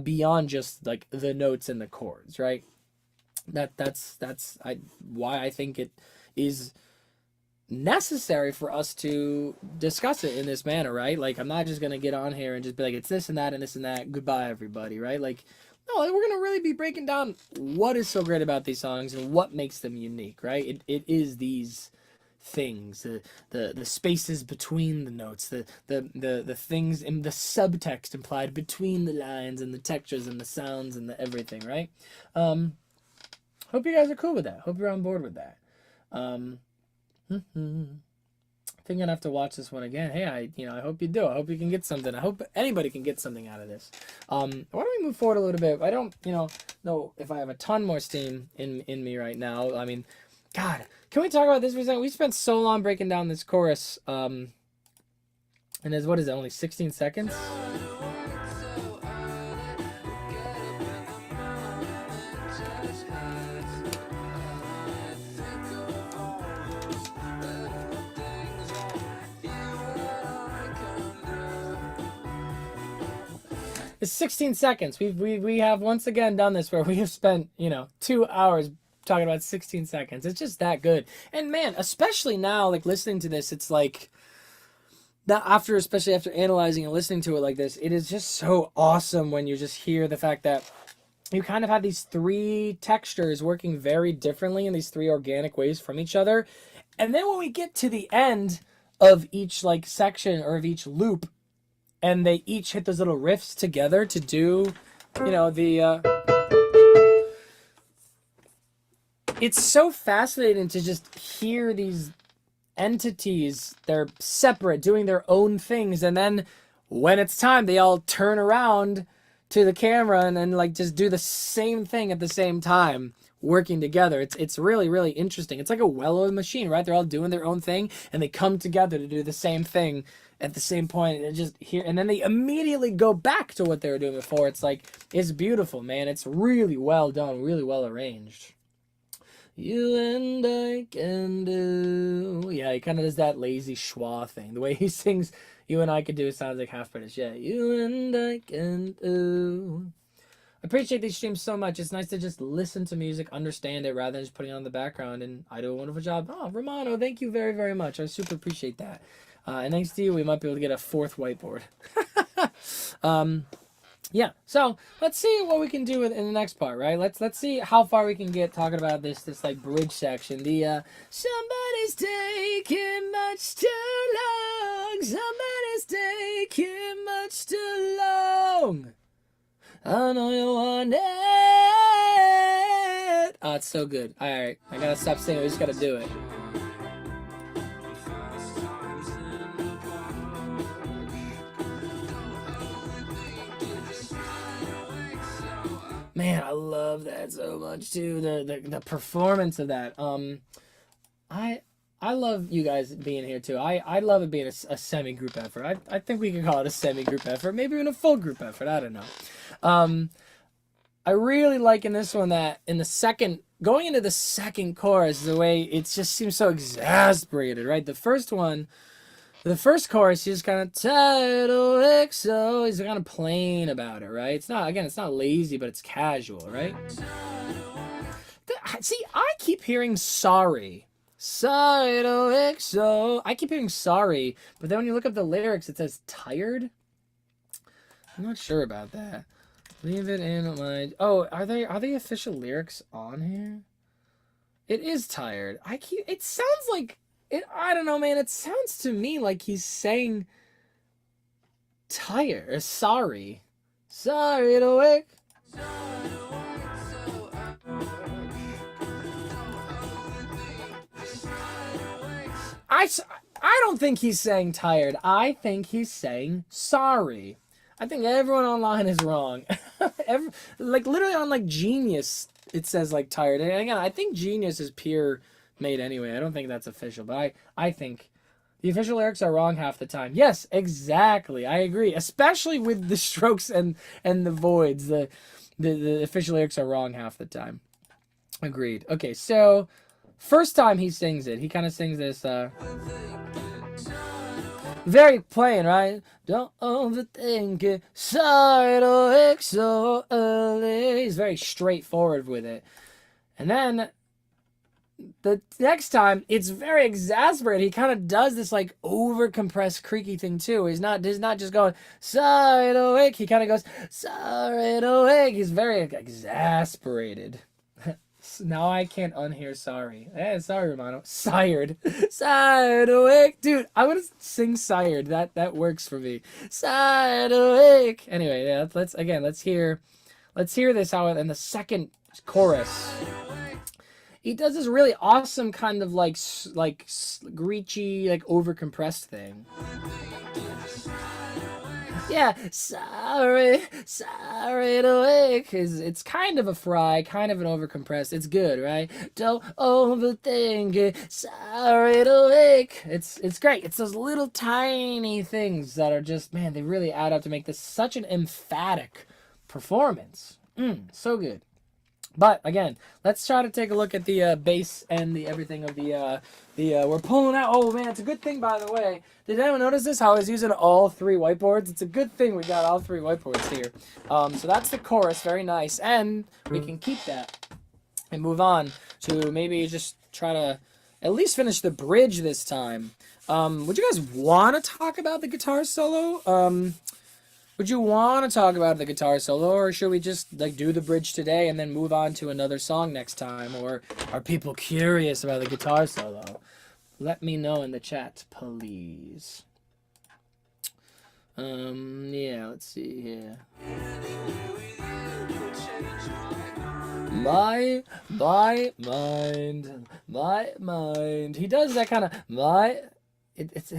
[SPEAKER 1] beyond just like the notes and the chords, right? That's why I think it is necessary for us to discuss it in this manner, right? Like, I'm not just gonna get on here and just be like, it's this and that and this and that, goodbye everybody, right? Like, no, we're gonna really be breaking down what is so great about these songs and what makes them unique, right? It is these things, the spaces between the notes, the things in the subtext implied between the lines, and the textures and the sounds and the everything, right? Hope you guys are cool with that. Hope you're on board with that. I think I'm gonna have to watch this one again. Hey, I hope you do. I hope you can get something. I hope anybody can get something out of this. Why don't we move forward a little bit? I don't, know if I have a ton more steam in me right now. I mean, God, can we talk about this for a second? We spent so long breaking down this chorus, and there's, what is it, only 16 seconds? It's 16 seconds. We have once again done this where we have spent, 2 hours talking about 16 seconds. It's just that good. And man, especially now, like, listening to this, it's like, especially after analyzing and listening to it like this, it is just so awesome when you just hear the fact that you kind of have these 3 textures working very differently in these 3 organic ways from each other. And then when we get to the end of each, like, section or of each loop, and they each hit those little riffs together to do, it's so fascinating to just hear these entities. They're separate, doing their own things, and then when it's time, they all turn around to the camera and then, like, just do the same thing at the same time, working together. It's really, really interesting. It's like a well-oiled machine, right? They're all doing their own thing, and they come together to do the same thing at the same point, and just here, and then they immediately go back to what they were doing before. It's like, it's beautiful, man. It's really well done, really well arranged. You and I can do. Yeah, he kind of does that lazy schwa thing. The way he sings "You and I Can Do" sounds like half British. Yeah, you and I can do. I appreciate these streams so much. It's nice to just listen to music, understand it, rather than just putting it on the background, and I do a wonderful job. Oh, Romano, thank you very, very much. I super appreciate that. And thanks to you, we might be able to get a 4th whiteboard. Yeah, so let's see what we can do in the next part, right? Let's see how far we can get talking about this like bridge section. The somebody's taking much too long. Somebody's taking much too long. I know you want it. Oh, it's so good. All right, I gotta stop singing. We just gotta do it. Man, I love that so much too. The performance of that. I love you guys being here too. I love it being a semi-group effort. I think we can call it a semi-group effort, maybe even a full group effort. I don't know. I really like in this one that in the second, going into the second chorus, the way it just seems so exasperated, right? The first chorus, he's kind of tidal XO. He's kind of plain about it, right? It's not lazy, but it's casual, right? See, I keep hearing sorry. Tidal XO. I keep hearing sorry, but then when you look up the lyrics, it says tired. I'm not sure about that. Leave it in my. Oh, are they official lyrics on here? It is tired. It sounds like. I don't know, man. It sounds to me like he's saying tired or sorry. Sorry to wake. I don't think he's saying tired. I think he's saying sorry. I think everyone online is wrong. Like literally on like Genius, it says like tired. And again, I think Genius is peer made anyway. I don't think that's official, but I think the official lyrics are wrong half the time. Yes, exactly. I agree, especially with the Strokes and the Voidz. The official lyrics are wrong half the time. Agreed. Okay, so first time he sings it, he kind of sings this. Very plain, right? Don't overthink it. Side awake so early. He's very straightforward with it. And then the next time, it's very exasperated. He kind of does this like over compressed creaky thing too. He's not just going side awake. He kind of goes side awake. He's very exasperated. Now I can't unhear sorry. Sorry, Romano. Sired. Side awake. Dude, I want to sing sired. That works for me. Side awake. Anyway, yeah, let's hear this how in the second chorus. He does this really awesome kind of like screechy, like over compressed thing. Yeah, sorry to wake. It's kind of a fry, kind of an overcompressed. It's good, right? Don't overthink it. Sorry to wake. It's great. It's those little tiny things that are just, man, they really add up to make this such an emphatic performance. So good. But again, let's try to take a look at the bass and the everything of the we're pulling out. Oh man, it's a good thing, by the way. Did anyone notice this? How I was using all three whiteboards? It's a good thing we got all three whiteboards here. So that's the chorus, very nice, and we can keep that and move on to maybe just try to at least finish the bridge this time. Would you guys want to talk about the guitar solo? Would you want to talk about the guitar solo, or should we just like do the bridge today and then move on to another song next time? Or are people curious about the guitar solo? Let me know in the chat, please. Yeah, let's see here. My mind. He does that kind of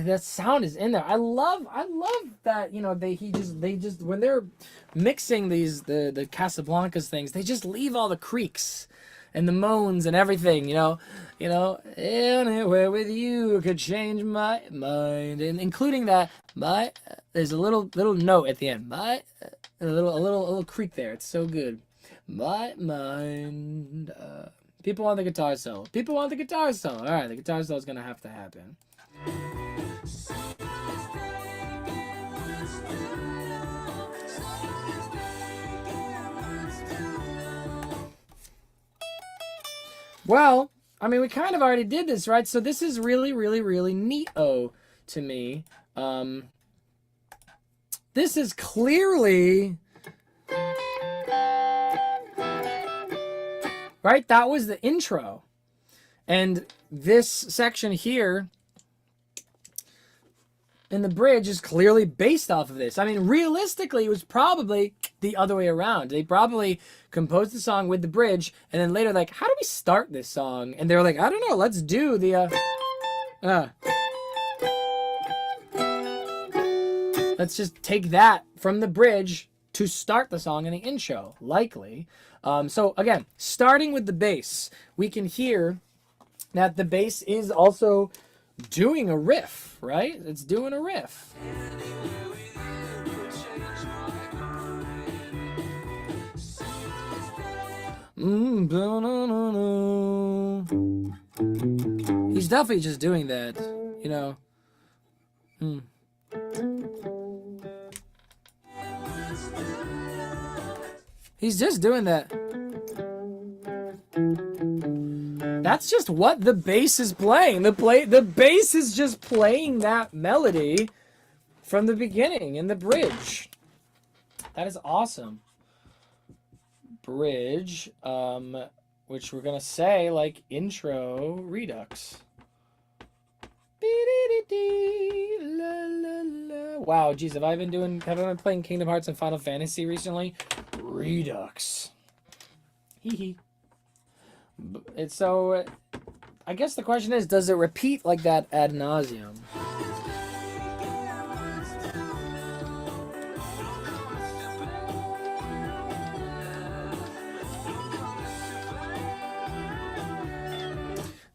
[SPEAKER 1] that sound is in there. I love that, you know, they just when they're mixing these the Casablancas things, they just leave all the creaks and the moans and everything, you know, anywhere with you could change my mind, and including that there's a little note at the end, a little creak there. It's so good. My mind. People want the guitar solo. All right, the guitar solo is gonna have to happen. Well, I mean, we kind of already did this, right? So this is really, really, really neat-o to me. This is clearly... Right? That was the intro. And this section here in the bridge is clearly based off of this. I mean, realistically, it was probably the other way around. They probably composed the song with the bridge, and then later, like, how do we start this song? And they were like, I don't know, let's do the, let's just take that from the bridge to start the song in the intro, likely. So, again, starting with the bass, we can hear that the bass is also doing a riff, right? It's doing a riff. He's definitely just doing that, you know. He's just doing that. That's just what the bass is playing. The bass is just playing that melody from the beginning in the bridge. That is awesome. Bridge, which we're gonna say like intro redux. Wow, geez, have I been playing Kingdom Hearts and Final Fantasy recently? Redux. Hee hee. It's so I guess the question is, does it repeat like that ad nauseum?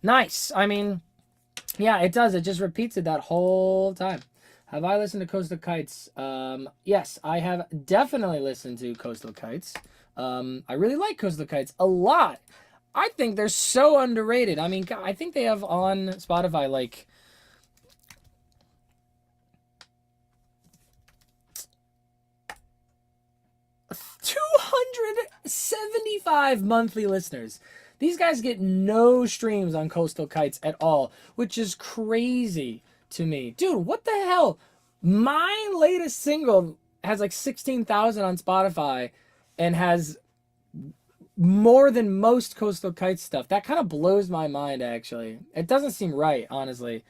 [SPEAKER 1] Nice. I mean, yeah, it does. It just repeats it that whole time. Have I listened to Coastal Kites? Yes, I have definitely listened to Coastal Kites. I really like Coastal Kites a lot. I think they're so underrated. I mean, I think they have on Spotify like 275 monthly listeners. These guys get no streams on Coastal Kites at all, which is crazy to me. Dude, what the hell? My latest single has like 16,000 on Spotify and has more than most Coastal Kites stuff. That kind of blows my mind, actually. It doesn't seem right, honestly.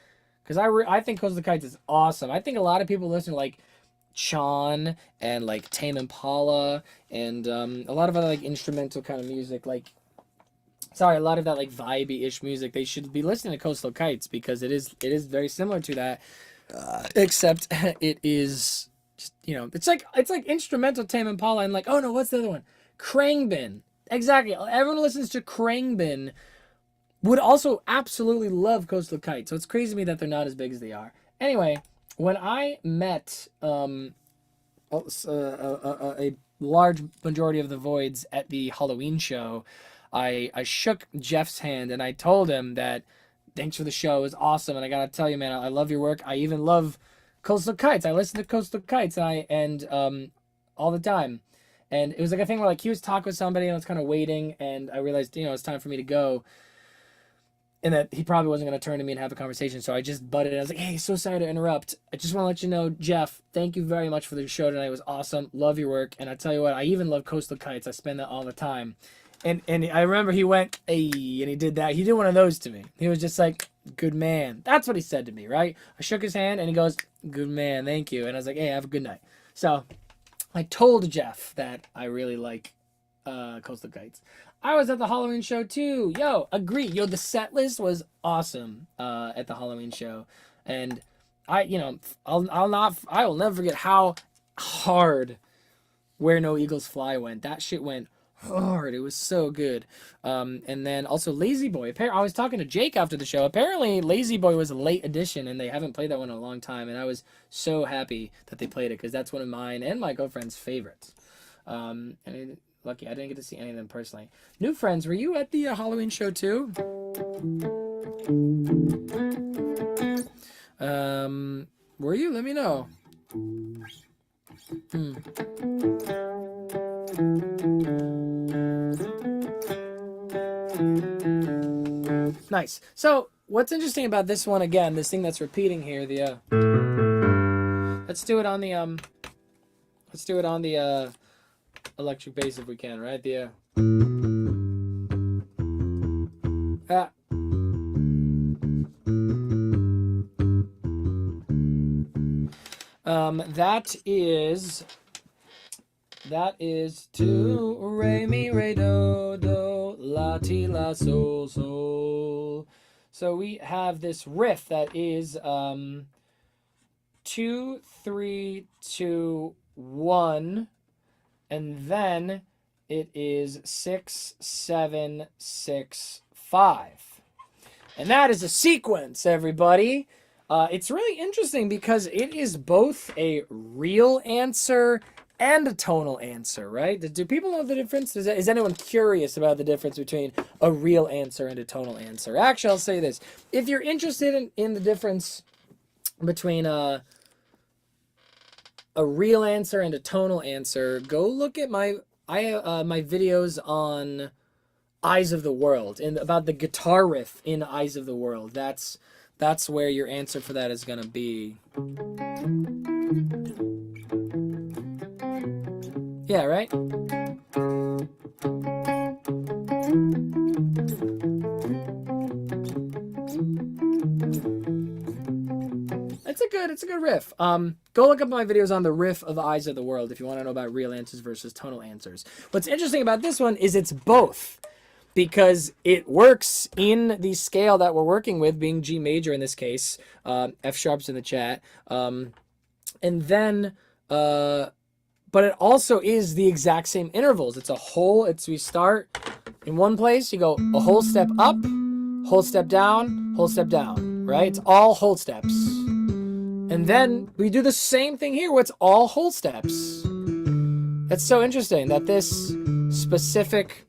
[SPEAKER 1] Because I think Coastal Kites is awesome. I think a lot of people listen to like Sean and like Tame Impala and a lot of other like instrumental kind of music, like a lot of that like vibey-ish music. They should be listening to Coastal Kites because it is very similar to that, except it is just, you know, it's like instrumental Tame Impala and like, oh no, what's the other one? Khruangbin. Exactly. Everyone who listens to Khruangbin would also absolutely love Coastal Kites. So it's crazy to me that they're not as big as they are. Anyway, when I met a large majority of the Voidz at the Halloween show, I shook Jeff's hand and I told him that thanks for the show, it was awesome, and I gotta tell you, man, I love your work. I even love Coastal Kites. I listen to Coastal Kites and all the time. And it was like a thing where like he was talking with somebody and I was kind of waiting, and I realized, you know, it's time for me to go. And that he probably wasn't going to turn to me and have a conversation. So I just butted in. I was like, hey, so sorry to interrupt. I just want to let you know, Jeff, thank you very much for the show tonight. It was awesome. Love your work. And I tell you what, I even love Coastal Kites. I spend that all the time. And I remember he went, hey, and he did that. He did one of those to me. He was just like, good man. That's what he said to me, right? I shook his hand and he goes, good man, thank you. And I was like, hey, have a good night. So I told Jeff that I really like Coastal Kites. I was at the Halloween show too. Yo, agree. Yo, the set list was awesome at the Halloween show, and I will never forget how hard Where No Eagles Fly went. That shit went hard. It was so good. And then also Lazy Boy. I was talking to Jake after the show. Apparently Lazy Boy was a late addition, and they haven't played that one in a long time. And I was so happy that they played it because that's one of mine and my girlfriend's favorites. Lucky I didn't get to see any of them personally. New friends, were you at the Halloween show too? Were you? Let me know. Nice. So what's interesting about this one, again, this thing that's repeating here, the let's do it on the electric bass if we can, right? The that is to re mi re do do la ti la sol sol. So we have this riff that is 2 3 2 1, and then it is 6 7 6 5, and that is a sequence, everybody. It's really interesting because it is both a real answer and a tonal answer, right? Do people know the difference? Is anyone curious about the difference between a real answer and a tonal answer? Actually, I'll say this. If you're interested in the difference between a real answer and a tonal answer, go look at my videos on Eyes of the World and about the guitar riff in Eyes of the World. That's where your answer for that is going to be. Yeah, right? It's a good riff. Go look up my videos on the riff of Eyes of the World if you want to know about real answers versus tonal answers. What's interesting about this one is it's both. because it works in the scale that we're working with, being G major in this case. F sharp's in the chat. And then, but it also is the exact same intervals. It's a whole, we start in one place, you go a whole step up, whole step down, right? It's all whole steps. And then we do the same thing here where it's all whole steps. It's so interesting that this specific,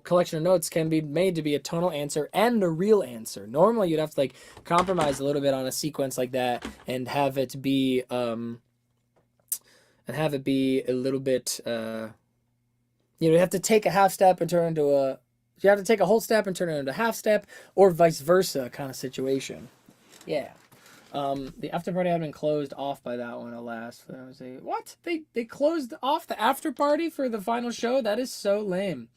[SPEAKER 1] collection of notes can be made to be a tonal answer and a real answer. Normally you'd have to like compromise a little bit on a sequence like that and have it be a little bit you have to take a half step and turn it into a, you have to take a whole step and turn it into a half step, or vice versa kind of situation. Yeah. The after party had been closed off by that one, alas. I was like, what? They closed off the after party for the final show? That is so lame.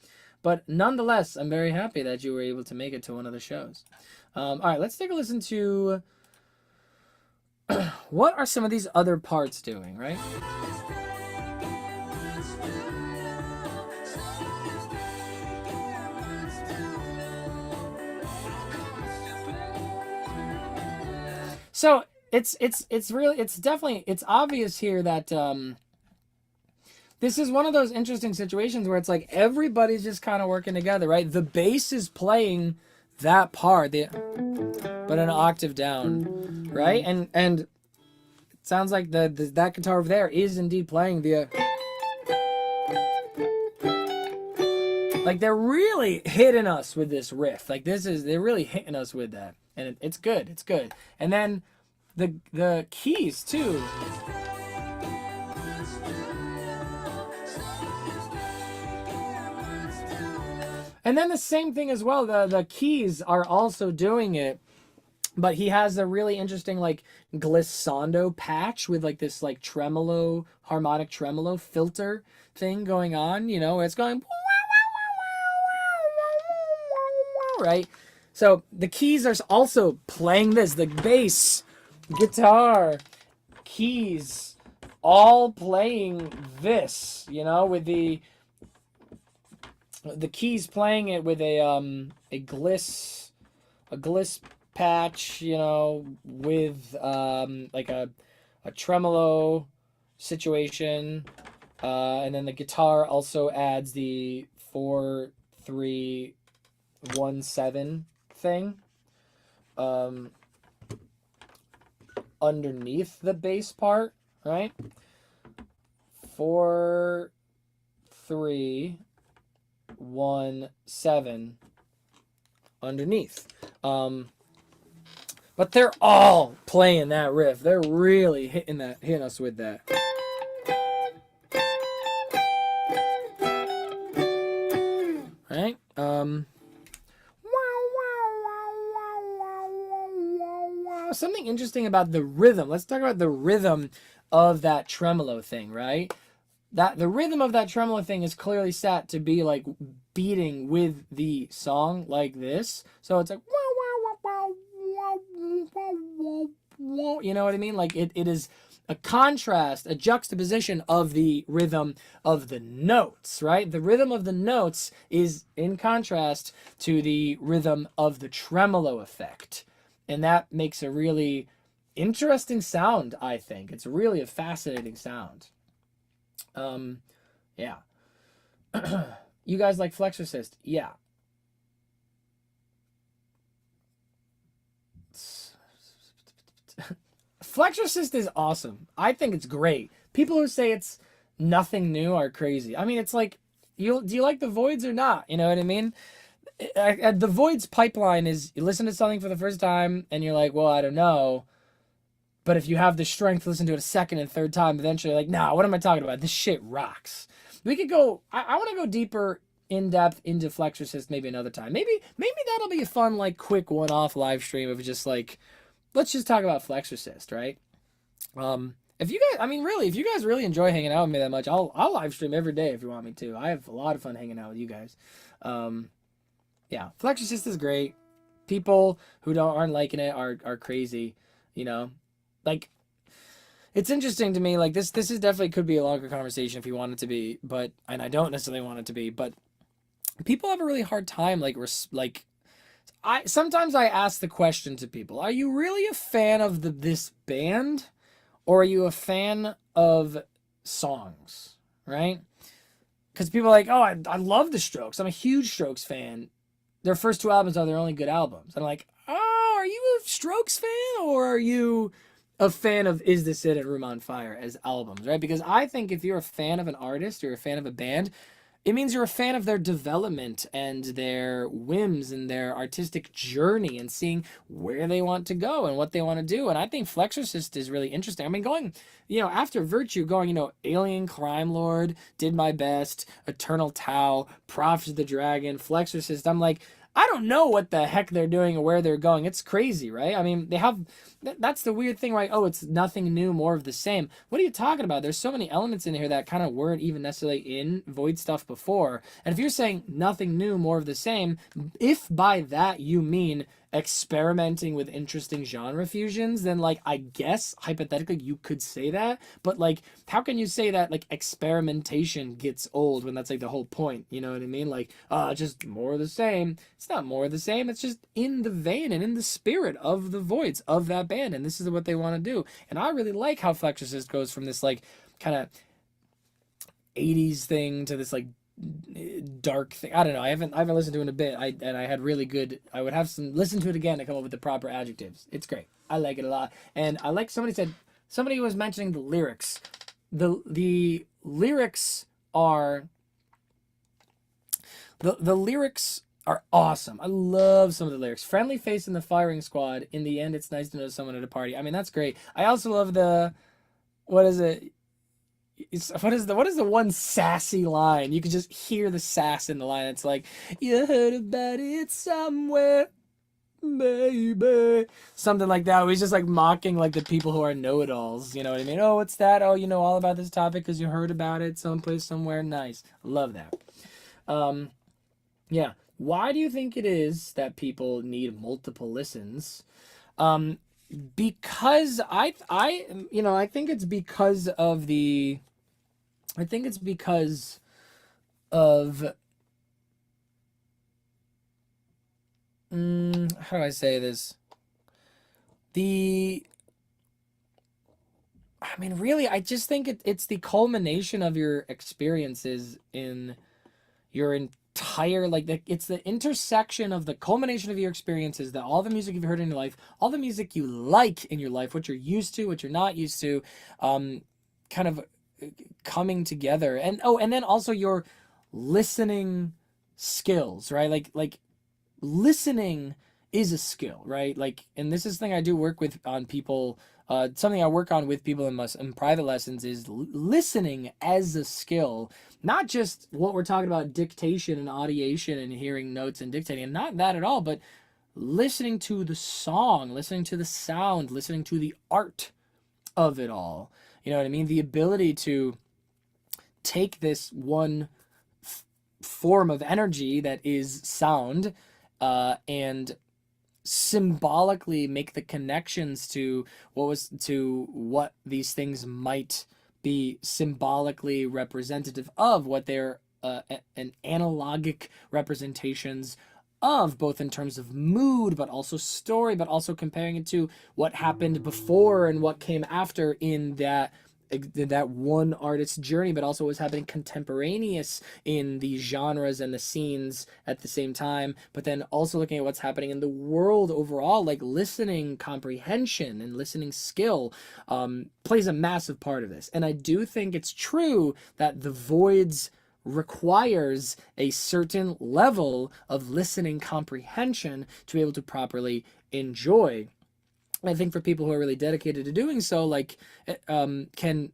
[SPEAKER 1] But nonetheless, I'm very happy that you were able to make it to one of the shows. All right, let's take a listen to what are some of these other parts doing, right? So it's definitely, it's obvious here that this is one of those interesting situations where it's like everybody's just kind of working together, right? The bass is playing that part, but an octave down, right? And it sounds like that guitar over there is indeed playing the. Like they're really hitting us with this riff. Like they're really hitting us with that, and it's good. It's good. And then the keys too. And then the same thing as well. The keys are also doing it, but he has a really interesting like glissando patch with like this like tremolo, harmonic tremolo filter thing going on. It's going. Right, so the keys are also playing this, the bass, guitar, keys, all playing this, with the keys playing it with a gliss patch, with like a tremolo situation, and then the guitar also adds the 4-3-1-7 thing underneath the bass part, right? 4-3-1-7 underneath. But they're all playing that riff. They're really hitting us with that. Right? Something interesting about the rhythm. Let's talk about the rhythm of that tremolo thing, right? The rhythm of that tremolo thing is clearly set to be like beating with the song like this. So it's like, you know what I mean? Like it is a contrast, a juxtaposition of the rhythm of the notes, right? The rhythm of the notes is in contrast to the rhythm of the tremolo effect. And that makes a really interesting sound, I think. It's really a fascinating sound. Yeah. You guys like Flexorcist? Yeah. Flexorcist is awesome. I think it's great. People who say it's nothing new are crazy. I mean, it's like, do you like the Voidz or not? You know what I mean? The Voidz pipeline is, you listen to something for the first time and you're like, well, I don't know. But if you have the strength to listen to it a second and third time, eventually you're like, nah, what am I talking about? This shit rocks. We could go, I want to go deeper in depth into Flexorcist maybe another time. Maybe that'll be a fun, like, quick one-off live stream of just like, let's just talk about Flexorcist, right? If you guys, I mean, really, if you guys really enjoy hanging out with me that much, I'll live stream every day if you want me to. I have a lot of fun hanging out with you guys. Yeah, Flexorcist is great. People who aren't liking it are crazy, Like, it's interesting to me, like, this is definitely could be a longer conversation if you want it to be, and I don't necessarily want it to be, but people have a really hard time like I sometimes I ask the question to people, are you really a fan of this band, or are you a fan of songs, right? Because people are like, oh, I love the Strokes, I'm a huge Strokes fan, their first two albums are their only good albums. I'm like, oh, are you a Strokes fan, or are you a fan of Is This It and Room on Fire as albums, right? Because I think if you're a fan of an artist or a fan of a band, it means you're a fan of their development and their whims and their artistic journey and seeing where they want to go and what they want to do. And I think Flexorcist is really interesting. I mean, going, after Virtue, going, Alien Crime Lord, Did My Best, Eternal Tau, Prophets of the Dragon, Flexorcist. I'm like, I don't know what the heck they're doing or where they're going. It's crazy, right? I mean, they have, that's the weird thing, right? Oh, it's nothing new, more of the same. What are you talking about? There's so many elements in here that kind of weren't even necessarily in Void stuff before. And if you're saying nothing new, more of the same, if by that you mean experimenting with interesting genre fusions, then like I guess hypothetically you could say that, but like how can you say that like experimentation gets old when that's like the whole point? You know what I mean? Like just more of the same. It's not more of the same, it's just in the vein and in the spirit of the Voidz of that band, and this is what they want to do. And I really like how Flexorcist goes from this like kind of 80s thing to this like dark thing. I don't know. I haven't listened to it in a bit. I had really good. I would have some listen to it again to come up with the proper adjectives. It's great. I like it a lot, and I like somebody was mentioning the lyrics. The lyrics are the lyrics are awesome. I love some of the lyrics. Friendly face in the firing squad. In the end, it's nice to know someone at a party. I mean, that's great. I also love the what is it? What is the one sassy line? You can just hear the sass in the line. It's like, you heard about it somewhere, baby. Something like that. He's just like mocking like the people who are know-it-alls. You know what I mean? Oh, what's that? Oh, you know all about this topic because you heard about it someplace, somewhere. Nice. Love that. Yeah. Why do you think it is that people need multiple listens? Because I think it's because of how do I say this? The I mean, really, I just think it's the culmination of your experiences in your entire it's the intersection of the culmination of your experiences, that all the music you've heard in your life, all the music you like in your life, what you're used to, what you're not used to, kind of coming together. And then also your listening skills, right? Like listening is a skill, right? Like, and this is the thing I do work with on people. Something I work on with people in private lessons is listening as a skill, not just what we're talking about, dictation and audiation and hearing notes and dictating, and not that at all, but listening to the song, listening to the sound, listening to the art of it all. You know what I mean? The ability to take this one form of energy that is sound, and symbolically make the connections to what these things might be symbolically representative of, what they're an analogic representations of, both in terms of mood but also story, but also comparing it to what happened before and what came after in that one artist's journey, but also what's happening contemporaneous in the genres and the scenes at the same time, but then also looking at what's happening in the world overall. Like listening comprehension and listening skill plays a massive part of this. And I do think it's true that the Voidz requires a certain level of listening comprehension to be able to properly enjoy. I think for people who are really dedicated to doing so, like, can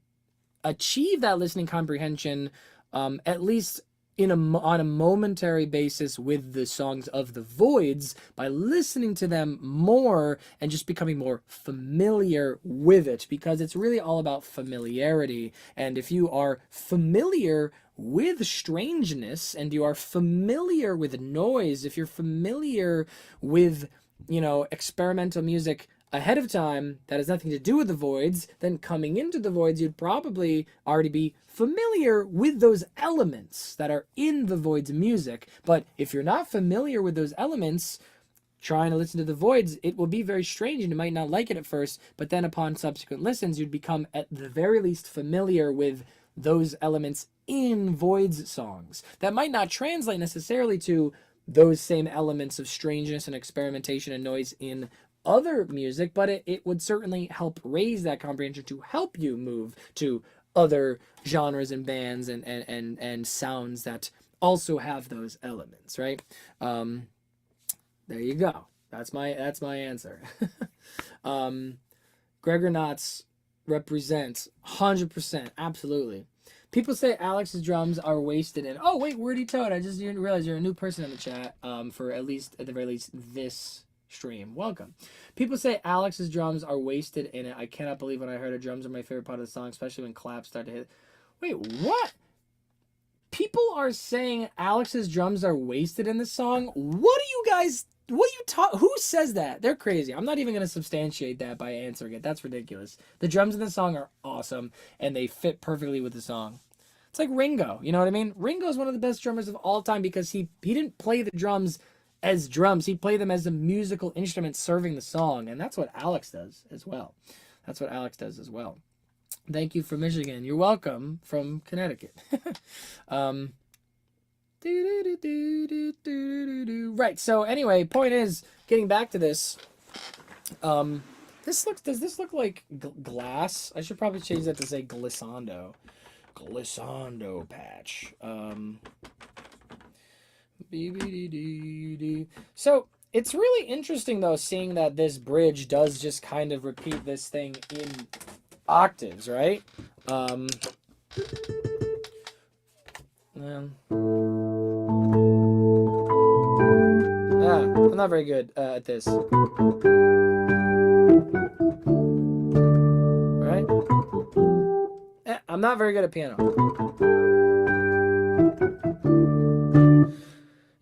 [SPEAKER 1] achieve that listening comprehension, at least on a momentary basis with the songs of the Voidz, by listening to them more and just becoming more familiar with it, because it's really all about familiarity. And if you are familiar with strangeness and you are familiar with noise, if you're familiar with experimental music ahead of time that has nothing to do with the Voidz, then coming into the Voidz, you'd probably already be familiar with those elements that are in the Voidz music. But if you're not familiar with those elements, trying to listen to the Voidz, it will be very strange and you might not like it at first, but then upon subsequent listens, you'd become at the very least familiar with those elements in Voidz songs. That might not translate necessarily to those same elements of strangeness and experimentation and noise in other music, but it would certainly help raise that comprehension to help you move to other genres and bands and sounds that also have those elements, right? There you go. That's my answer. Gregor Knotts represents 100%, absolutely. People say Alex's drums are wasted in. Oh wait, Wordy Toad, I just didn't realize you're a new person in the chat. For at the very least this stream. Welcome. People say Alex's drums are wasted in it. I cannot believe when I heard it. Drums are my favorite part of the song, especially when claps start to hit. Wait, what? People are saying Alex's drums are wasted in this song? What are you guys... Who says that? They're crazy. I'm not even going to substantiate that by answering it. That's ridiculous. The drums in the song are awesome, and they fit perfectly with the song. It's like Ringo, you know what I mean? Ringo is one of the best drummers of all time because he didn't play the drums as drums. He played them as a musical instrument serving the song, and that's what Alex does as well. Thank you from Michigan. You're welcome from Connecticut. Right, so anyway, point is, getting back to this, does this look like glass? I should probably change that to say glissando. Glissando patch. So, it's really interesting, though, seeing that this bridge does just kind of repeat this thing in octaves, right? I'm not very good at this. Right? I'm not very good at piano.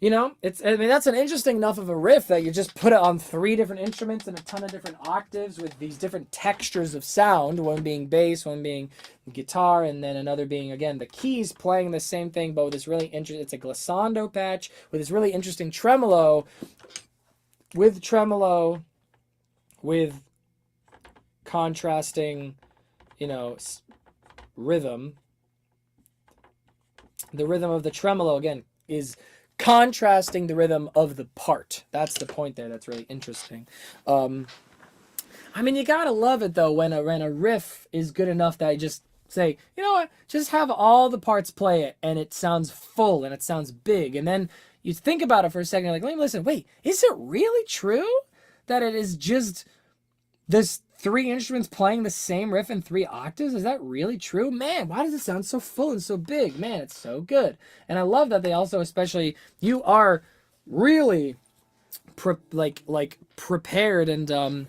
[SPEAKER 1] You know, that's an interesting enough of a riff that you just put it on 3 different instruments and a ton of different octaves with these different textures of sound, one being bass, one being guitar, and then another being, again, the keys playing the same thing, but with this really interesting, it's a glissando patch with this really interesting tremolo, with contrasting, rhythm. The rhythm of the tremolo, again, is contrasting the rhythm of the part. That's the point there. That's really interesting. You gotta love it though when a riff is good enough that I just say, you know what, just have all the parts play it and it sounds full and it sounds big. And then you think about it for a second, you're like, let me listen. Wait, is it really true that it is just this 3 instruments playing the same riff in 3 octaves? Is that really true? Man, why does it sound so full and so big? Man, it's so good. And I love that they also, especially, you are really prepared and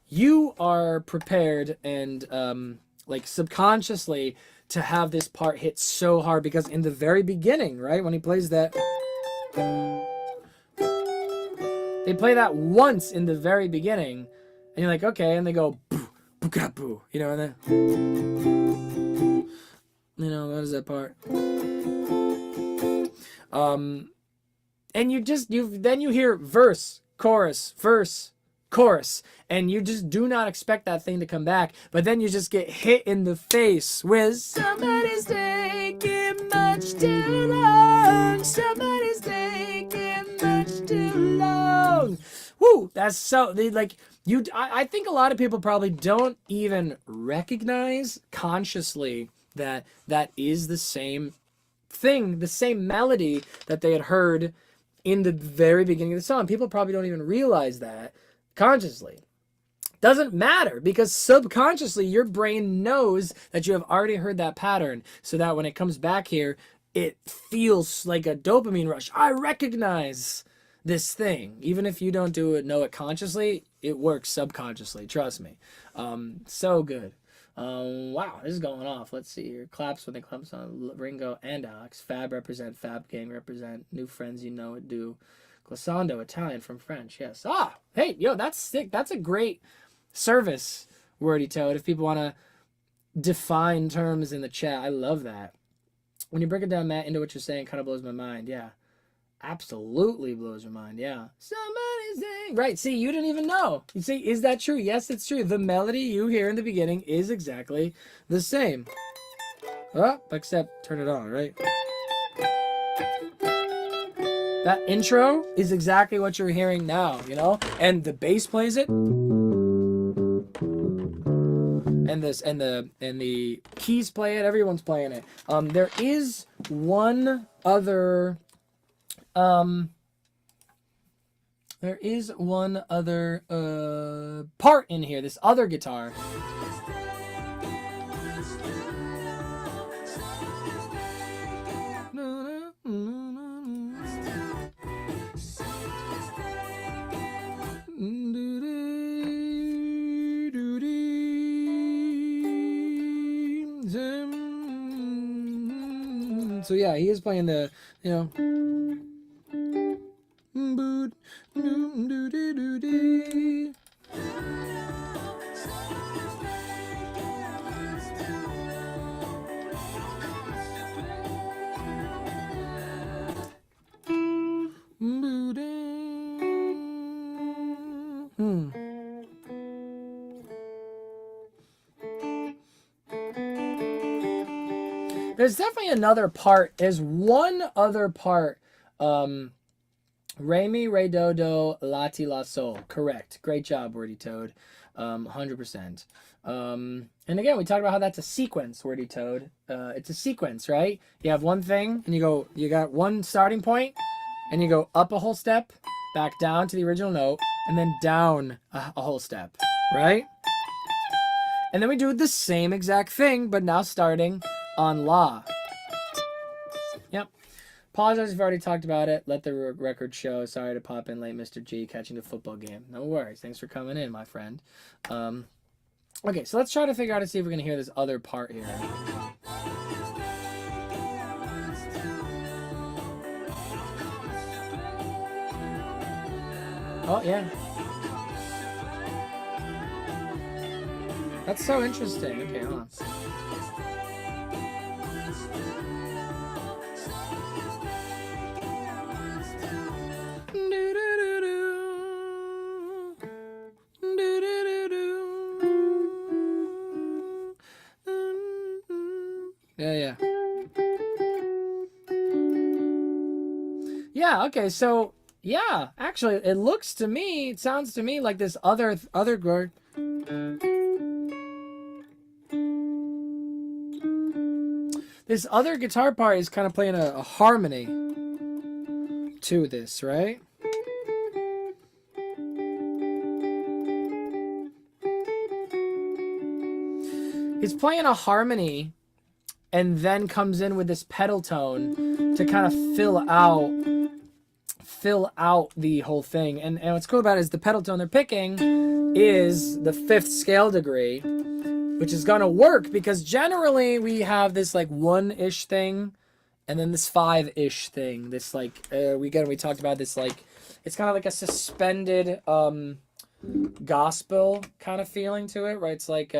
[SPEAKER 1] you are prepared and subconsciously to have this part hit so hard, because in the very beginning, right, when he plays that, they play that once in the very beginning. And you're like, okay, and they go, boo, boo, boo, and then, what is that part? And then you hear verse, chorus, and you just do not expect that thing to come back, but then you just get hit in the face with, somebody's taking much too long, somebody's taking much too long. Woo, that's so, I think a lot of people probably don't even recognize consciously that is the same thing, the same melody that they had heard in the very beginning of the song. People probably don't even realize that consciously. Doesn't matter, because subconsciously your brain knows that you have already heard that pattern, so that when it comes back here, it feels like a dopamine rush. I recognize this thing. Even if you don't know it consciously, it works subconsciously. Trust me. So good. Wow, this is going off. Let's see here. Claps when they claps on Ringo and Alex. Fab represent. Fab gang represent. New friends, you know it do. Glissando, Italian from French. Yes. Hey, yo, that's sick. That's a great service, Wordy Toad, if people want to define terms in the chat. I love that. When you break it down, Matt, into what you're saying, kind of blows my mind. Yeah. Absolutely blows your mind. Yeah. Somebody's saying. Right. See, you didn't even know. You see, is that true? Yes, it's true. The melody you hear in the beginning is exactly the same. Oh, except turn it on, right? That intro is exactly what you're hearing now, you know? And the bass plays it. And the keys play it. Everyone's playing it. There is one other part in here, this other guitar. So yeah, he is playing the, you know. There's definitely another part. There's one other part. Re mi, re do do, la ti la sol. Correct. Great job, Wordy Toad. 100%. And again, we talked about how that's a sequence, Wordy Toad. It's a sequence, right? You have one thing, and you got one starting point, and you go up a whole step, back down to the original note, and then down a whole step, right? And then we do the same exact thing, but now starting on La. Yep. Apologize if I've already talked about it. Let the record show. Sorry to pop in late, Mr. G, catching the football game. No worries. Thanks for coming in, my friend. Okay, so let's try to figure out to see if we can hear this other part here. Oh, yeah. That's so interesting. Okay, hold on. Yeah. Yeah, okay, so, yeah, actually, it sounds to me like this other chord. This other guitar part is kind of playing a harmony to this, right? He's playing a harmony and then comes in with this pedal tone to kind of fill out the whole thing. And what's cool about it is the pedal tone they're picking is the 5th scale degree, which is gonna work because generally we have this like 1-ish thing and then this 5-ish thing. This like we talked about this, like it's kind of like a suspended gospel kind of feeling to it, right? It's like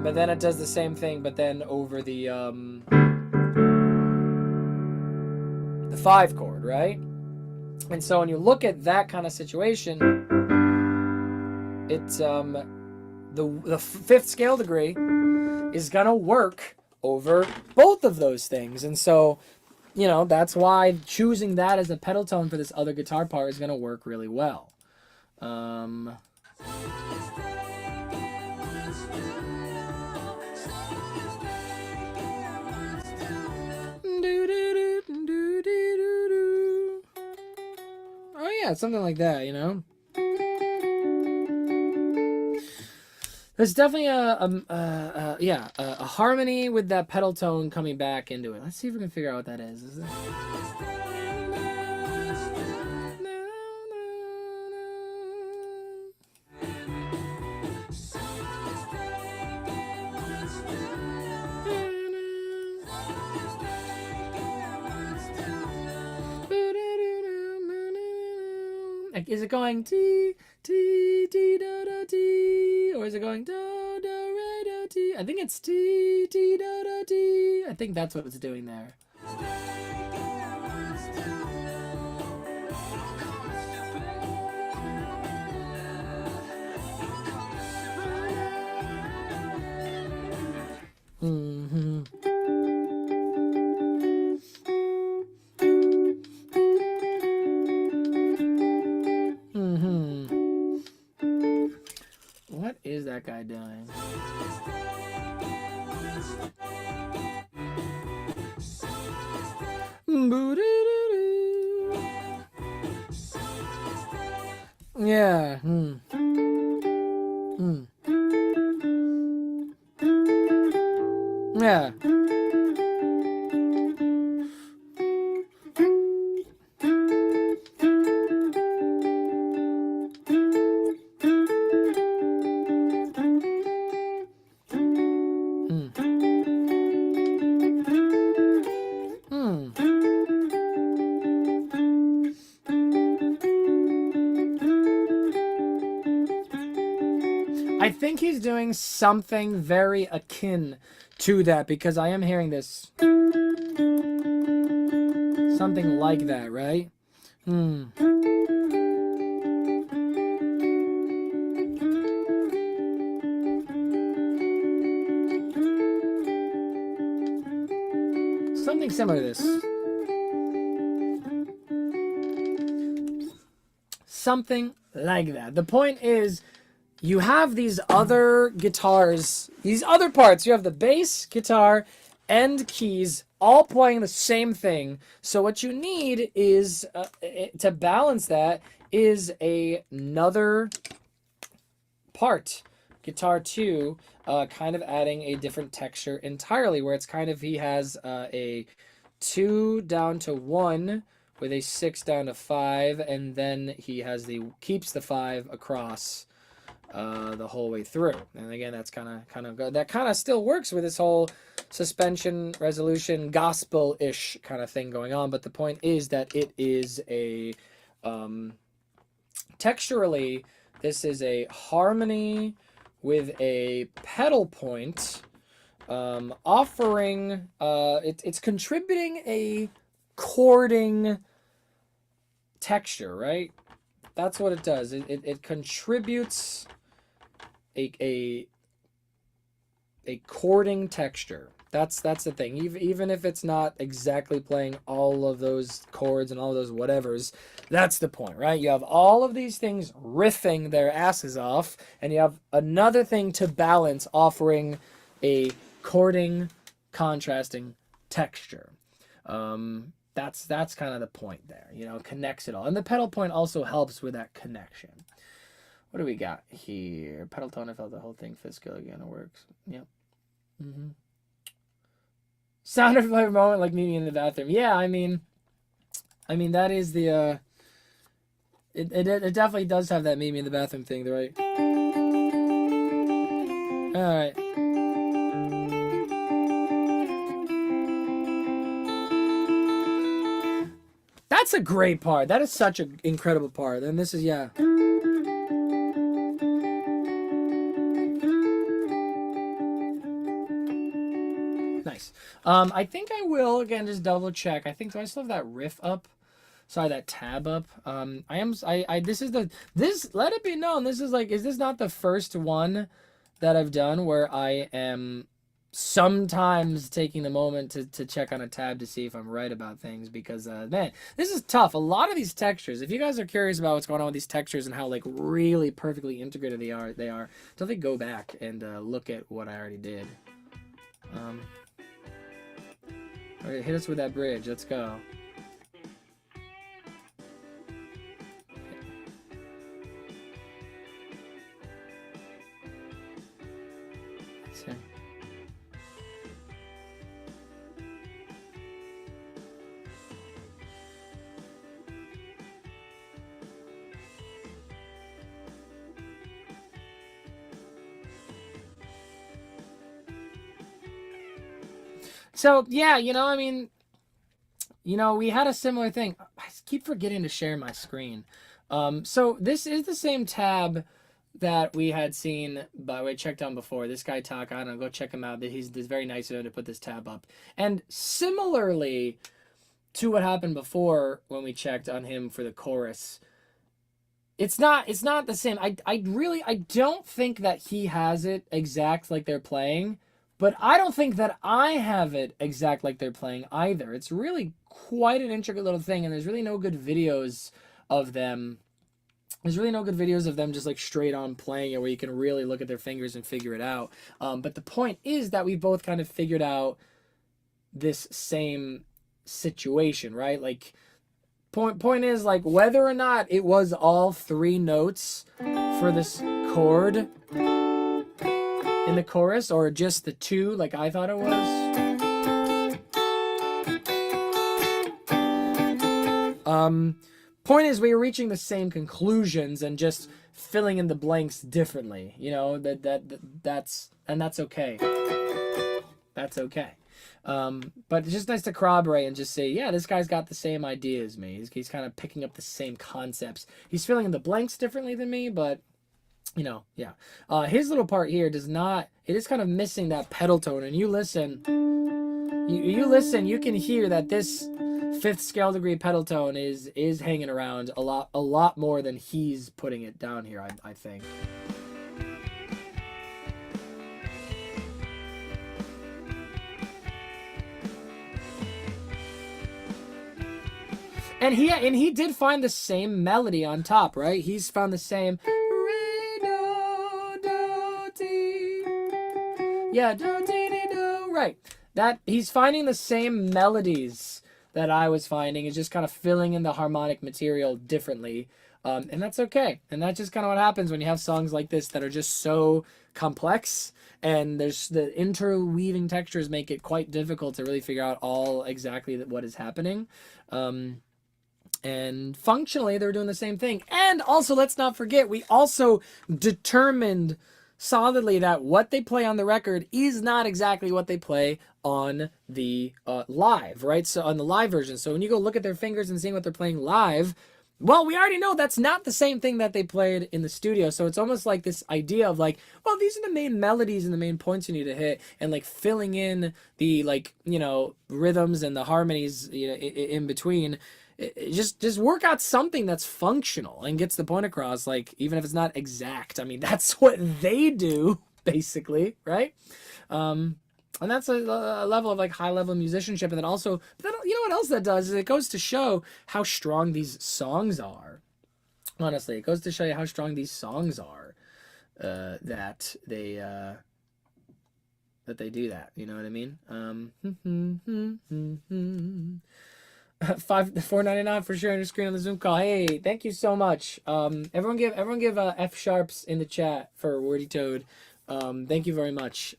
[SPEAKER 1] but then it does the same thing, but then over the 5 chord, right? And so when you look at that kind of situation, it's the 5th scale degree is gonna work over both of those things. And so, you know, that's why choosing that as a pedal tone for this other guitar part is gonna work really well. Oh yeah, something like that, you know. There's definitely a harmony with that pedal tone coming back into it. Let's see if we can figure out what that is. Like, is it going T, T, T, do, do, T? Or is it going do, do, re, do, T? I think it's T, T, do, do, T. I think that's what it's doing there. Mm-hmm. What is that guy doing? Yeah. Yeah. I think he's doing something very akin to that, because I am hearing this. Something like that, right? Something similar to this. Something like that. The point is, you have these other guitars, these other parts. You have the bass, guitar, and keys all playing the same thing. So what you need is, to balance that, is another part. Guitar 2, kind of adding a different texture entirely, where it's kind of, he has a 2 down to 1 with a 6 down to 5, and then he has keeps the 5 across the whole way through. And again, that's kind of good. That kind of still works with this whole suspension resolution gospel-ish kind of thing going on. But the point is that it is a texturally, this is a harmony with a pedal point, offering it's contributing a chording texture, right? That's what it does. It contributes a chording texture. That's the thing. Even if it's not exactly playing all of those chords and all of those whatevers, that's the point, right? You have all of these things riffing their asses off, and you have another thing to balance, offering a chording, contrasting texture. That's kind of the point there, you know, connects it all. And the pedal point also helps with that connection. What do we got here? Pedal tone, I felt the whole thing physical again, it works. Yep. Sound of a moment like meeting in the bathroom. Yeah, I mean that is the it definitely does have that meet me in the bathroom thing, right? All right. That's a great part. That is such an incredible part. And this is, yeah. Nice. I think I will, again, just double check. I think, do I still have that riff up? Sorry, that tab up. This let it be known, this is like, is this not the first one that I've done where I am sometimes taking the moment to check on a tab to see if I'm right about things, because man, this is tough. A lot of these textures, if you guys are curious about what's going on with these textures and how like really perfectly integrated they are, definitely go back and look at what I already did. All right, hit us with that bridge. Let's go. Okay. So, yeah, I mean, we had a similar thing. I keep forgetting to share my screen. So this is the same tab that we had seen, but we checked on before. This guy Taka, I don't know, go check him out. He's very nice of him to put this tab up. And similarly to what happened before when we checked on him for the chorus, it's not the same. I don't think that he has it exact like they're playing, but I don't think that I have it exact like they're playing either. It's really quite an intricate little thing, and there's really no good videos of them. There's really no good videos of them just like straight on playing it where you can really look at their fingers and figure it out. But the point is that we both kind of figured out this same situation, right? Like, point is, like, whether or not it was all 3 notes for this chord in the chorus or just the 2 like I thought it was. Point is, we were reaching the same conclusions and just filling in the blanks differently. You know, that's okay. That's okay. But it's just nice to corroborate and just say, yeah, this guy's got the same idea as me. He's kind of picking up the same concepts. He's filling in the blanks differently than me, but, you know, yeah. His little part here does not, it is kind of missing that pedal tone. And you listen, you listen, you can hear that this 5th scale degree pedal tone is hanging around a lot more than he's putting it down here, I think. And he did find the same melody on top, right? He's found the same re, do, do, ti. Yeah, do, ti, di, do. Right. That he's finding the same melodies that I was finding. Is just kind of filling in the harmonic material differently. And that's okay. And that's just kind of what happens when you have songs like this that are just so complex. And there's the interweaving textures make it quite difficult to really figure out all exactly what is happening. And functionally, they're doing the same thing. And also, let's not forget, we also determined solidly that what they play on the record is not exactly what they play on the live, right? So on the live version. So when you go look at their fingers and seeing what they're playing live, well, we already know that's not the same thing that they played in the studio. So it's almost like this idea of like, well, these are the main melodies and the main points you need to hit, and like filling in the, like, you know, rhythms and the harmonies, you know, in between. Just work out something that's functional and gets the point across, like, even if it's not exact. I mean, that's what they do, basically, right? And that's a level of, like, high-level musicianship. And then also, but then, you know what else that does is it goes to show how strong these songs are. Honestly, it goes to show you how strong these songs are, that they do that. You know what I mean? $4.99 for sharing your screen on the Zoom call. Hey, thank you so much. Everyone give F sharps in the chat for Wordy Toad. Thank you very much.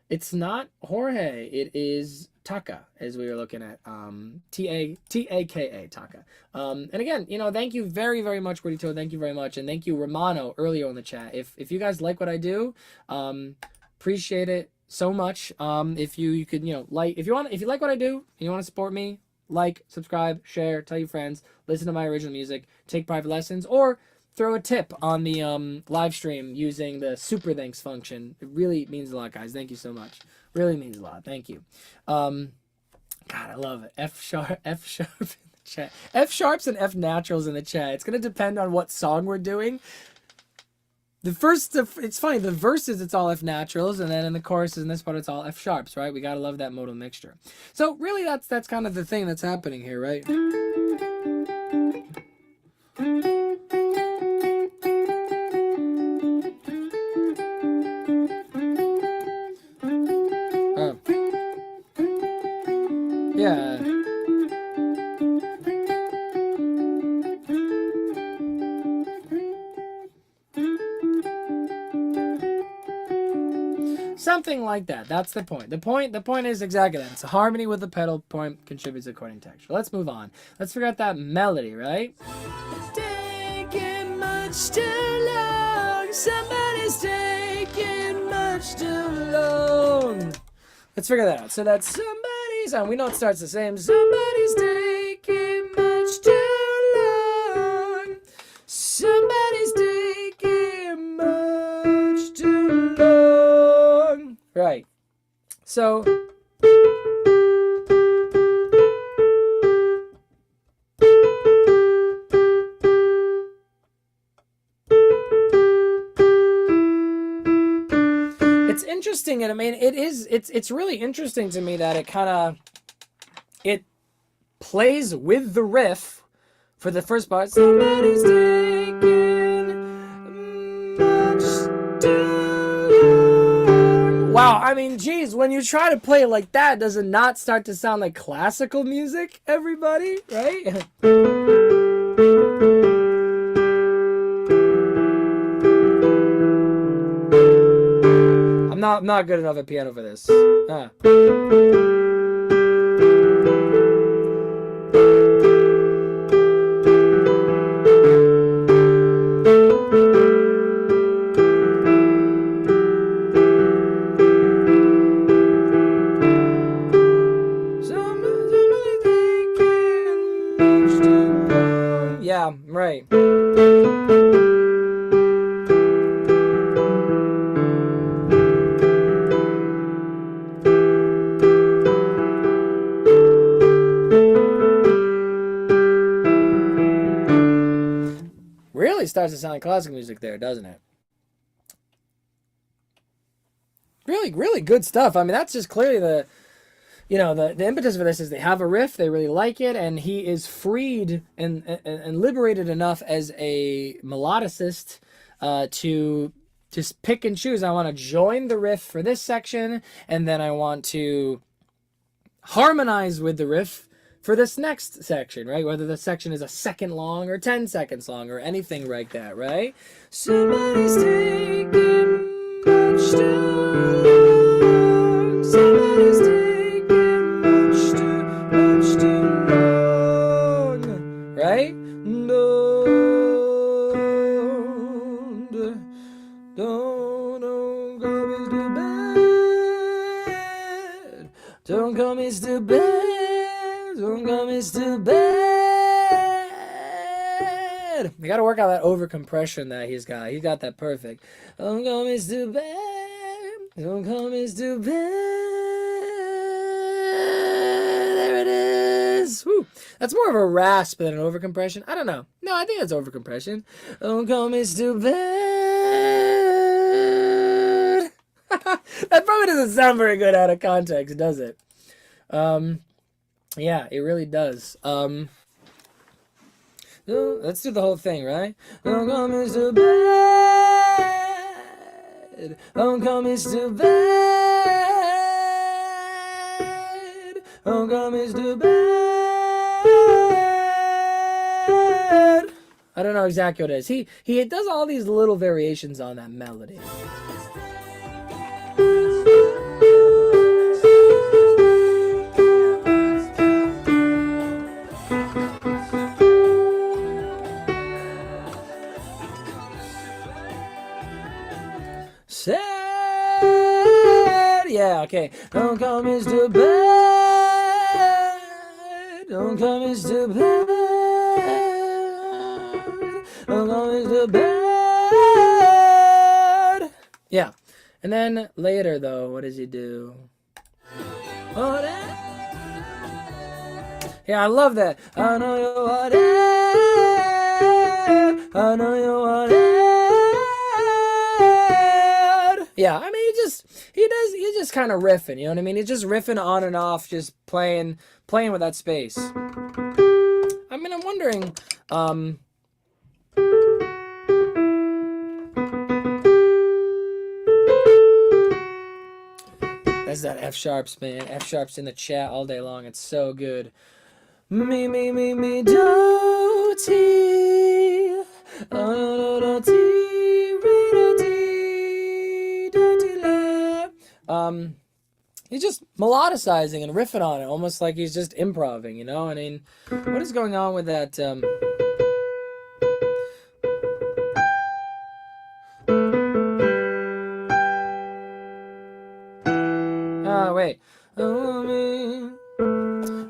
[SPEAKER 1] It's not Jorge. It is Taka, as we were looking at. Taka, Taka. And again, you know, thank you very, very much, Wordy Toad. Thank you very much, and thank you, Romano, earlier in the chat. If you guys like what I do, appreciate it so much. If you could, you know, like, if you like what I do and you want to support me, like, subscribe, share, tell your friends, listen to my original music, take private lessons, or throw a tip on the live stream using the super thanks function. It really means a lot, guys. Thank you so much. Really means a lot. Thank you. God, I love it. F sharp in the chat. F sharps and F naturals in the chat. It's gonna depend on what song we're doing. It's funny, the verses, it's all F naturals, and then in the choruses in this part, it's all F sharps, right? We gotta love that modal mixture. So really, that's kind of the thing that's happening here, right? Oh. Yeah. Something like that. That's the point. The point is exactly that. It's a harmony with the pedal point contributes according to texture. Let's move on. Let's figure out that melody, right? Taking much too long. Somebody's taking much too long. Let's figure that out. So that's somebody's, and we know it starts the same. Somebody's taking much too long. So it's interesting, and I mean, it's really interesting to me that it plays with the riff for the first part. Somebody's taking much too long. Wow, I mean, geez, when you try to play it like that, does it not start to sound like classical music, everybody? Right? I'm not good enough at piano for this. Yeah, right. Really starts to sound like classical music there, doesn't it? Really, really good stuff. I mean, that's just clearly the impetus for this is they have a riff, they really like it, and he is freed and liberated enough as a melodicist to just pick and choose. I want to join the riff for this section, and then I want to harmonize with the riff for this next section, right? Whether the section is a second long or 10 seconds long or anything like that, right? Somebody's taking much too long. Somebody's taking much too long. Right? Don't come is too bad. Don't come is too bad. I gotta work out that over compression that he's got. He got that perfect. Don't come is too bad. Don't come is too bad. There it is. Woo. That's more of a rasp than an over compression. I don't know. No, I think that's over compression. Don't come is too bad. That probably doesn't sound very good out of context, does it? Yeah, it really does. Let's do the whole thing, right? Don't come is too bad. Don't come is too bad. Don't come is too bad. I don't know exactly what it is. He does all these little variations on that melody. Sad. Yeah, okay. Don't come is too bad. Don't come is too bad. Don't come is too bad. Yeah. And then later, though, what does he do? Oh, that. Yeah, I love that. I know you want it. I know you want it. Yeah, I mean, he's just kind of riffing, you know what I mean? He's just riffing on and off, just playing with that space. I mean, I'm wondering, that's that F sharps, man. F sharps in the chat all day long. It's so good. Me, do, ti. Oh, do, ti, re, do, ti. He's just melodicizing and riffing on it, almost like he's just improvising, you know? I mean, what is going on with that, wait.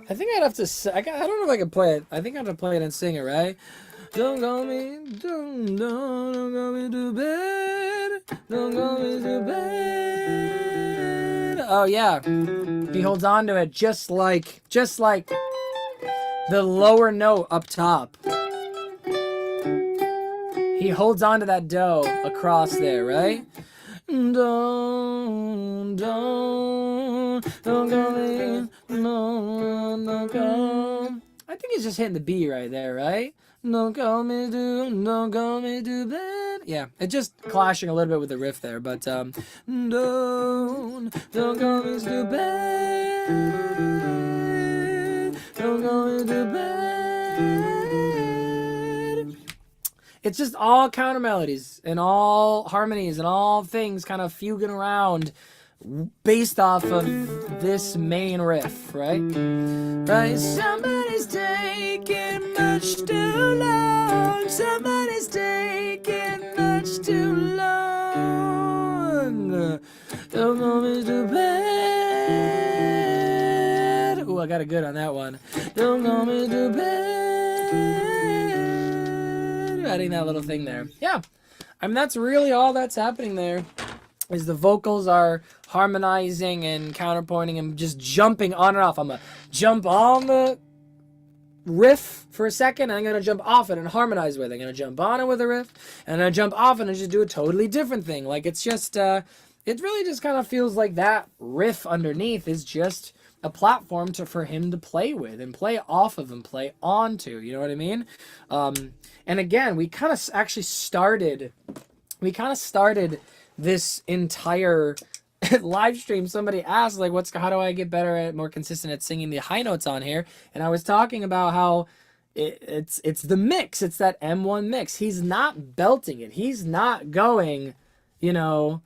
[SPEAKER 1] I think I'd have to, I don't know if I can play it. I think I have to play it and sing it, right? Don't call me, don't call me too bad. Don't call me too bad. Oh yeah, he holds on to it just like the lower note up top. He holds on to that do across there, right? Don't go me, no go. I think he's just hitting the B right there, right? Don't go me do bad. Yeah, it's just clashing a little bit with the riff there, but don't go me do bad. Don't go me do bad. It's just all counter melodies and all harmonies and all things kind of fuging around based off of this main riff, right? Right? Somebody's taking much too long. Somebody's taking much too long. Don't go me too bad. Ooh, I got it good on that one. Don't go me too bad. Adding that little thing there. Yeah. I mean, that's really all that's happening there. Is the vocals are harmonizing and counterpointing and just jumping on and off. I'm going to jump on the riff for a second, and I'm going to jump off it and harmonize with it. I'm going to jump on it with a riff, and then jump off it and just do a totally different thing. Like, it's just, it really just kind of feels like that riff underneath is just a platform for him to play with and play off of and play onto. You know what I mean? And again, we kind of actually started this entire live stream. Somebody asked, like, how do I get better at more consistent at singing the high notes on here? And I was talking about how it's the mix. It's that M1 mix. He's not belting it. He's not going, he's not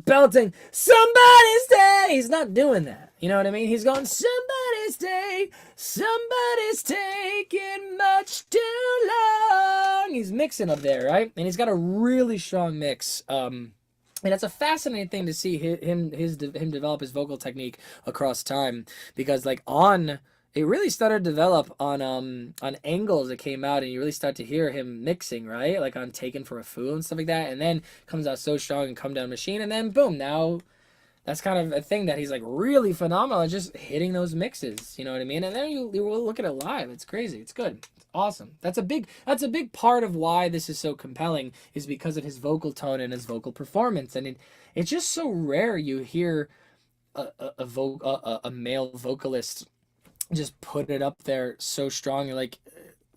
[SPEAKER 1] belting somebody's day. He's not doing that. You know what I mean? He's going, somebody's day, somebody's taking much too long. He's mixing up there, right? And he's got a really strong mix. And it's a fascinating thing to see him develop his vocal technique across time, because like it really started to develop on Angles that came out, and you really start to hear him mixing, right? Like on Taken for a Fool and stuff like that, and then comes out So Strong and Come Down Machine, and then boom, now that's kind of a thing that he's like really phenomenal at, just hitting those mixes, you know what I mean? And then you look at it live, it's crazy, it's good, it's awesome. That's a big part of why this is so compelling, is because of his vocal tone and his vocal performance. And it's just so rare you hear a male vocalist just put it up there so strong. You're like,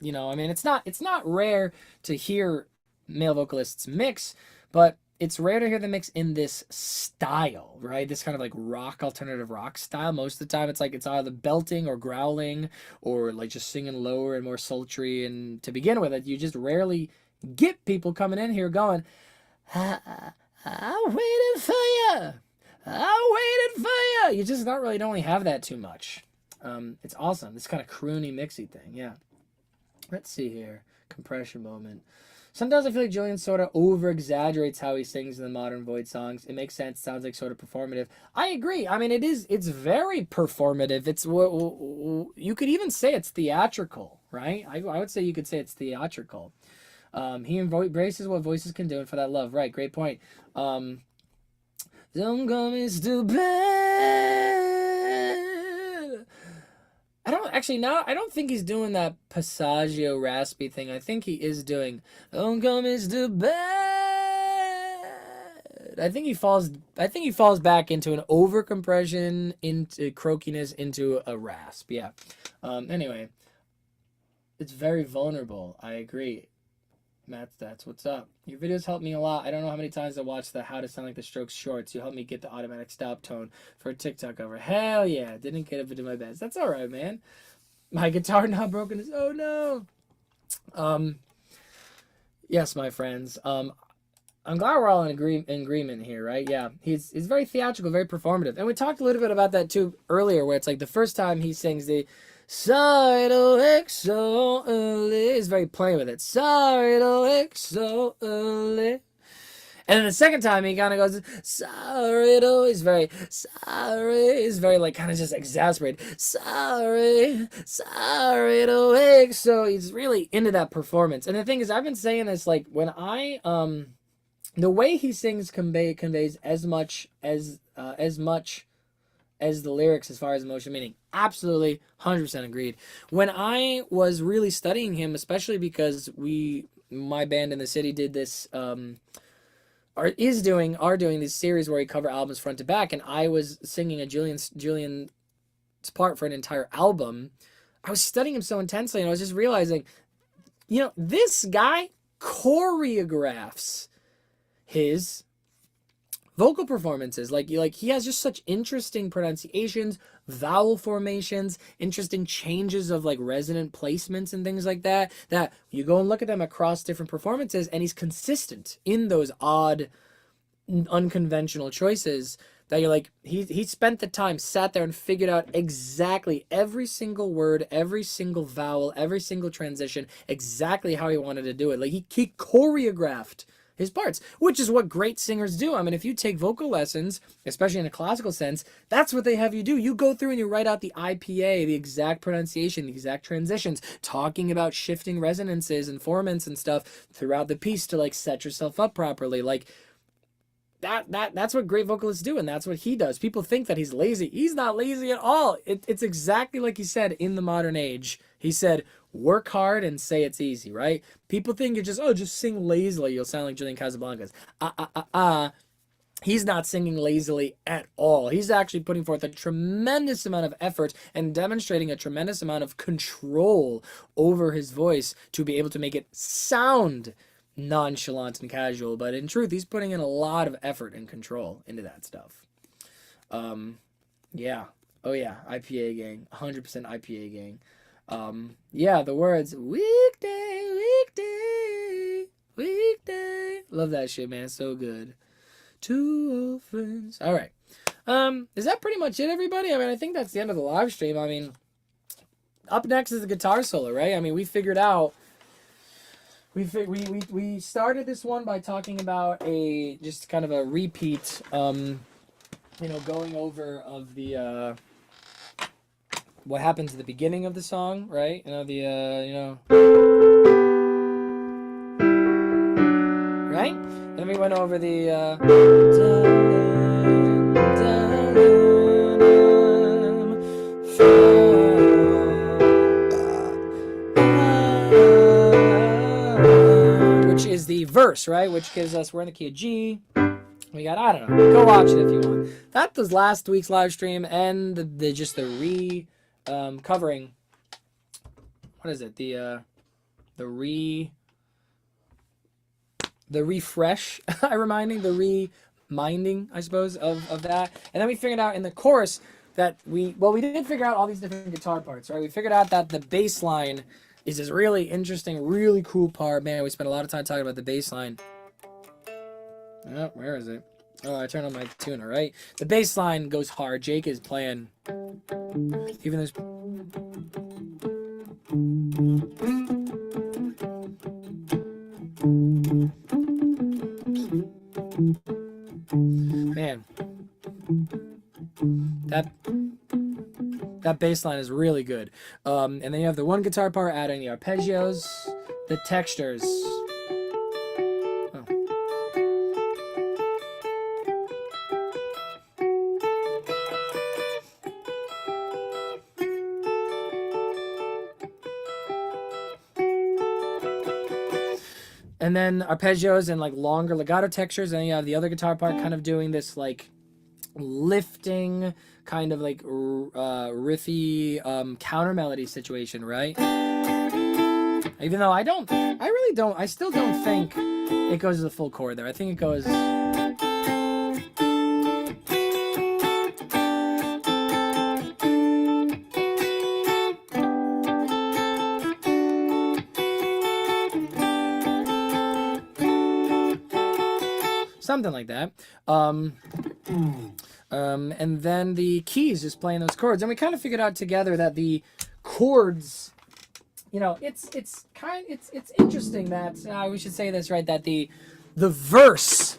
[SPEAKER 1] I mean, it's not rare to hear male vocalists mix, but it's rare to hear them mix in this style, right? This kind of like alternative rock style. Most of the time it's like it's either belting or growling or like just singing lower and more sultry. And to begin with, you just rarely get people coming in here going, I waited for you. I waited for you. You just don't really have that too much. It's awesome. This kind of croony mixy thing. Yeah. Let's see here. Compression moment. Sometimes I feel like Julian sort of over-exaggerates how he sings in the modern Voidz songs. It makes sense. Sounds like sort of performative. I agree. I mean, it's very performative. It's you could even say it's theatrical, right? I would say you could say it's theatrical. He embraces what voices can do, and for that love. Right, great point. Don't go me too bad. I don't think he's doing that passaggio raspy thing. I think he is doing "Don't come is too bad." I think he falls back into an overcompression, into croakiness, into a rasp. Yeah. Anyway, it's very vulnerable. I agree. Matt, that's what's up. Your videos help me a lot. I don't know how many times I watched the How to Sound Like the Strokes shorts. You helped me get the automatic stop tone for a TikTok cover. Hell yeah. Didn't get it to my best. That's all right, man. My guitar not broken is, oh no. Yes, my friends. I'm glad we're all in agreement here, right? Yeah. He's very theatrical, very performative. And we talked a little bit about that too earlier, where it's like the first time he sings the sorry to wake so early. He's very playing with it. Sorry to wake so early. And then the second time he kind of goes, sorry to, he's very like kind of just exasperated. Sorry to wake. So he's really into that performance. And the thing is, I've been saying this, like when I the way he sings conveys as much as the lyrics as far as emotional meaning. Absolutely, 100% agreed. When I was really studying him, especially because my band in the city did this, are doing this series where we cover albums front to back, and I was singing a Julian's part for an entire album. I was studying him so intensely, and I was just realizing, this guy choreographs his vocal performances. Like he has just such interesting pronunciations, vowel formations, interesting changes of like resonant placements and things like that you go and look at them across different performances, and he's consistent in those odd, unconventional choices that you're like, he spent the time, sat there and figured out exactly every single word, every single vowel, every single transition, exactly how he wanted to do it. Like he choreographed his parts, which is what great singers do. I mean, if you take vocal lessons, especially in a classical sense, that's what they have you do. You go through and you write out the IPA, the exact pronunciation, the exact transitions, talking about shifting resonances and formants and stuff throughout the piece to like set yourself up properly. Like that's what great vocalists do, and that's what he does. People think that he's lazy. He's not lazy at all. It's exactly like he said in the modern age. He said, work hard and say it's easy, right? People think you're just sing lazily. You'll sound like Julian Casablancas. He's not singing lazily at all. He's actually putting forth a tremendous amount of effort and demonstrating a tremendous amount of control over his voice to be able to make it sound nonchalant and casual. But in truth, he's putting in a lot of effort and control into that stuff. Yeah. Oh yeah, IPA gang. 100% IPA gang. Yeah, the words weekday, weekday, weekday. Love that shit, man. It's so good. Two old friends. All right. Is that pretty much it, everybody? I mean, I think that's the end of the live stream. I mean, up next is the guitar solo, right? I mean, we figured out. We started this one by talking about just kind of a repeat, going over of the what happens at the beginning of the song, right? Right? Then we went over the which is the verse, right? Which gives us, we're in the key of G. We got, I don't know, go watch it if you want. That was last week's live stream, and the covering, what is it? The refresh, reminding, I suppose, of that. And then we figured out in the chorus that we didn't figure out all these different guitar parts, right? We figured out that the bass line is this really interesting, really cool part. Man, we spent a lot of time talking about the bass line. Oh, where is it? Oh, I turned on my tuner, right? The bass line goes hard. Jake is playing. Even this. Man. That bass line is really good. And then you have the one guitar part adding the arpeggios, the textures. And then arpeggios and like longer legato textures, and then you have the other guitar part kind of doing this like lifting kind of like riffy counter melody situation, right? Even though I still don't think it goes to the full chord there. I think it goes. Something like that. And then the keys just playing those chords. And we kind of figured out together that the chords, it's interesting that we should say this, right? That the verse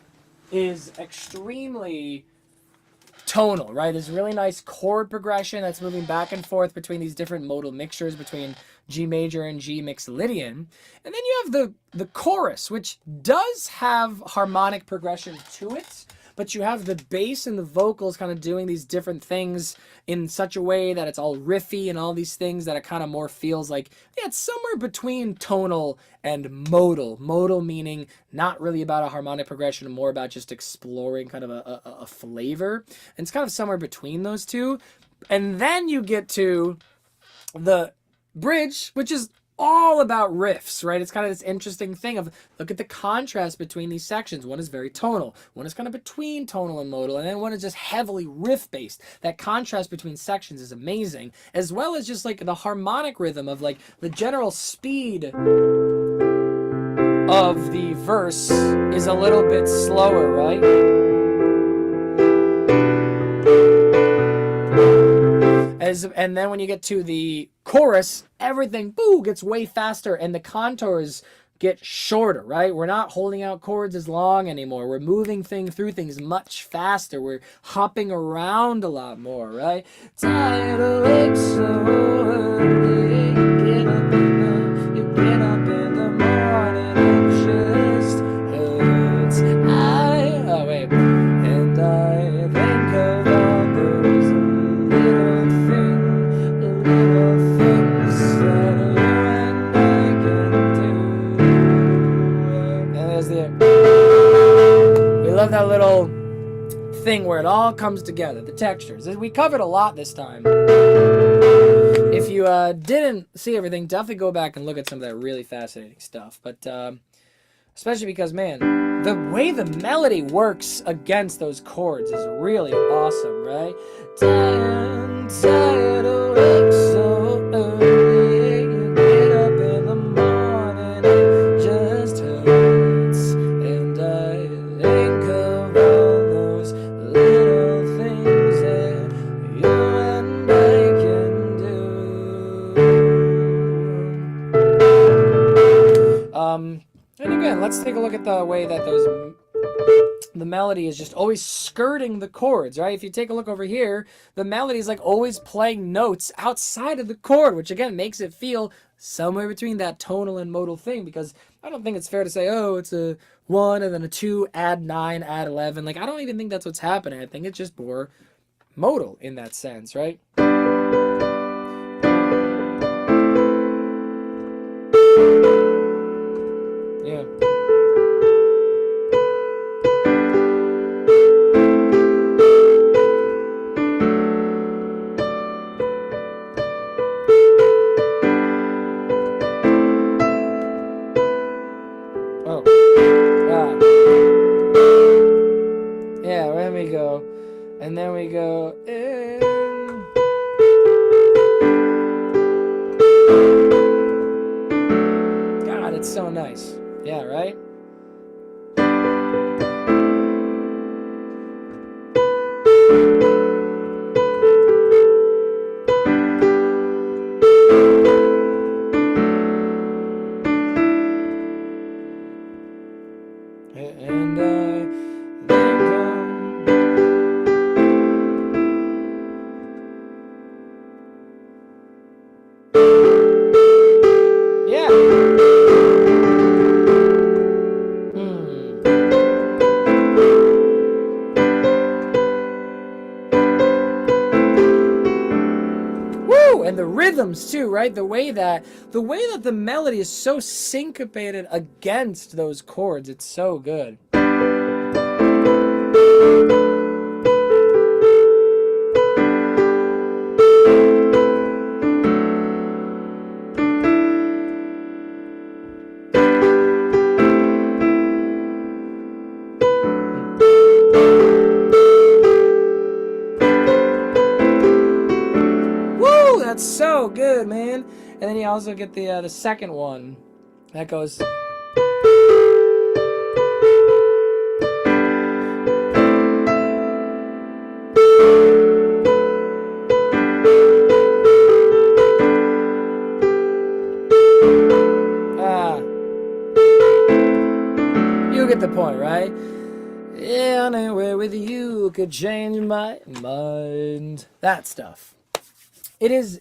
[SPEAKER 1] is extremely tonal, right? There's really nice chord progression that's moving back and forth between these different modal mixtures between G major and G mixolydian. And then you have the chorus, which does have harmonic progression to it, but you have the bass and the vocals kind of doing these different things in such a way that it's all riffy and all these things that it kind of more feels like, yeah, it's somewhere between tonal and modal. Modal meaning not really about a harmonic progression, more about just exploring kind of a flavor. And it's kind of somewhere between those two. And then you get to the bridge, which is all about riffs, right? It's kind of this interesting thing of, look at the contrast between these sections. One is very tonal, one is kind of between tonal and modal, and then one is just heavily riff based. That contrast between sections is amazing, as well as just like the harmonic rhythm of like the general speed of the verse is a little bit slower, right? And then when you get to the chorus, everything, boo, gets way faster and the contours get shorter, right? We're not holding out chords as long anymore. We're moving through things much faster. We're hopping around a lot more, right? Tired awake so early, you get up in the morning, it just hurts. And I think of all those little things that you and I can do. And there's we love that little thing where it all comes together, the textures. We covered a lot this time. If you didn't see everything, definitely go back and look at some of that really fascinating stuff. But especially because, man, the way the melody works against those chords is really awesome, right? Tired awake so early, you get up in the morning, it just hurts. And I think of all those little things that you and I can do. And again, let's take a look at the way that the melody is just always skirting the chords, right? If you take a look over here, the melody is like always playing notes outside of the chord, which again makes it feel somewhere between that tonal and modal thing, because I don't think it's fair to say, oh, it's a 1 and then a 2, add 9, add 11. Like, I don't even think that's what's happening. I think it's just more modal in that sense, right? Yeah. And then we go in. God, it's so nice. Yeah, right? And and the rhythms too, right? The way that the melody is so syncopated against those chords, it's so good. That's so good, man. And then you also get the second one that goes. You get the point, right? Anywhere with you could change my mind. That stuff. It's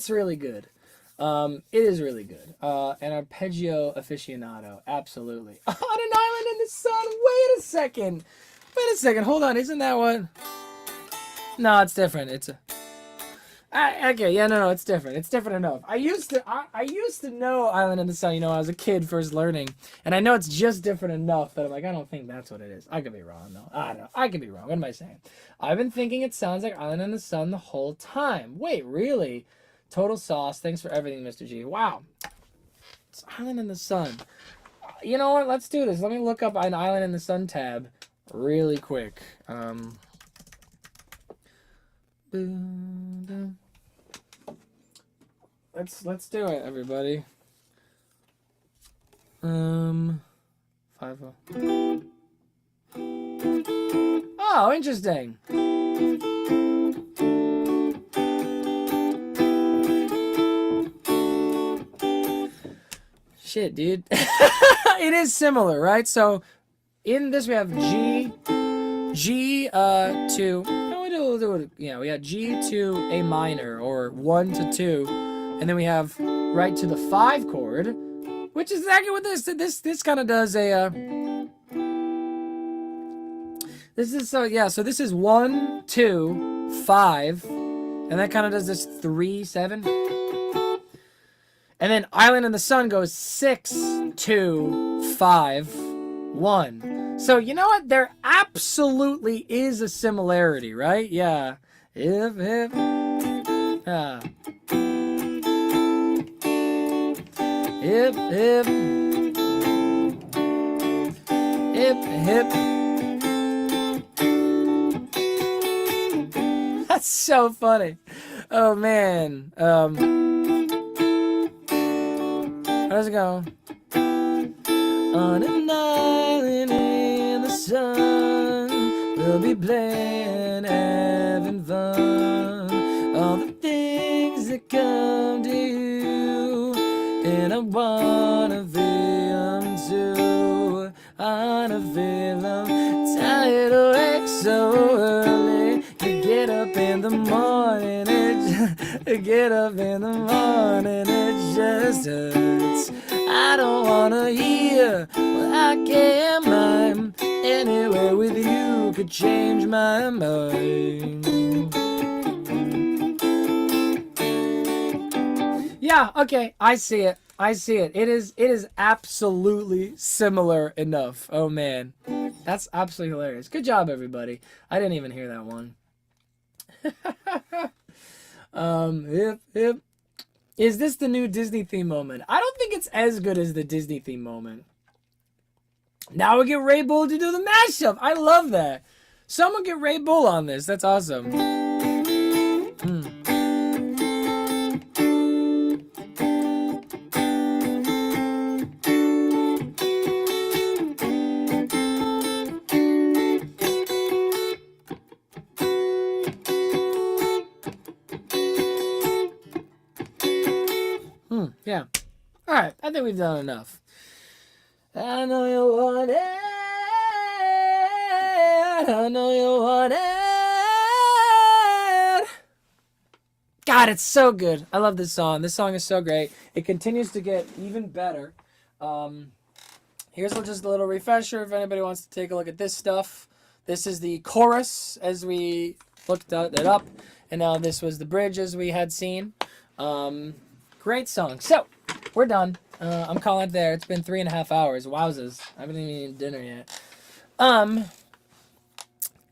[SPEAKER 1] really good. It is really good. An arpeggio aficionado, absolutely. On an island in the sun. Wait a second. Hold on. Isn't that one? No, it's different. It's a. Okay, yeah, no, it's different. It's different enough. I used to know Island in the Sun. You know, I was a kid first learning, and I know it's just different enough that I'm like, I don't think that's what it is. I could be wrong though. I don't know. I could be wrong. What am I saying? I've been thinking it sounds like Island in the Sun the whole time. Wait, really? Total sauce. Thanks for everything, Mr. G. Wow. It's Island in the Sun. You know what? Let's do this. Let me look up an Island in the Sun tab really quick. Let's do it, everybody. 5. Oh, interesting. Shit, dude. It is similar, right? So in this we have G to yeah, we got G to A minor, or 1 to 2, and then we have right to the 5 chord, which is exactly what this kind of does a this is so this is 1 2 5, and that kind of does this 3 7, and then Island in the Sun goes 6 2 5 1. So you know what? There absolutely is a similarity, right? Yeah. Hip. Ah. Hip. That's so funny. Oh man. How does it go? On an island in the sun, we'll be playing, having fun. All the things that come to you, and I wanna feel them too. I wanna feel them tired awake so early. You get up in the morning, it just hurts. I don't wanna hear what I can't mind. Anywhere with you could change my mind. Yeah, okay, I see it. It is absolutely similar enough. Oh man, that's absolutely hilarious. Good job, everybody. I didn't even hear that one. Hip. Is this the new Disney theme moment? I don't think it's as good as the Disney theme moment. Now we get Ray Bull to do the mashup. I love that. Someone get Ray Bull on this. That's awesome. Yeah. All right. I think we've done enough. I know you want it. I know you want it. God, it's so good. I love this song. This song is so great. It continues to get even better. Here's just a little refresher if anybody wants to take a look at this stuff. This is the chorus as we looked it up. And now this was the bridge as we had seen. Great song. So, we're done. I'm calling it there. It's been 3.5 hours. Wowzers. I haven't even eaten dinner yet.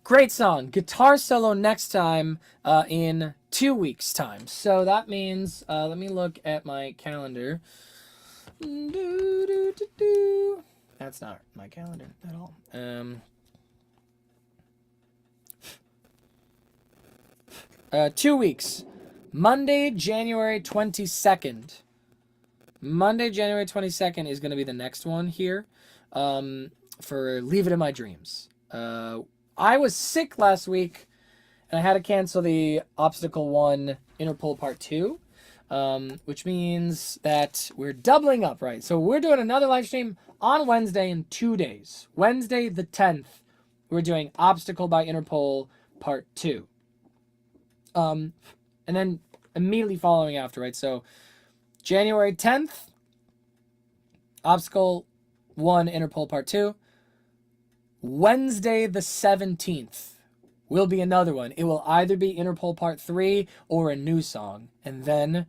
[SPEAKER 1] Great song. Guitar solo next time in 2 weeks' time. So that means, let me look at my calendar. That's not my calendar at all. 2 weeks. Monday, January 22nd. Monday, January 22nd is going to be the next one here for Leave It in My Dreams. I was sick last week, and I had to cancel the Obstacle 1 Interpol Part 2, which means that we're doubling up, right? So we're doing another live stream on Wednesday in 2 days. Wednesday the 10th, we're doing Obstacle by Interpol Part 2. And then immediately following after, right? So January 10th, Obstacle 1 Interpol Part 2. Wednesday the 17th will be another one. It will either be Interpol Part 3 or a new song. And then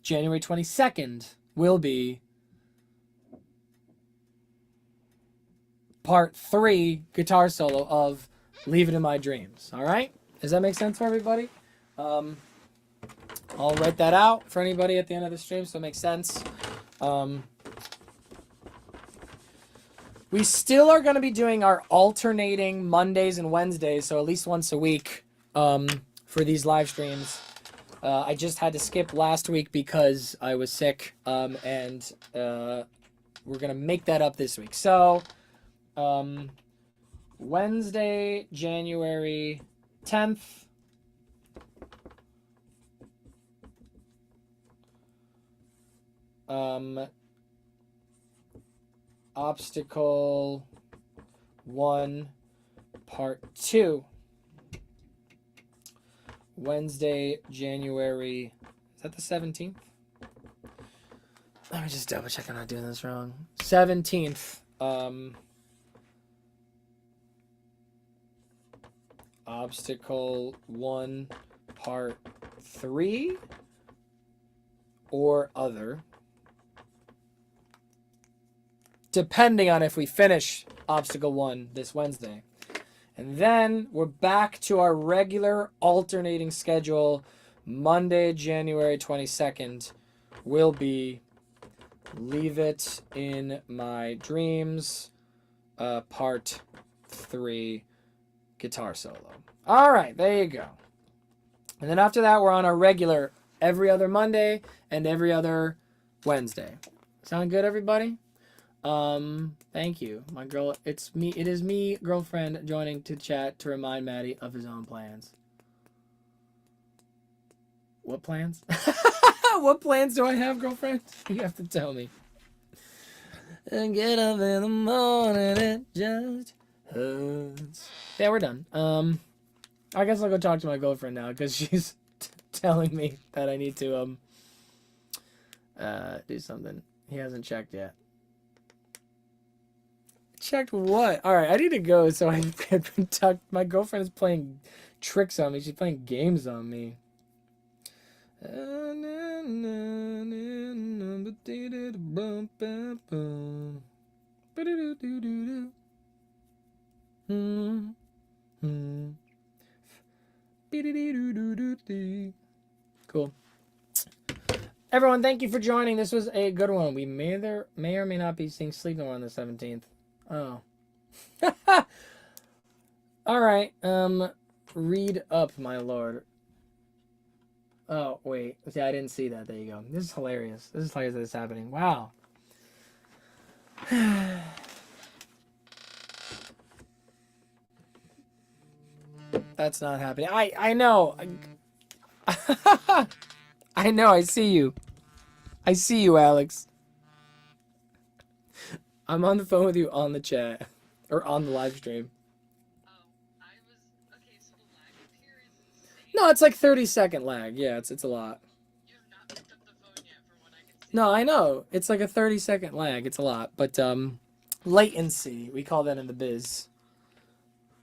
[SPEAKER 1] January 22nd will be Part 3 guitar solo of Leave It in My Dreams. All right? Does that make sense for everybody? I'll write that out for anybody at the end of the stream so it makes sense. We still are going to be doing our alternating Mondays and Wednesdays, so at least once a week for these live streams. I just had to skip last week because I was sick, and we're going to make that up this week. So, Wednesday, January 10th. Obstacle 1 Part 2. Wednesday, January... Is that the 17th? Let me just double check I'm not doing this wrong. 17th. Obstacle 1 Part 3 or other. Depending on if we finish Obstacle 1 this Wednesday. And then we're back to our regular alternating schedule. Monday, January 22nd will be Leave It in My Dreams, Part 3 guitar solo. All right, there you go. And then after that, we're on our regular every other Monday and every other Wednesday. Sound good, everybody? Thank you. My girl, it is me, girlfriend, joining to chat to remind Maddie of his own plans. What plans? What plans do I have, girlfriend? You have to tell me. And get up in the morning, it just hurts. Yeah, we're done. I guess I'll go talk to my girlfriend now because she's telling me that I need to, do something. He hasn't checked yet. Checked what? All right, I need to go so I can talk. My girlfriend is playing tricks on me. She's playing games on me. Cool. Everyone, thank you for joining. This was a good one. We may or may not be seeing Sleep No More on the 17th. Oh. All right. Read up, my lord. Oh, wait. See, I didn't see that. There you go. This is hilarious. This is hilarious that it's happening. Wow. That's not happening. I know. I know. I see you. I see you, Alex. I'm on the phone with you on the chat. Or on the live stream.
[SPEAKER 2] Okay, so the lag up here is insane.
[SPEAKER 1] No, it's like 30-second lag. Yeah, it's a lot.
[SPEAKER 2] You have not picked up the phone yet from what I can see.
[SPEAKER 1] No, I know. It's like a 30-second lag. It's a lot. But, latency. We call that in the biz.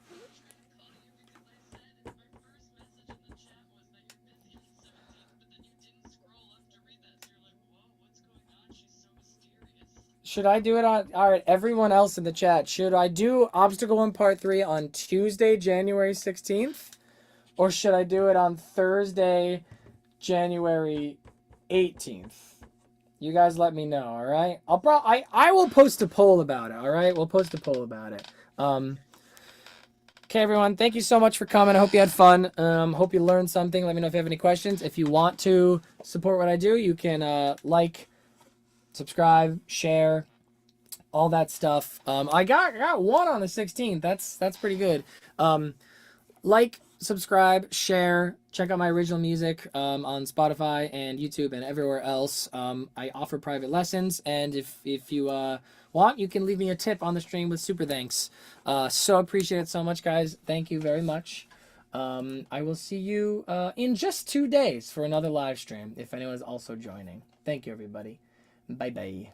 [SPEAKER 2] I'm trying to call you because I said my first message in the chat was that you're busy on the 17th, but then you didn't scroll up to read that, so you're like, whoa, what's going on? She's so mysterious.
[SPEAKER 1] Should I do it on... Alright, everyone else in the chat. Should I do Obstacle 1 Part 3 on Tuesday, January 16th? Or should I do it on Thursday, January 18th? You guys let me know, alright? I will post a poll about it, alright? We'll post a poll about it. Okay, everyone. Thank you so much for coming. I hope you had fun. Hope you learned something. Let me know if you have any questions. If you want to support what I do, you can like, subscribe, share, all that stuff. I got one on the 16th. That's pretty good. Like, subscribe, share, check out my original music on Spotify and YouTube and everywhere else. I offer private lessons, and if you want, you can leave me a tip on the stream with super thanks. So appreciate it so much, guys. Thank you very much. I will see you in just 2 days for another live stream if anyone is also joining. Thank you, everybody. Bye bye.